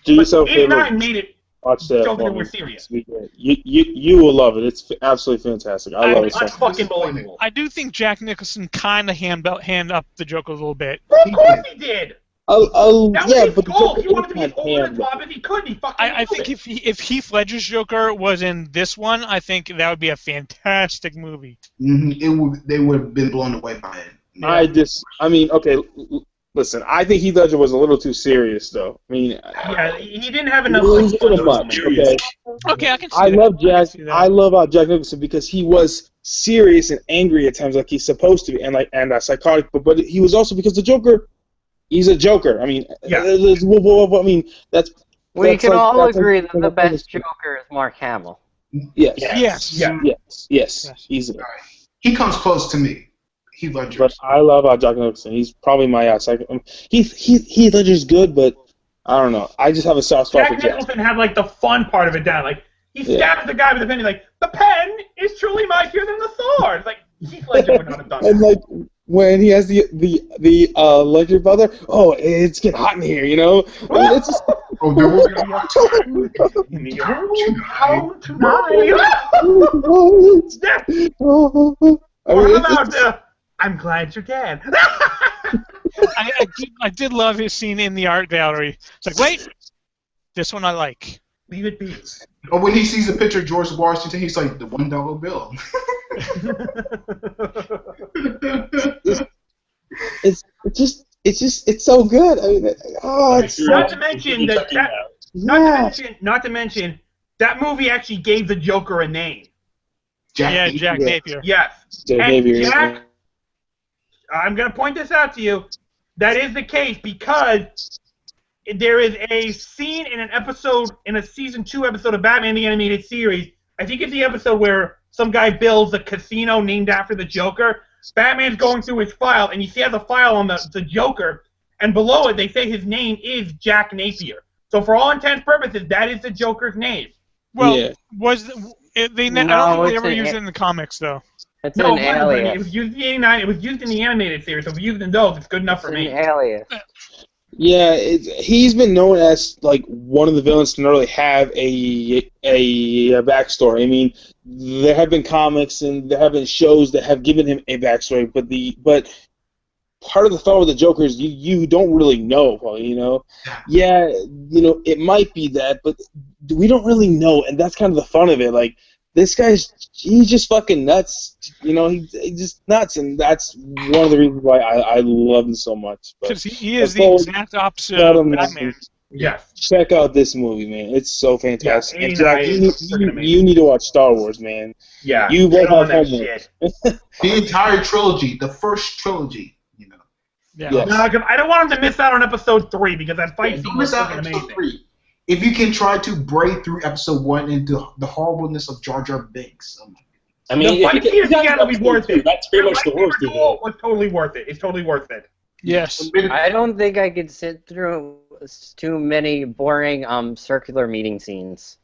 do yourself a favor. '89 made it. Watch that. Showed that we're serious. You will love it. It's absolutely fantastic. I love it. It's fucking believable. I do think Jack Nicholson kind of hand up the Joker a little bit. Well, of course he did. That was his goal. He wanted to be as over the top as he could. He fucking. I think if Heath Ledger's Joker was in this one, I think that would be a fantastic movie. They would have been blown away by it. Yeah. Okay. Listen, I think Heath Ledger was a little too serious, though. I mean, yeah, he didn't have enough. Okay, I can see I love Jack. I love Jack Nicholson because he was serious and angry at times, like he's supposed to be, and psychotic. But he was also because the Joker. He's a Joker. I mean, that's. We can all agree that the best Joker is Mark Hamill. Yes. Easily. He comes close to me. Heath Ledger. But I love Jack Nicholson. He's probably my ass. Heath Ledger's good, but I don't know. I just have a soft spot for Jack. Nicholson had like the fun part of it down. Like he stabs the guy with the pen. He's like, "The pen is truly mightier than the sword." Like Heath Ledger would not have done that. And like when he has the Ledger brother, oh, it's getting hot in here, you know. I mean, it's just. Oh, there was tonight. I'm glad you're dead. I did love his scene in the art gallery. It's like, wait, this one I like. Leave it be. Oh, when he sees a picture of George Washington, he's like, the $1 bill. It's just it's so good. I mean, not to mention not to mention that movie actually gave the Joker a name. Jack Napier. Yes. Jack And Napier. Jack, I'm going to point this out to you. That is the case because there is a scene in a season 2 episode of Batman the Animated Series. I think it's the episode where some guy builds a casino named after the Joker. Batman's going through his file, and you see the file on the Joker, and below it they say his name is Jack Napier. So for all intents and purposes, that is the Joker's name. Well, Yeah. I don't think they ever used it in the comics, though. It's No, an it alias. was used in the 89. It was used in the animated series, so if used in those, it's good enough for It's me. an alias. Yeah, he's been known as like one of the villains to not really have a backstory. I mean, there have been comics and there have been shows that have given him a backstory, but part of the fun with the Joker is you don't really know, Paul, you know? Yeah, you know, it might be that, but we don't really know, and that's kind of the fun of it. Like, this he's just fucking nuts. You know, he's just nuts, and that's one of the reasons why I love him so much. Because he is the exact opposite of Batman. Yes. Check out this movie, man. It's so fantastic. Yeah, and Jack, you need to watch Star Wars, man. Yeah. You get won't on have that homework. shit. The entire trilogy, the first trilogy, you know. Yeah. Yes. No, 'cause I don't want him to miss out on episode 3 because that fight Don't scene miss was out fucking on episode amazing. 3. If you can try to break through episode 1 into the horribleness of Jar Jar Binks. I mean, The fight scene together will be worth it. That's pretty much the worst of Duel it. was totally worth it. It's totally worth it. Yes. I don't think I could sit through too many boring circular meeting scenes.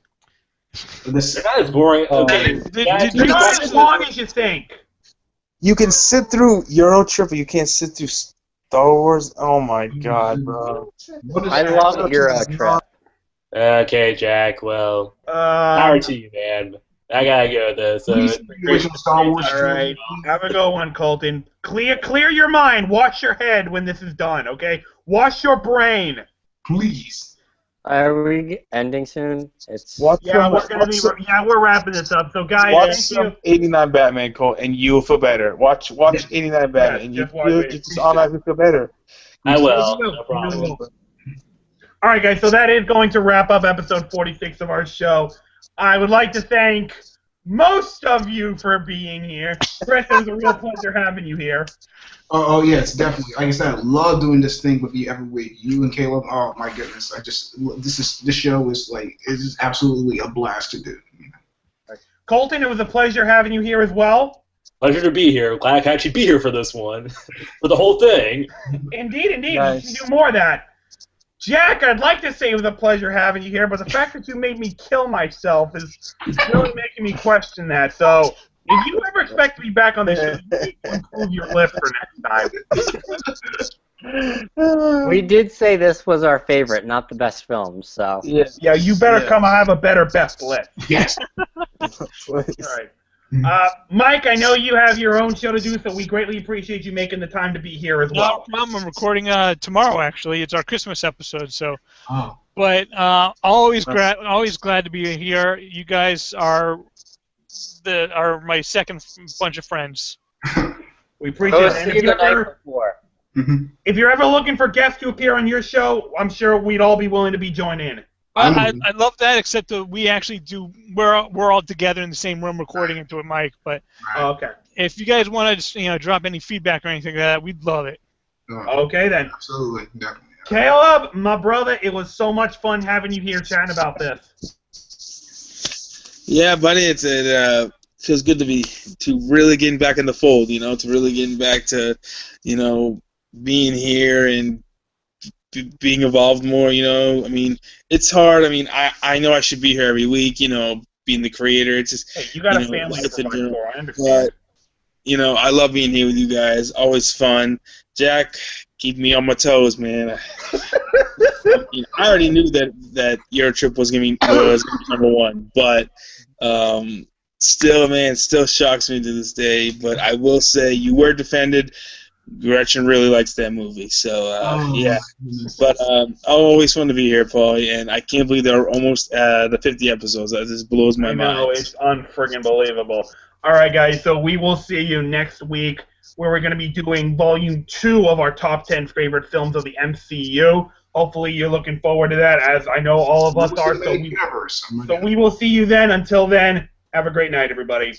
This, They're not as boring. Okay, Did It's you not watch as long as you think. You can sit through Euro Trip, but you can't sit through Star Wars. Oh my god, bro. I love Euro Trip. Okay, Jack. Well, power to you, man. I gotta go with this. the original Star Wars All right. Have a go one, Colton. Clear your mind. Wash your head when this is done, okay? Wash your brain. please. Are we ending soon? We're wrapping this up. So guys, Watch thank some you. 89 Batman, Cole, and you'll feel better. Watch 89 Batman, and just you watch it. just automatically feel better. I will. You No problem. will. All right, guys. So that is going to wrap up episode 46 of our show. I would like to thank most of you for being here. Chris, it was a real pleasure having you here. Oh yes, definitely. Like I said, I love doing this thing with you every week. You and Caleb. Oh my goodness, this show is it's absolutely a blast to do. Colton, it was a pleasure having you here as well. Pleasure to be here. Glad I could actually be here for this one, for the whole thing. Indeed. Nice. We should do more of that. Jack, I'd like to say it was a pleasure having you here, but the fact that you made me kill myself is really making me question that. So, if you ever expect to be back on this show, you need to improve your list for next time. We did say this was our favorite, not the best film, so. Yeah, you better come have a better best list. Yes. All right. Mike, I know you have your own show to do, so we greatly appreciate you making the time to be here as No well. problem. I'm recording tomorrow, actually. It's our Christmas episode, so. Oh. But always glad to be here. You guys are my second bunch of friends. We appreciate it. And if you're ever looking for guests to appear on your show, I'm sure we'd all be willing to be joined in. I love that, except that we actually do. We're all together in the same room recording into it, Mike. But Okay. if you guys want to, drop any feedback or anything like that, we'd love it. Okay then. Absolutely, definitely. Caleb, my brother, it was so much fun having you here chatting about this. Yeah, buddy, it feels good to really getting back in the fold, to really getting back to, being here and being involved more, I mean, it's hard. I mean, I know I should be here every week, being the creator. It's just, Hey, you got a family to life in provide general. for, I understand. But, I love being here with you guys. Always fun. Jack, keep me on my toes, man. I already knew that Euro Trip was gonna be number one, but still shocks me to this day. But I will say you were defended. Gretchen really likes that movie, so yeah. But always fun to be here, Paul, and I can't believe they're almost at the 50 episodes. That just blows my mind. I know, it's unfriggin' believable. All right, guys, so we will see you next week where we're going to be doing Volume 2 of our top 10 favorite films of the MCU. Hopefully you're looking forward to that, as I know all of us are. So we will see you then. Until then, have a great night, everybody.